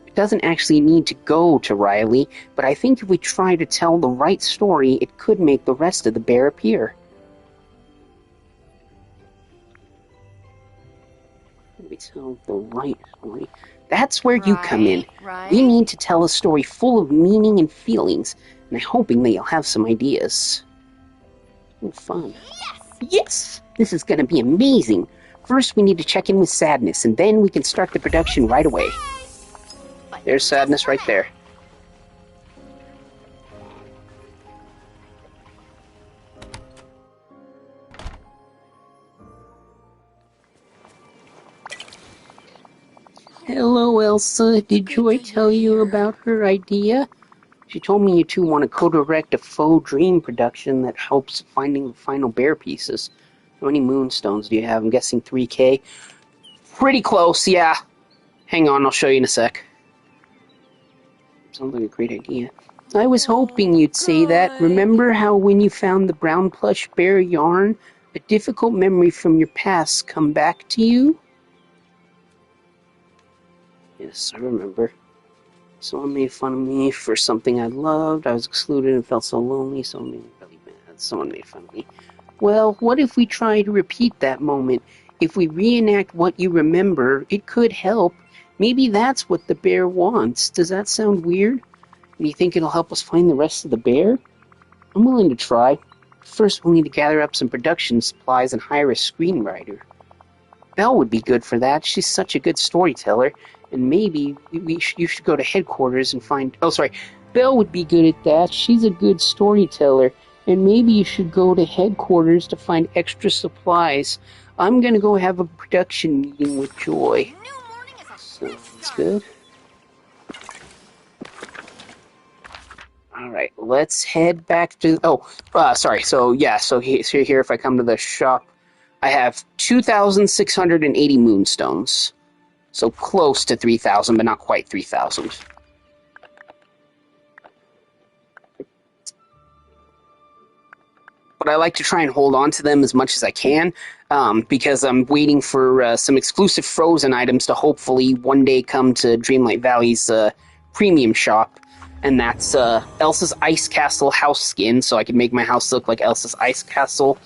It doesn't actually need to go to Riley, but I think if we try to tell the right story, it could make the rest of the bear appear. We tell the right story. That's where you come in. Right. We need to tell a story full of meaning and feelings, and I'm hoping that you'll have some ideas. Oh, fun. Yes! This is gonna be amazing. First, we need to check in with Sadness, and then we can start the production right away. There's Sadness right there. Hello, Elsa. Did Joy tell you about her idea? She told me you two want to co-direct a faux dream production that helps finding the final bear pieces. How many moonstones do you have? I'm guessing 3K. Pretty close, yeah. Hang on, I'll show you in a sec. Sounds like a great idea. I was hoping you'd say that. Remember how when you found the brown plush bear yarn, a difficult memory from your past come back to you? Yes, I remember. Someone made fun of me for something I loved. I was excluded and felt so lonely. Someone made me really mad. Someone made fun of me. Well, what if we try to repeat that moment? If we reenact what you remember, it could help. Maybe that's what the bear wants. Does that sound weird? And you think it'll help us find the rest of the bear? I'm willing to try. First, we'll need to gather up some production supplies and hire a screenwriter. Belle would be good for that. She's such a good storyteller. And maybe you should go to headquarters and find... Oh, sorry. Belle would be good at that. She's a good storyteller. And maybe you should go to headquarters to find extra supplies. I'm going to go have a production meeting with Joy. So, that's good. Alright, let's head back to... sorry. So here, if I come to the shop, I have 2,680 moonstones. So close to 3,000, but not quite 3,000. But I like to try and hold on to them as much as I can, because I'm waiting for some exclusive Frozen items to hopefully one day come to Dreamlight Valley's premium shop. And that's Elsa's Ice Castle house skin, so I can make my house look like Elsa's Ice Castle.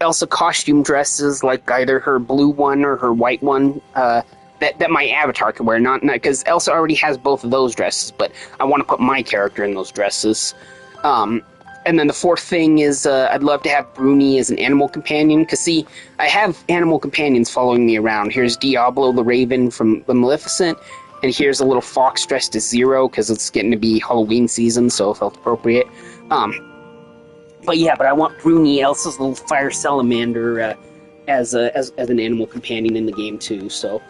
Elsa costume dresses, like either her blue one or her white one, that my avatar can wear. Not because Elsa already has both of those dresses, but I want to put my character in those dresses. And then the fourth thing is I'd love to have Bruni as an animal companion, because see, I have animal companions following me around. Here's Diablo the Raven from the Maleficent, and here's a little fox dressed as Zero, because it's getting to be Halloween season, so it felt appropriate. But I want Bruni, Elsa's little fire salamander, as an animal companion in the game too. So,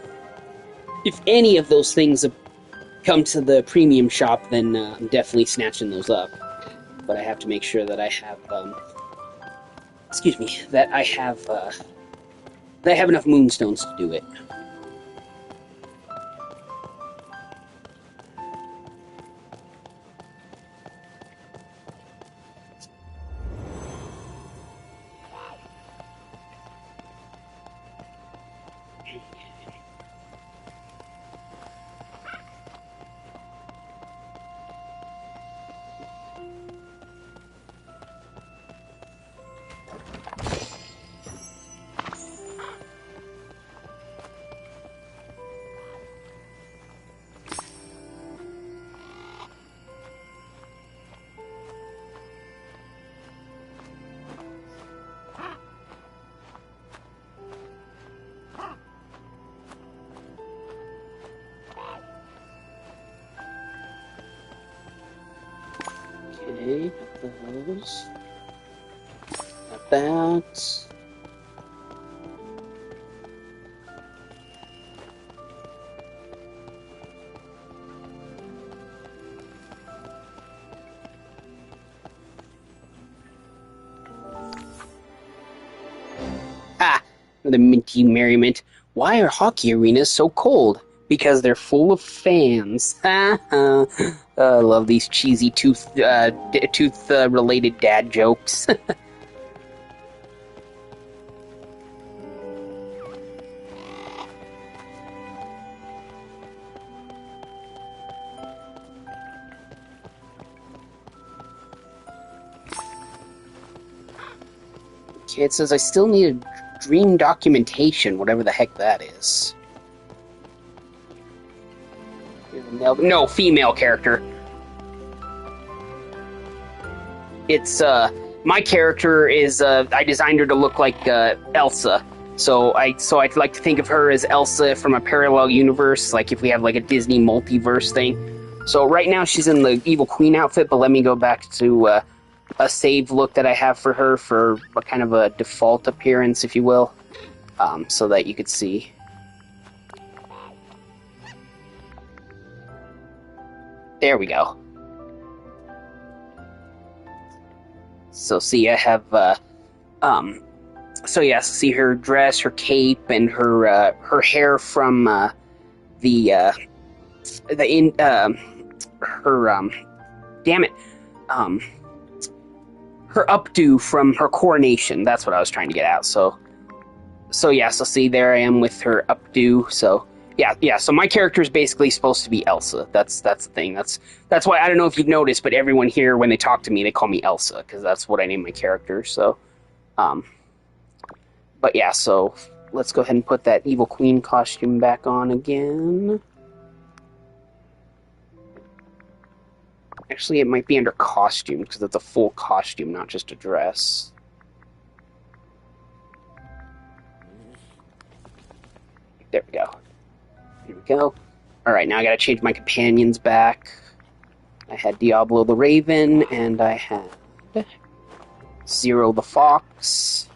if any of those things come to the premium shop, then I'm definitely snatching those up. But I have to make sure that I have, that I have enough moonstones to do it. Okay, got those. Got that. Ah, the minty merriment. Why are hockey arenas so cold? Because they're full of fans. I love these cheesy tooth-related dad jokes. Okay, it says I still need a dream documentation, whatever the heck that is. No, female character. It's, my character is, I designed her to look like, Elsa. So I'd like to think of her as Elsa from a parallel universe, like if we have, like, a Disney multiverse thing. So right now she's in the Evil Queen outfit, but let me go back to, a save look that I have for her for a kind of a default appearance, if you will, so that you could see. There we go. So see, I have, so yeah, see her dress, her cape, and her hair from, her, damn it, her updo from her coronation. That's what I was trying to get at. So yeah, so see, there I am with her updo. So yeah. So my character is basically supposed to be Elsa. That's the thing. That's why I don't know if you've noticed, but everyone here, when they talk to me, they call me Elsa because that's what I name my character. So, but yeah. So let's go ahead and put that Evil Queen costume back on again. Actually, it might be under costume, because it's a full costume, not just a dress. There we go. Here we go. Alright, now I gotta change my companions back. I had Diablo the Raven, and I had Zero the Fox.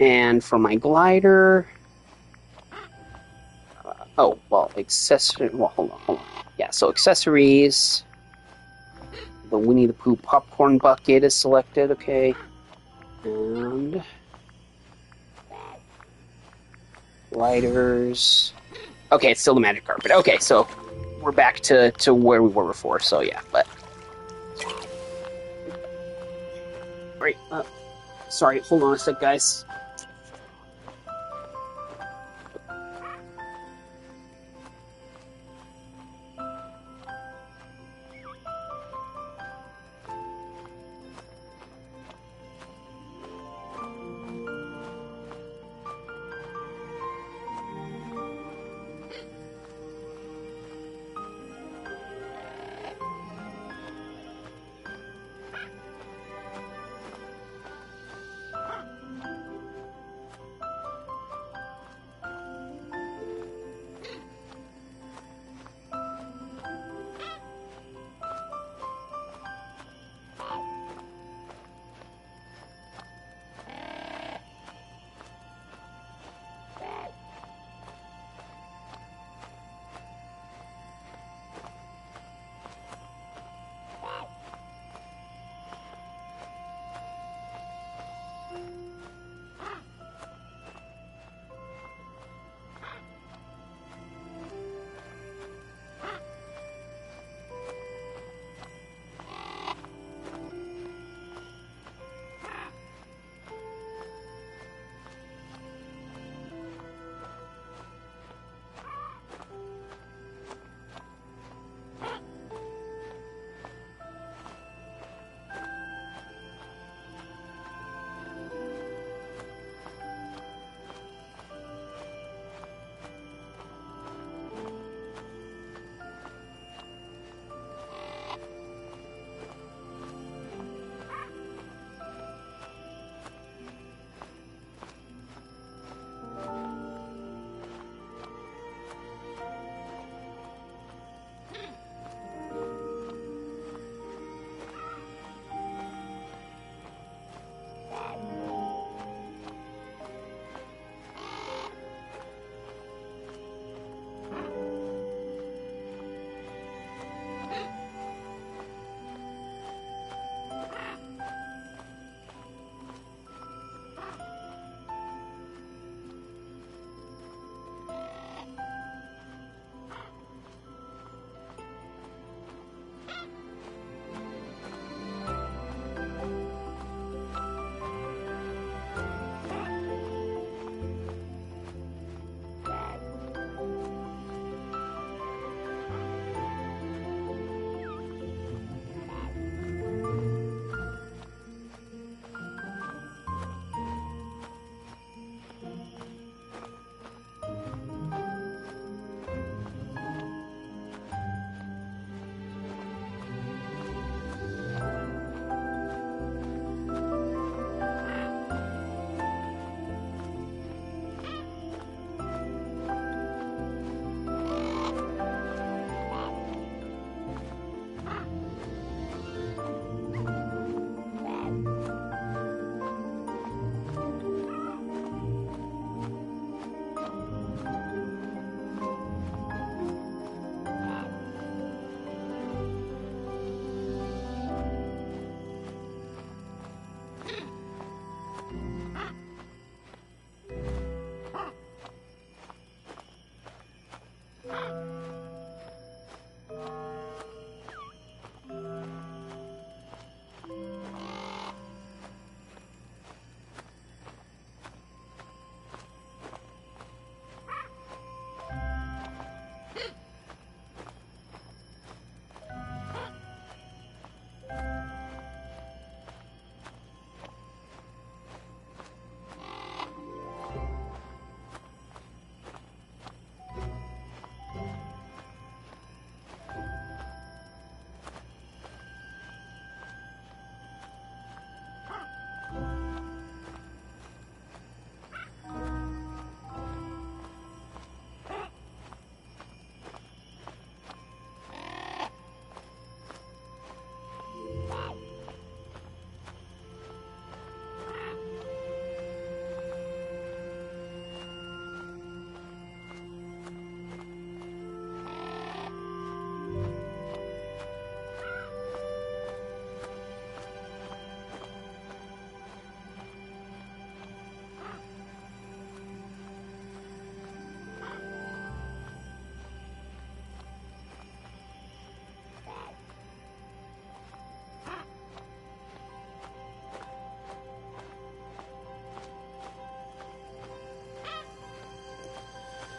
And for my glider... hold on. Yeah, so accessories... The Winnie the Pooh popcorn bucket is selected, okay. And lighters. Okay, it's still the magic carpet. Okay, so we're back to where we were before, so yeah, but right, sorry, hold on a sec, guys.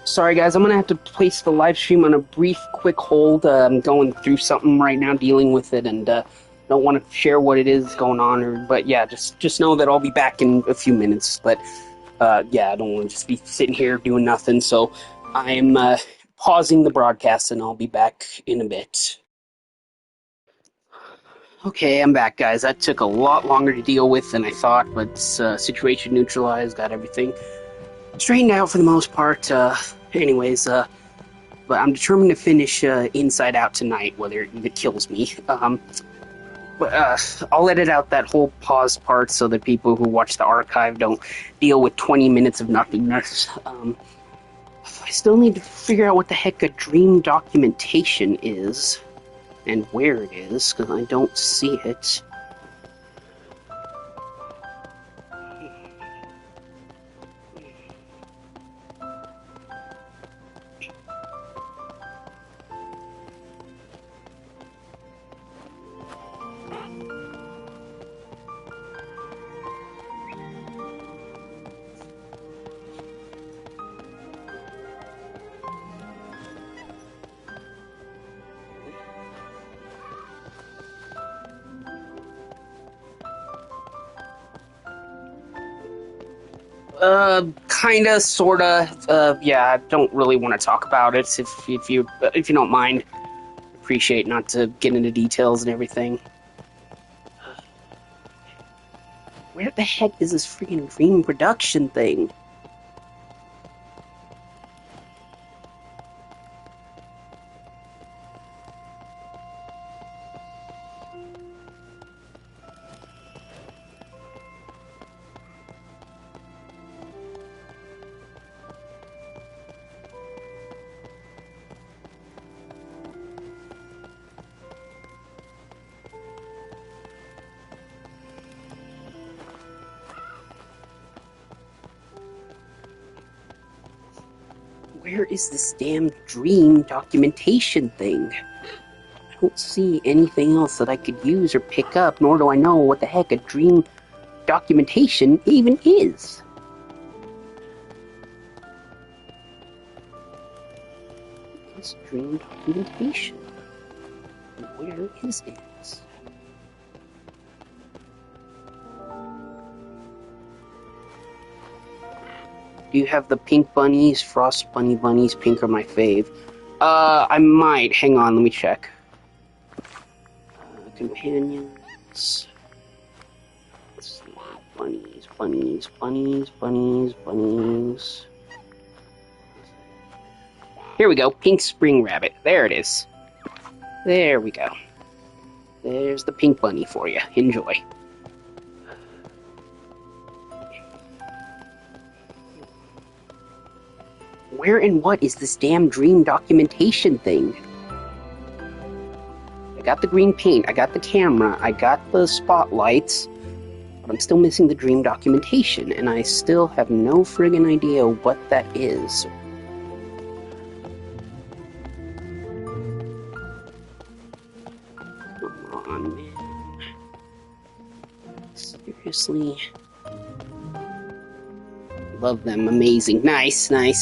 Sorry, guys, I'm gonna have to place the live stream on a brief, quick hold. I'm going through something right now, dealing with it, and don't want to share what it is going on. But yeah, just know that I'll be back in a few minutes. But yeah, I don't want to just be sitting here doing nothing. So I'm pausing the broadcast, and I'll be back in a bit. Okay, I'm back, guys. That took a lot longer to deal with than I thought, but situation neutralized, got everything straightened out for the most part. Anyways, but I'm determined to finish Inside Out tonight, whether it kills me. But I'll edit out that whole pause part so that people who watch the archive don't deal with 20 minutes of nothingness. I still need to figure out what the heck a dream documentation is and where it is, because I don't see it. Kinda, sorta. Yeah, I don't really want to talk about it. If you don't mind, appreciate not to get into details and everything. Where the heck is this freaking dream production thing? Where is this damn dream documentation thing? I don't see anything else that I could use or pick up, nor do I know what the heck a dream documentation even is. This dream documentation. Where is it? Do you have the pink bunnies? Frost bunnies, pink are my fave. I might. Hang on, let me check. Companions. Let's see. Bunnies. Here we go. Pink spring rabbit. There it is. There we go. There's the pink bunny for you. Enjoy. Where and what is this damn dream documentation thing? I got the green paint, I got the camera, I got the spotlights, but I'm still missing the dream documentation, and I still have no friggin' idea what that is. Come on, man. Seriously? Love them, amazing. Nice. I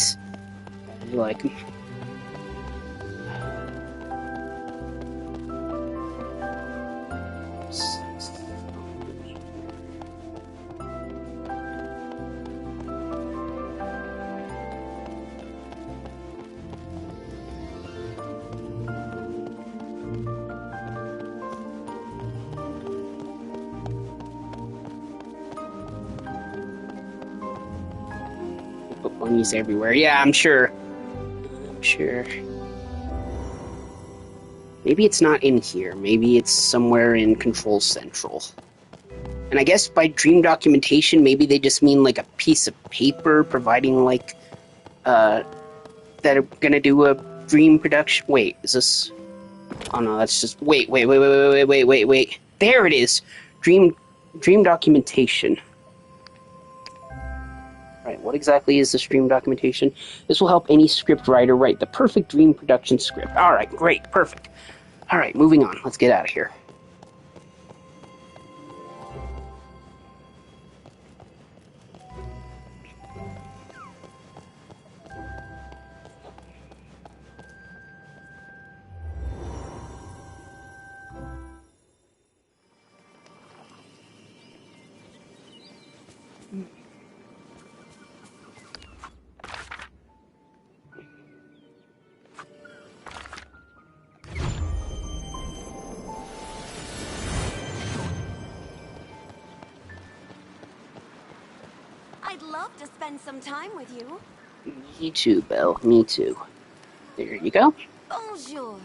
like them. Put bunnies everywhere. Yeah, I'm sure. Maybe it's not in here. Maybe it's somewhere in Control Central. And I guess by dream documentation, maybe they just mean like a piece of paper providing like, that are gonna do a dream production. Wait, is this? Oh no, that's just. Wait. There it is. Dream documentation. Right, what exactly is the stream documentation? This will help any script writer write the perfect dream production script. Alright, great, perfect. Alright, moving on. Let's get out of here. I'd love to spend some time with you. Me too, Belle. Me too. There you go. Bonjour.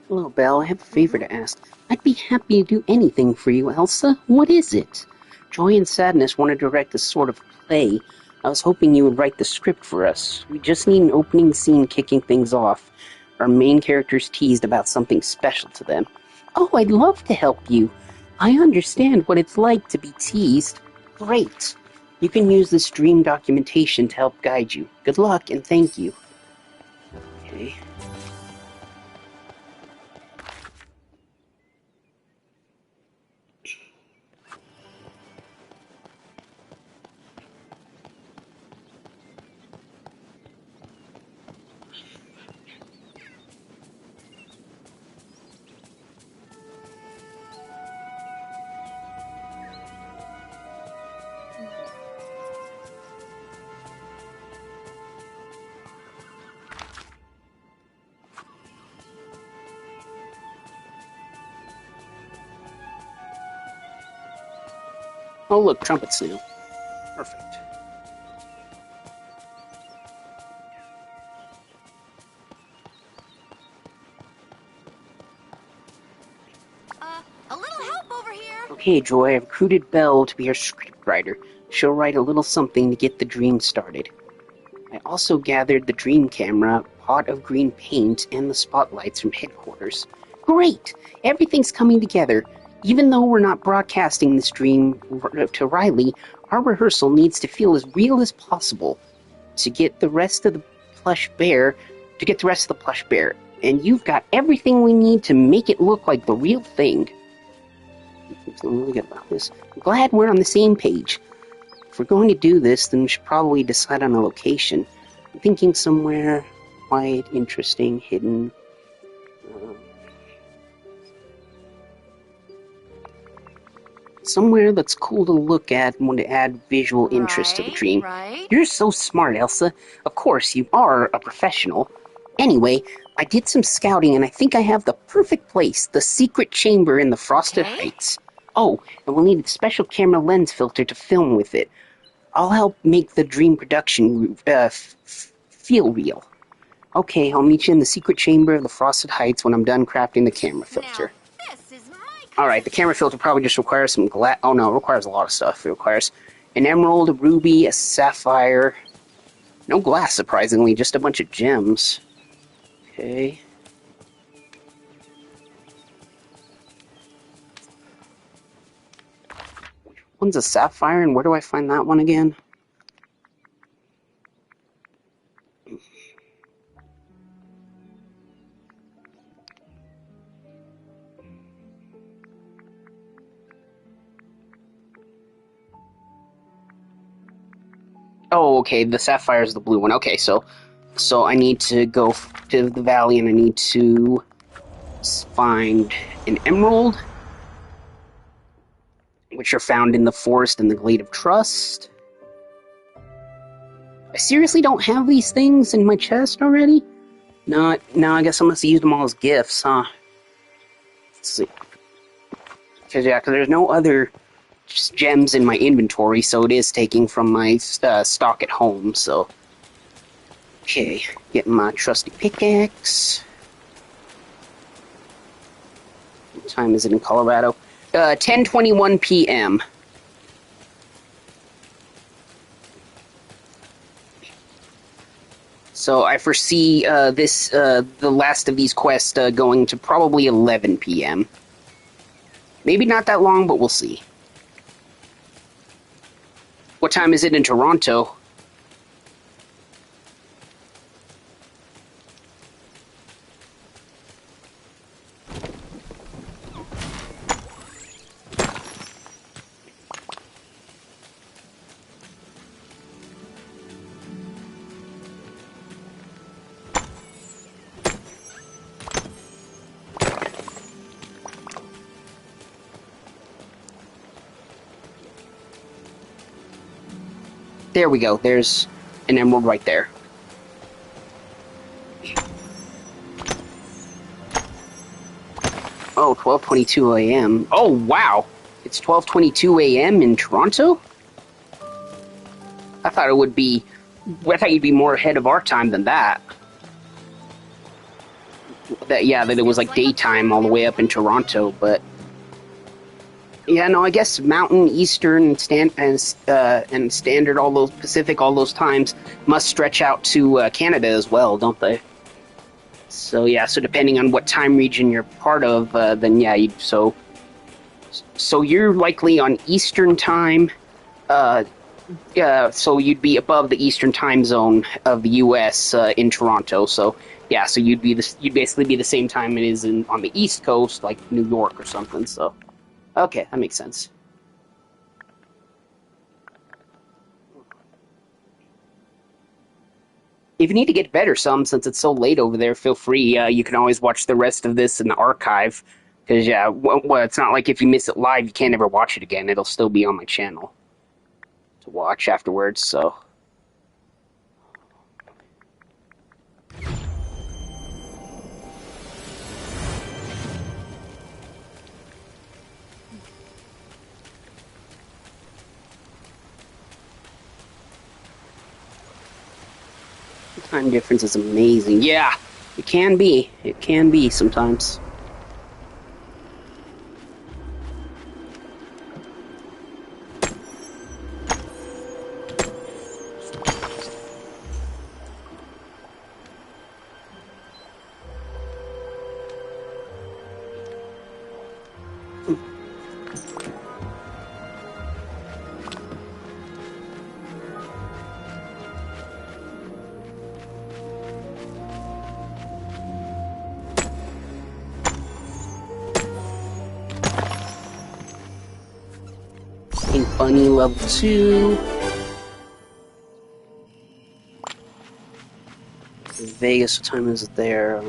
Hello, Belle. I have a favor to ask. I'd be happy to do anything for you, Elsa. What is it? Joy and Sadness want to direct a sort of play. I was hoping you would write the script for us. We just need an opening scene kicking things off. Our main character's teased about something special to them. Oh, I'd love to help you. I understand what it's like to be teased. Great. You can use this dream documentation to help guide you. Good luck, and thank you. Okay. Oh, look, trumpets now. Perfect. A little help over here. Okay, Joy, I've recruited Belle to be our scriptwriter. She'll write a little something to get the dream started. I also gathered the dream camera, pot of green paint, and the spotlights from headquarters. Great! Everything's coming together. Even though we're not broadcasting this dream to Riley, our rehearsal needs to feel as real as possible to get the rest of the plush bear, and you've got everything we need to make it look like the real thing. I'm feeling really good about this. I'm glad we're on the same page. If we're going to do this, then we should probably decide on a location. I'm thinking somewhere quiet, interesting, hidden. Somewhere that's cool to look at and want to add visual interest to the dream. Right. You're so smart, Elsa. Of course, you are a professional. Anyway, I did some scouting and I think I have the perfect place, the secret chamber in the Frosted Heights. Oh, and we'll need a special camera lens filter to film with it. I'll help make the dream production feel real. Okay, I'll meet you in the secret chamber of the Frosted Heights when I'm done crafting the camera filter. Alright, the camera filter probably just requires some glass. Oh no, it requires a lot of stuff. It requires an emerald, a ruby, a sapphire. No glass, surprisingly, just a bunch of gems. Okay. Which one's a sapphire, and where do I find that one again? Oh, okay, the sapphire is the blue one. Okay, so I need to go to the valley and I need to find an emerald, which are found in the forest and the Glade of Trust. I seriously don't have these things in my chest already? No, I guess I must have used them all as gifts, huh? Let's see. Because there's no other gems in my inventory, so it is taking from my stock at home, so... Okay, getting my trusty pickaxe. What time is it in Colorado? 10:21 p.m. So I foresee the last of these quests going to probably 11 p.m. Maybe not that long, but we'll see. What time is it in Toronto? There we go. There's an emerald right there. Oh, 12:22 a.m. Oh, wow! It's 12:22 a.m. in Toronto? I thought it would be. I thought you'd be more ahead of our time than that. That it was like daytime all the way up in Toronto, but yeah, no, I guess Mountain, Eastern, and Standard, all those Pacific, all those times must stretch out to Canada as well, don't they? So yeah, so depending on what time region you're part of, then yeah, so you're likely on Eastern time. So you'd be above the Eastern time zone of the U.S. In Toronto. So yeah, so you'd basically be the same time it is on the East Coast, like New York or something. So okay, that makes sense. If you need to get better since it's so late over there, feel free. You can always watch the rest of this in the archive. Because, yeah, well, it's not like if you miss it live, you can't ever watch it again. It'll still be on my channel to watch afterwards, so... The time difference is amazing. Yeah, it can be. It can be sometimes. Bunny level 2. Vegas, what time is it there?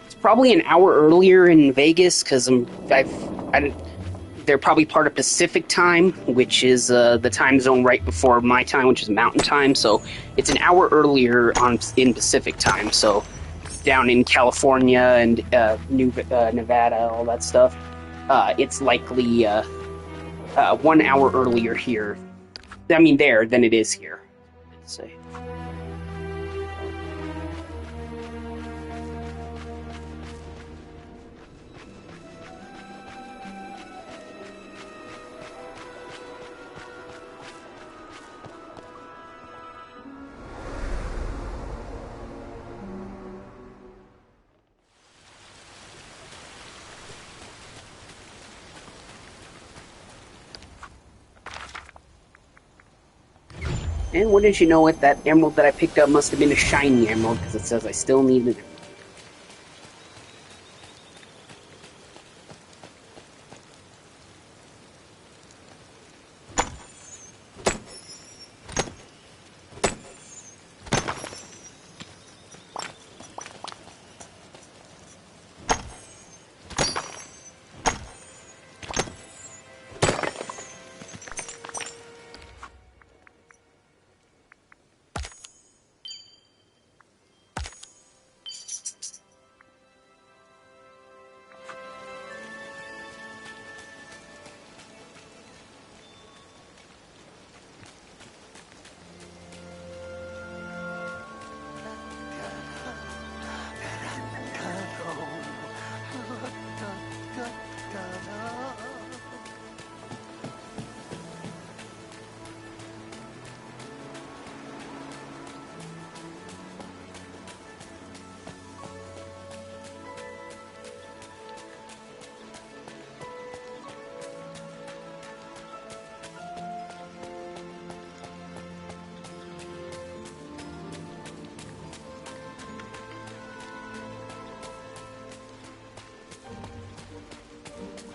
It's probably an hour earlier in Vegas because they're probably part of Pacific time, which is the time zone right before my time, which is Mountain time. So it's an hour earlier in Pacific time. So down in California and Nevada, all that stuff. It's likely 1 hour earlier here. I mean, there than it is here. Let's say. And wouldn't you know it, that emerald that I picked up must have been a shiny emerald, because it says I still need it.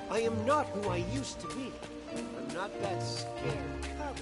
I am not who I used to be. I'm not that scared coward.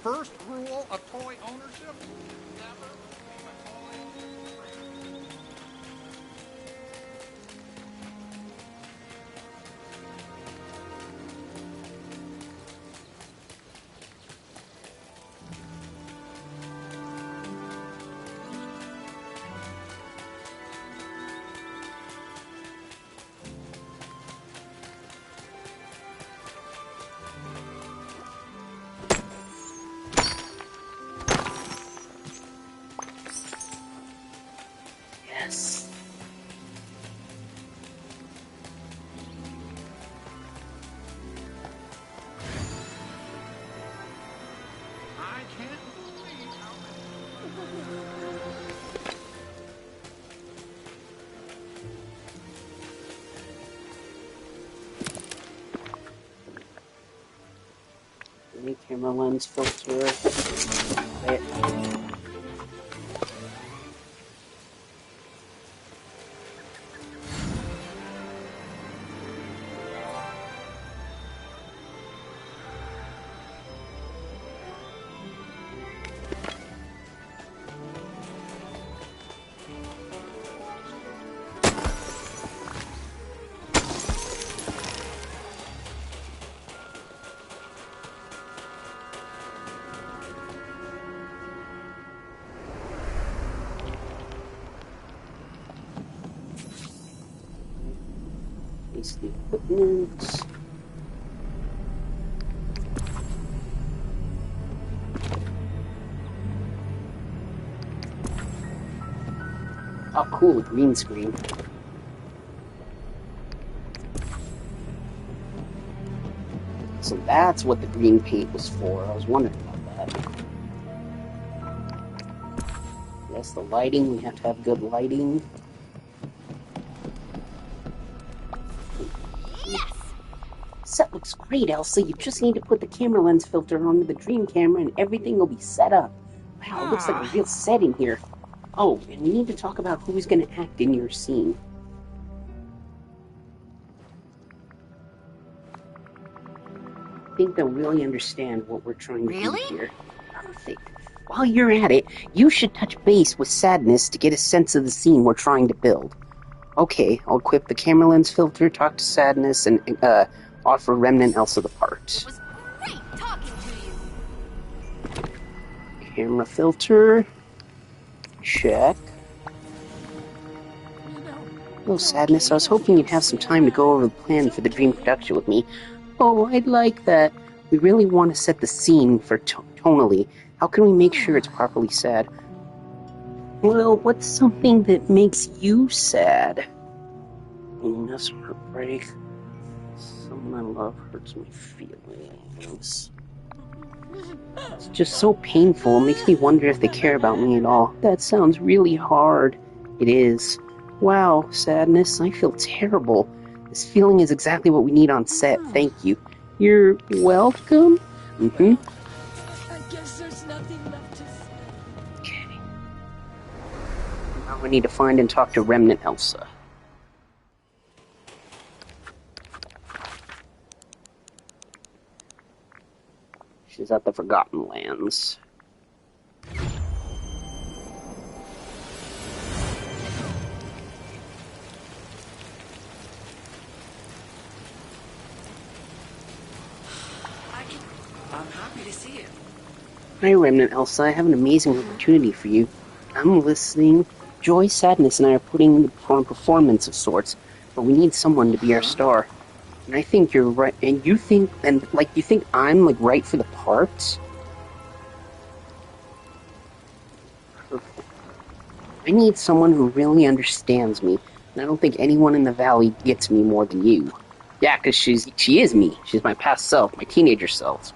first rule of toy ownership? Never leave a toy free. Yes. I can't believe how Any camera lens filter. Wait. Place the equipment. Oh, cool, green screen. So that's what the green paint was for. I was wondering about that. Yes, the lighting. We have to have good lighting. Set looks great, Elsa. You just need to put the camera lens filter onto the dream camera and everything will be set up. Wow, it looks like a real set in here. Oh, and we need to talk about who's going to act in your scene. I think they'll really understand what we're trying to do here. Perfect. While you're at it, you should touch base with Sadness to get a sense of the scene we're trying to build. Okay, I'll equip the camera lens filter, talk to Sadness, and offer Remnant Elsa the part. It was great talking to you. Camera filter. Check. Oh, Sadness, I was hoping you'd have some time to go over the plan for the dream production with me. Oh, I'd like that. We really want to set the scene for tonally. How can we make sure it's properly sad? Well, what's something that makes you sad? That's heartbreak. Someone I love hurts my feelings. It's just so painful. It makes me wonder if they care about me at all. That sounds really hard. It is. Wow, Sadness, I feel terrible. This feeling is exactly what we need on set. Thank you. You're welcome? Mm-hmm. I guess there's nothing left to say. Okay. Now we need to find and talk to Remnant Elsa. She's at the Forgotten Lands. I'm happy to see you. Hi, Remnant Elsa. I have an amazing opportunity for you. I'm listening. Joy, Sadness, and I are putting on a performance of sorts, but we need someone to be our star. And I think you're right. And you think, you think I'm right for the part? Perfect. I need someone who really understands me, and I don't think anyone in the valley gets me more than you. Yeah, because she is me. She's my past self, my teenager self.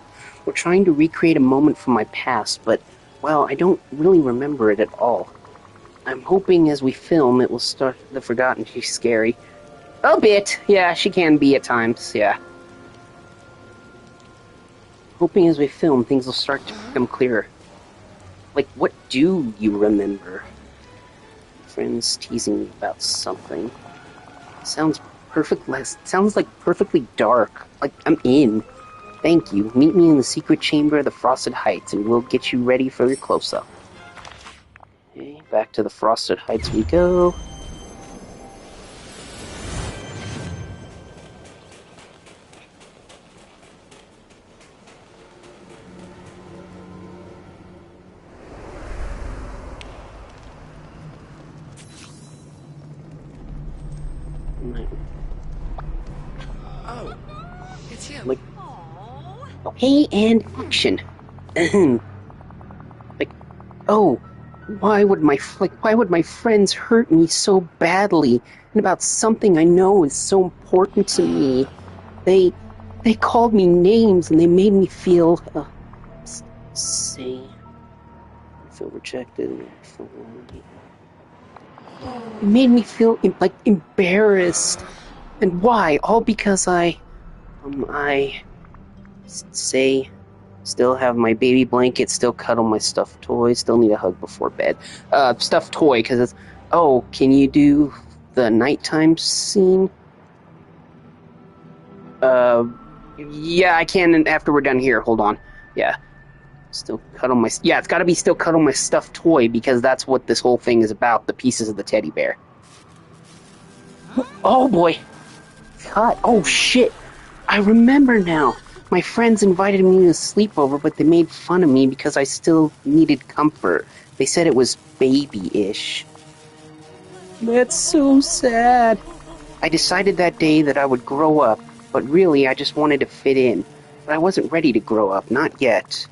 We're trying to recreate a moment from my past, but, well, I don't really remember it at all. I'm hoping as we film it will start the forgotten. She's scary. A bit. Yeah, she can be at times, yeah. Hoping as we film things will start to become clearer. What do you remember? Friends teasing me about something. Sounds like perfectly dark. I'm in. Thank you. Meet me in the secret chamber of the Frosted Heights, and we'll get you ready for your close-up. Okay, back to the Frosted Heights we go. Oh, it's him. Like, okay, and action. Like, oh, why would my friends hurt me so badly, and about something I know is so important to me? They called me names, and they made me feel, feel rejected. It made me feel like embarrassed. And why? All because I still have my baby blanket, still cuddle my stuffed toy, still need a hug before bed. Stuffed toy, because it's, oh, can you do the nighttime scene? Yeah, I can after we're done here. Hold on. Yeah. Still cuddle my... Yeah, it's gotta be still cuddle my stuffed toy, because that's what this whole thing is about, the pieces of the teddy bear. Oh, boy. Cut. Oh, shit. I remember now. My friends invited me to a sleepover, but they made fun of me because I still needed comfort. They said it was baby-ish. That's so sad. I decided that day that I would grow up, but really I just wanted to fit in. But I wasn't ready to grow up, not yet.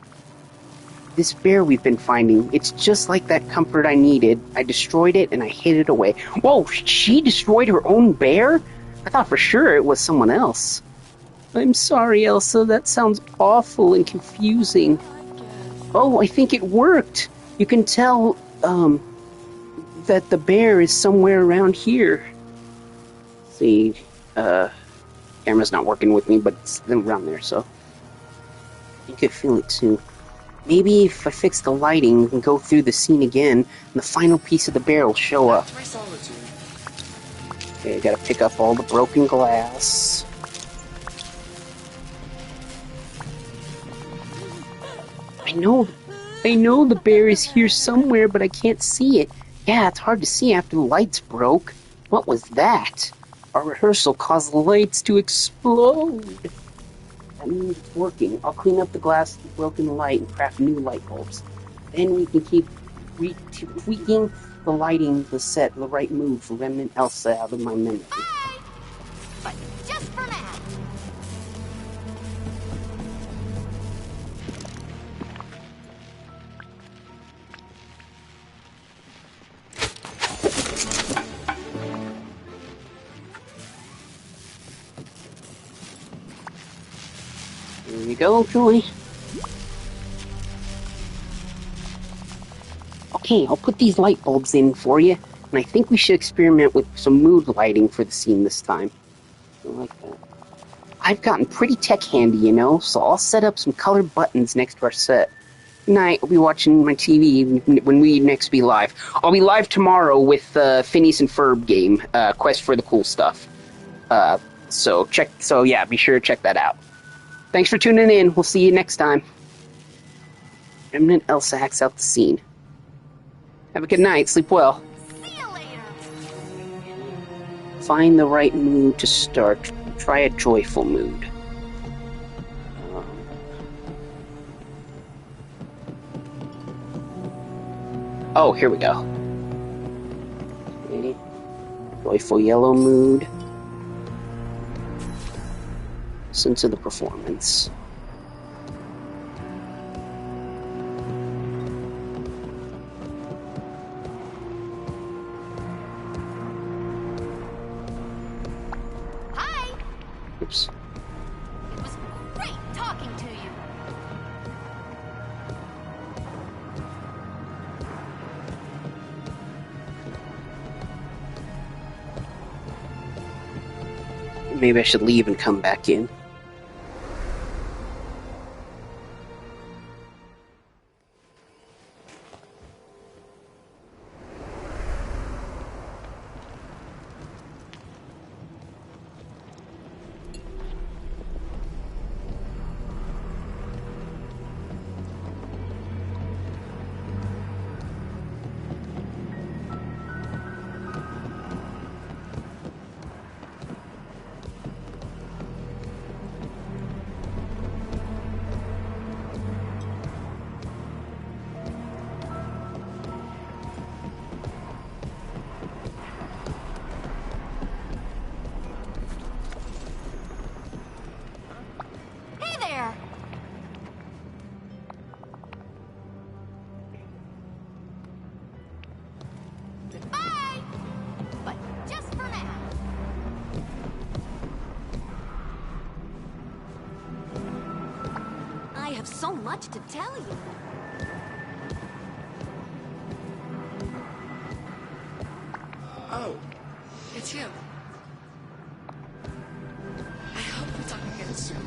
This bear we've been finding, it's just like that comfort I needed. I destroyed it and I hid it away. Whoa, she destroyed her own bear? I thought for sure it was someone else. I'm sorry, Elsa, that sounds awful and confusing. Oh, I think it worked. You can tell, that the bear is somewhere around here. See, camera's not working with me, but it's around there, so you could feel it too. Maybe if I fix the lighting and go through the scene again, and the final piece of the bear will show up. Okay, I gotta pick up all the broken glass. I know the bear is here somewhere, but I can't see it. Yeah, it's hard to see after the lights broke. What was that? Our rehearsal caused the lights to explode. That means it's working. I'll clean up the glass, broken light, and craft new light bulbs. Then we can keep tweaking the lighting, the set, the right mood for Remnant Elsa out of my memory. Bye! But just for now. There you go, Joy. Okay, I'll put these light bulbs in for you, and I think we should experiment with some mood lighting for the scene this time. I like that. I've gotten pretty tech handy, you know, so I'll set up some colored buttons next to our set. Tonight, I'll be watching my TV when we next be live. I'll be live tomorrow with Phineas and Ferb game, Quest for the Cool Stuff. So yeah, be sure to check that out. Thanks for tuning in. We'll see you next time. Remnant Elsa hacks out the scene. Have a good night. Sleep well. See you later. Find the right mood to start. Try a joyful mood. Oh, here we go. Okay. Joyful yellow mood. Listen to the performance. Hi. Oops. It was great talking to you. Maybe I should leave and come back in. much to tell you. Oh, it's him. I hope we talk again soon.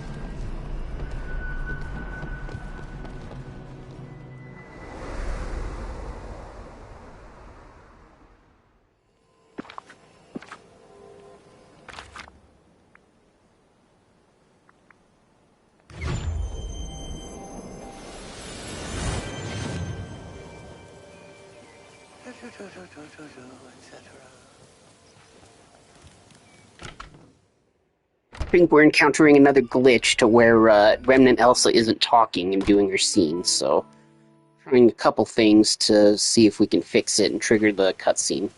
I think we're encountering another glitch to where Remnant Elsa isn't talking and doing her scenes, so trying a couple things to see if we can fix it and trigger the cutscene.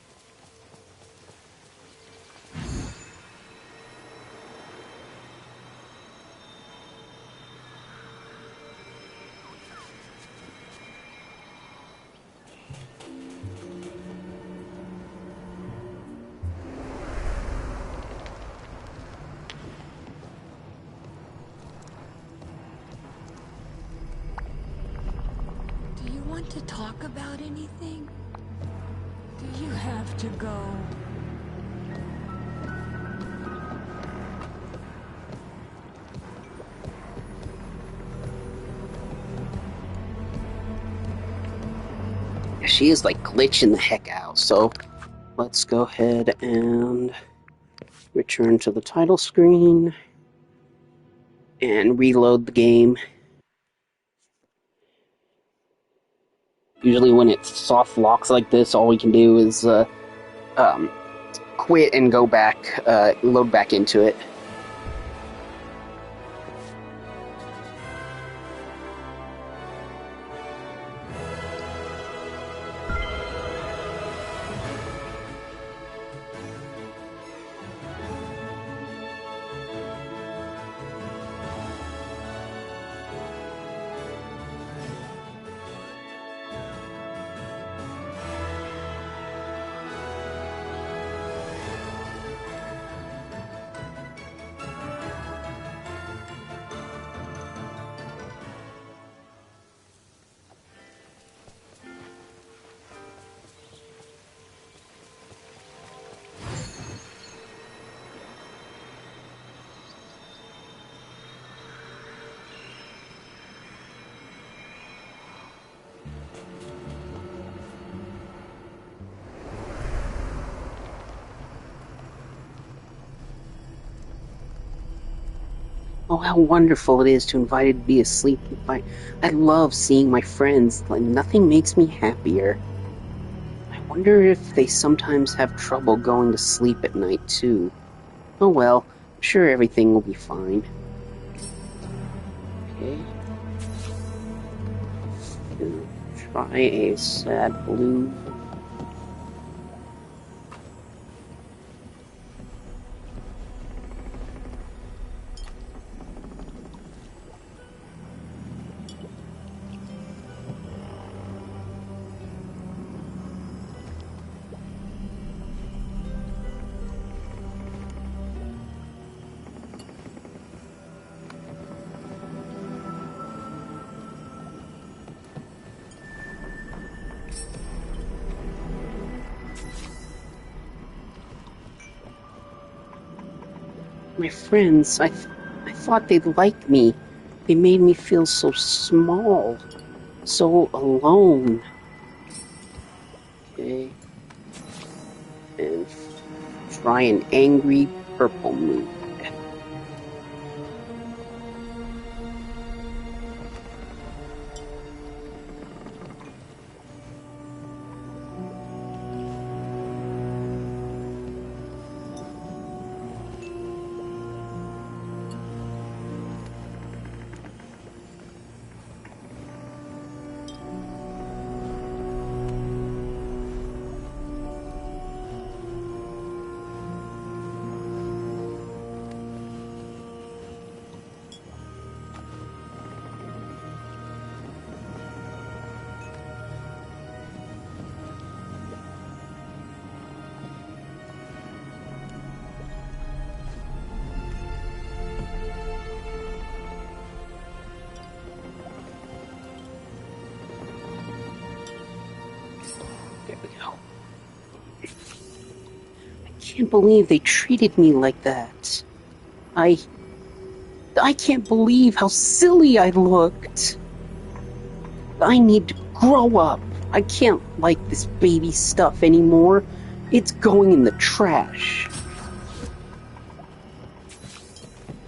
Do you want to talk about anything? Do you have to go? She is like glitching the heck out, so let's go ahead and return to the title screen and reload the game. Usually when it soft locks like this, all we can do is quit and go back, load back into it. Oh, how wonderful it is to invite to be asleep. I love seeing my friends. Like, nothing makes me happier. I wonder if they sometimes have trouble going to sleep at night, too. Oh well, I'm sure everything will be fine. Okay. Try a sad blue. My friends, I thought they'd like me. They made me feel so small, so alone. Okay. And try an angry purple mood. There we go. I can't believe they treated me like that. I can't believe how silly I looked. I need to grow up. I can't like this baby stuff anymore. It's going in the trash.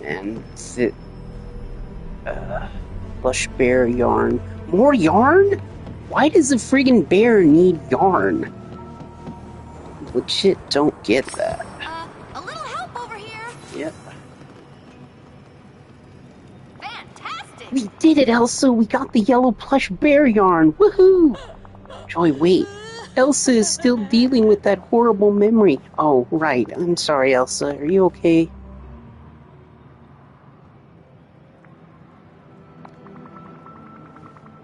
And the plush bear yarn. More yarn? Why does a friggin' bear need yarn? Legit don't get that. A little help over here. Yep. Fantastic. We did it, Elsa! We got the yellow plush bear yarn! Woohoo! Joy, wait. Elsa is still dealing with that horrible memory. Oh, right. I'm sorry, Elsa. Are you okay?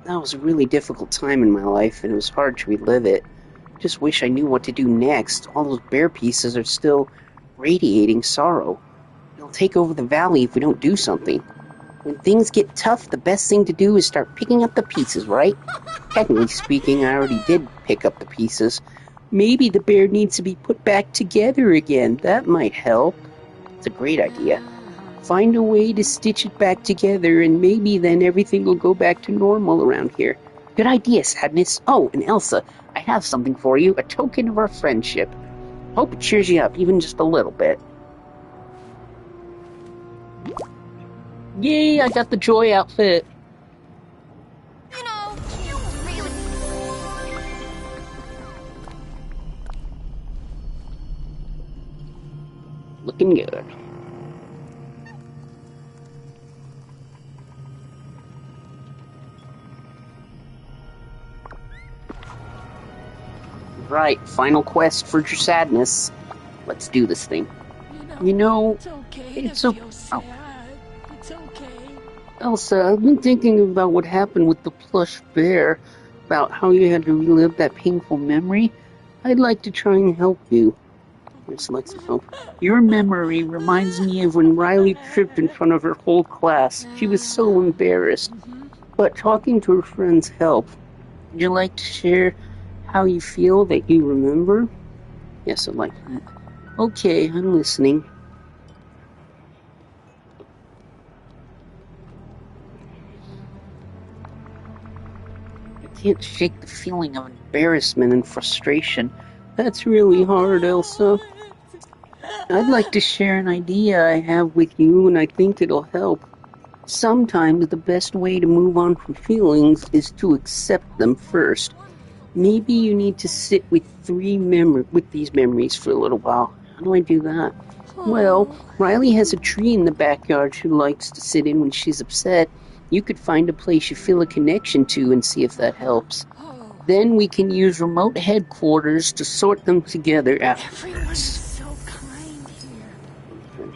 That was a really difficult time in my life, and it was hard to relive it. Just wish I knew what to do next. All those bear pieces are still radiating sorrow. It'll take over the valley if we don't do something. When things get tough, the best thing to do is start picking up the pieces, right? Technically speaking, I already did pick up the pieces. Maybe the bear needs to be put back together again. That might help. It's a great idea. Find a way to stitch it back together, and maybe then everything will go back to normal around here. Good idea, Sadness. Oh, and Elsa, I have something for you, a token of our friendship. Hope it cheers you up, even just a little bit. Yay, I got the Joy outfit. You know, you really... Looking good. Right, final quest for your Sadness. Let's do this thing. You know, it's okay it's to so... feel sad. It's okay. Elsa, I've been thinking about what happened with the plush bear, about how you had to relive that painful memory. I'd like to try and help you. Select some help. Your memory reminds me of when Riley tripped in front of her whole class. She was so embarrassed. But talking to her friends helped. Would you like to share how you feel that you remember? Yes, I'd like that. Okay, I'm listening. I can't shake the feeling of embarrassment and frustration. That's really hard, Elsa. I'd like to share an idea I have with you, and I think it'll help. Sometimes the best way to move on from feelings is to accept them first. Maybe you need to sit with these memories for a little while. How do I do that? Well, Riley has a tree in the backyard she likes to sit in when she's upset. You could find a place you feel a connection to and see if that helps. Then we can use remote headquarters to sort them together afterwards. Everyone's so kind here.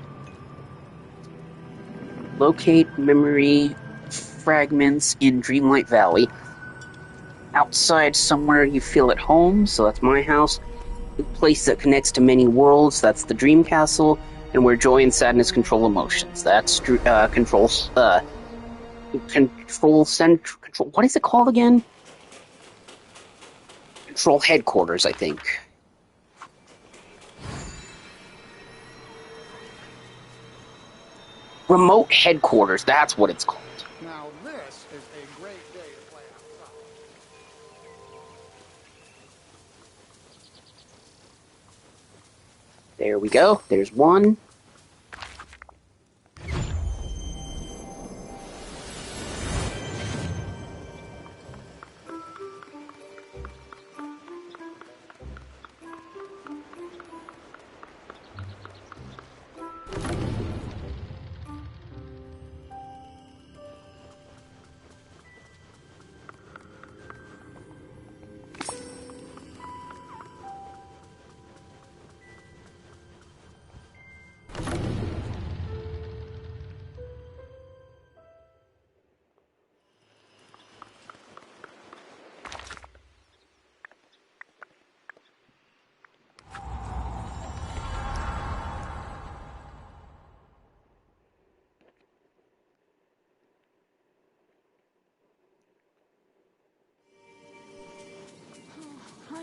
Locate memory fragments in Dreamlight Valley. Outside somewhere you feel at home, so that's my house. The place that connects to many worlds, that's the Dream Castle. And where joy and sadness control emotions, that's control control. What is it called again? Control headquarters, I think. Remote headquarters, that's what it's called. Now this is a great day to play outside. There we go. There's one.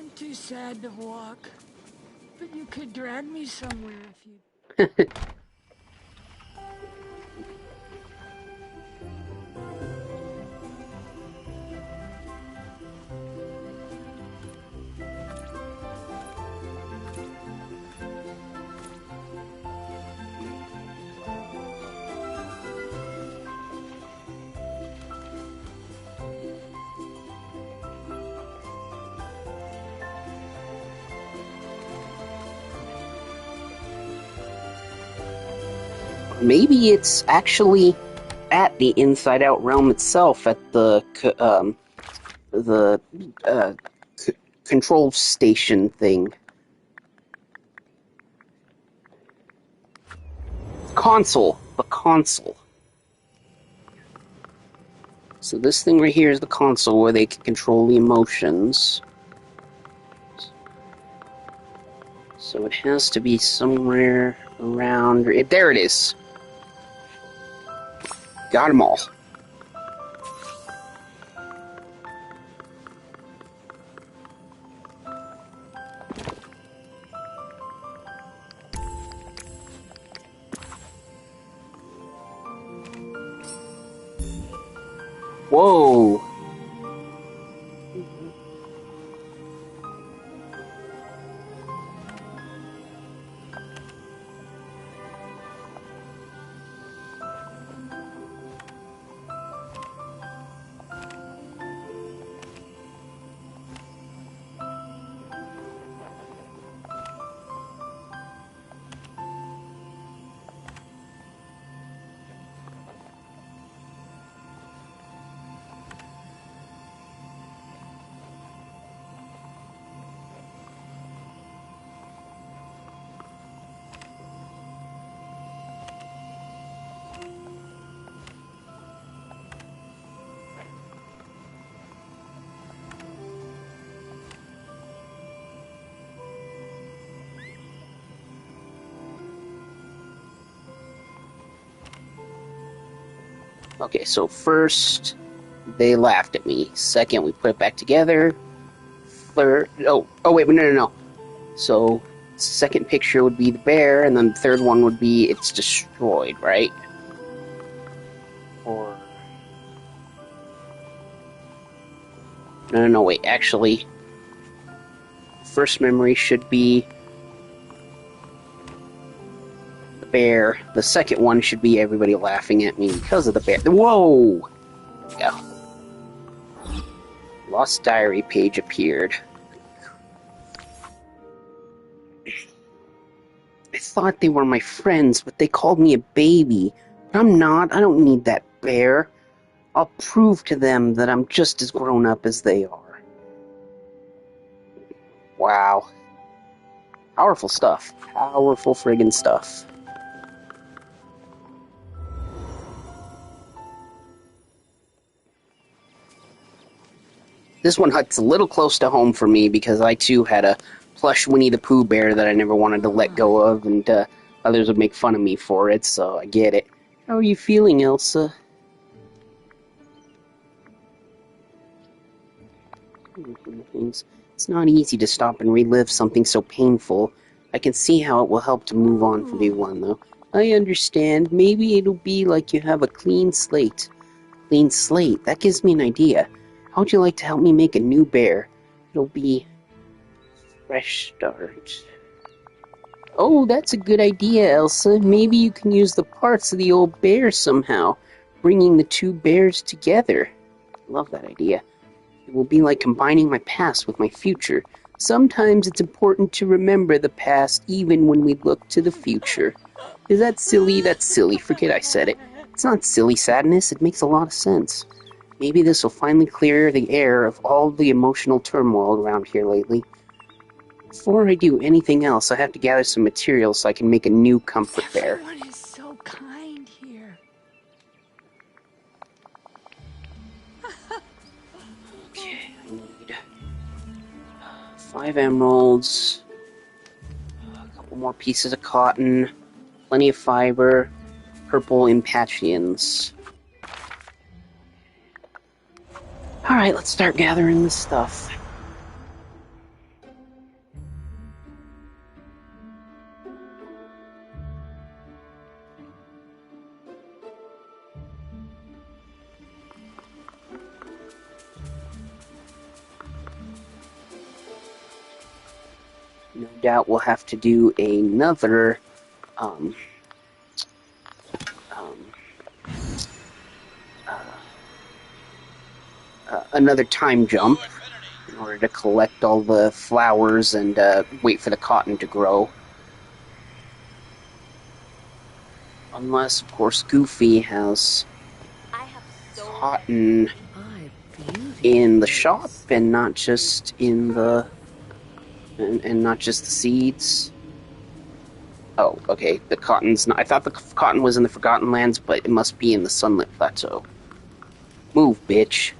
I'm too sad to walk. But you could drag me somewhere if you... Maybe it's actually at the Inside Out realm itself, at the control station thing. Console. The console. So this thing right here is the console where they can control the emotions. So it has to be somewhere around... There it is! Got them all. Whoa! Okay, so first, they laughed at me. Second, we put it back together. Third, oh wait, no. So, second picture would be the bear, and then the third one would be it's destroyed, right? Or... No, wait, actually, first memory should be the bear. The second one should be everybody laughing at me because of the bear. Whoa! Yeah. Lost diary page appeared. I thought they were my friends, but they called me a baby. But I'm not. I don't need that bear. I'll prove to them that I'm just as grown up as they are. Wow. Powerful stuff. Powerful friggin' stuff. This one hits a little close to home for me because I too had a plush Winnie the Pooh bear that I never wanted to let go of, and others would make fun of me for it, so I get it. How are you feeling, Elsa? It's not easy to stop and relive something so painful. I can see how it will help to move on for you one, though. I understand. Maybe it'll be like you have a clean slate. Clean slate? That gives me an idea. How would you like to help me make a new bear? It'll be... fresh start. Oh, that's a good idea, Elsa. Maybe you can use the parts of the old bear somehow, bringing the two bears together. Love that idea. It will be like combining my past with my future. Sometimes it's important to remember the past even when we look to the future. Is that silly? That's silly. Forget I said it. It's not silly sadness. It makes a lot of sense. Maybe this will finally clear the air of all the emotional turmoil around here lately. Before I do anything else, I have to gather some materials so I can make a new comfort bear. Everyone is so kind here. Okay, I need 5 emeralds, a couple more pieces of cotton, plenty of fiber, purple impatiens. Alright, let's start gathering this stuff. no doubt we'll have to do another um, another time jump in order to collect all the flowers and wait for the cotton to grow. Unless, of course, Goofy has cotton in the shop and not just in the and not just the seeds. Oh, okay. The cotton's not. I thought the cotton was in the Forgotten Lands, but it must be in the Sunlit Plateau. Move, bitch.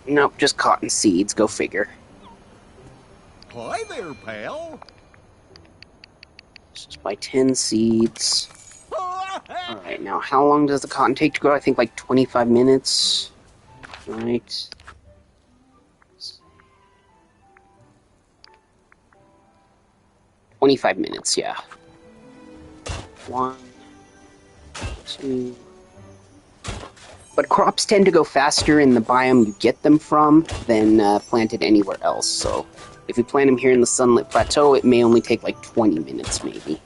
Nope, just cotton seeds. Go figure. Hi there, pal. Just buy 10 seeds. Alright, now how long does the cotton take to grow? I think like 25 minutes. Right. 25 minutes, yeah. 1, 2. But crops tend to go faster in the biome you get them from than planted anywhere else, so if you plant them here in the Sunlit Plateau, it may only take like 20 minutes, maybe.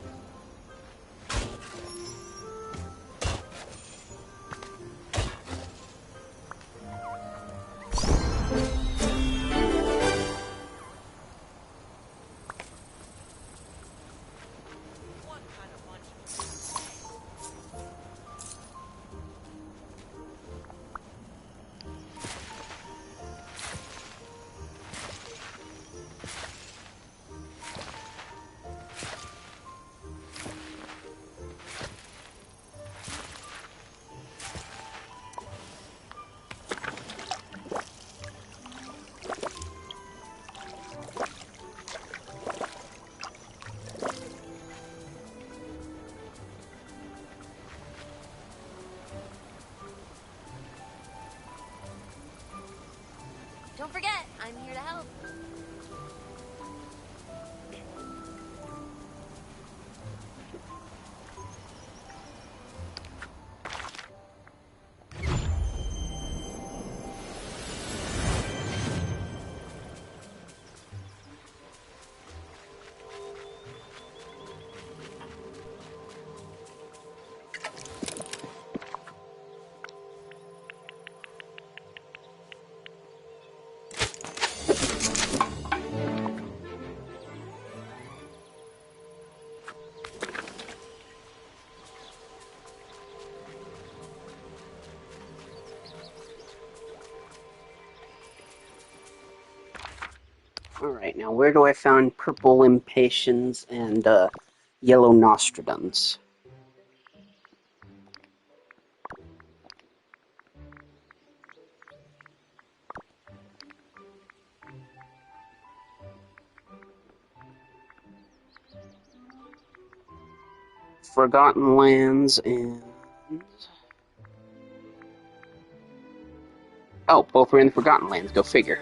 Don't forget, I'm here to help. Alright, now where do I find purple impatiens and yellow nostradons? Forgotten Lands and... Oh, both were in the Forgotten Lands, go figure.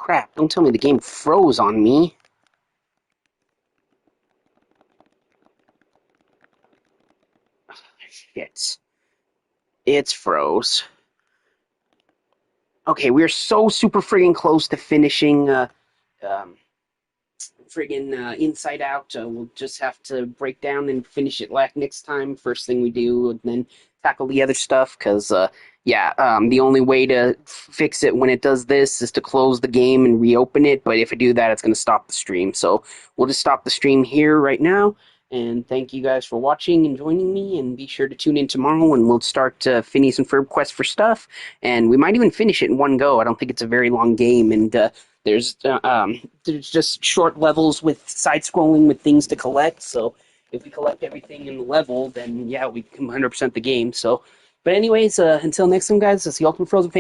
crap. Don't tell me the game froze on me. Shit. It's froze. Okay, we're so super friggin' close to finishing Inside Out. We'll just have to break down and finish it next time. First thing we do, and then tackle the other stuff. Because the only way to fix it when it does this is to close the game and reopen it. But if I do that, it's going to stop the stream. So we'll just stop the stream here right now. And thank you guys for watching and joining me. And be sure to tune in tomorrow, and we'll start Phineas and Ferb quest for stuff. And we might even finish it in one go. I don't think it's a very long game, and there's just short levels with side-scrolling with things to collect. So if we collect everything in the level, then yeah, we can 100% the game. So, but anyways, until next time, guys, this is the Ultimate Frozen Fan.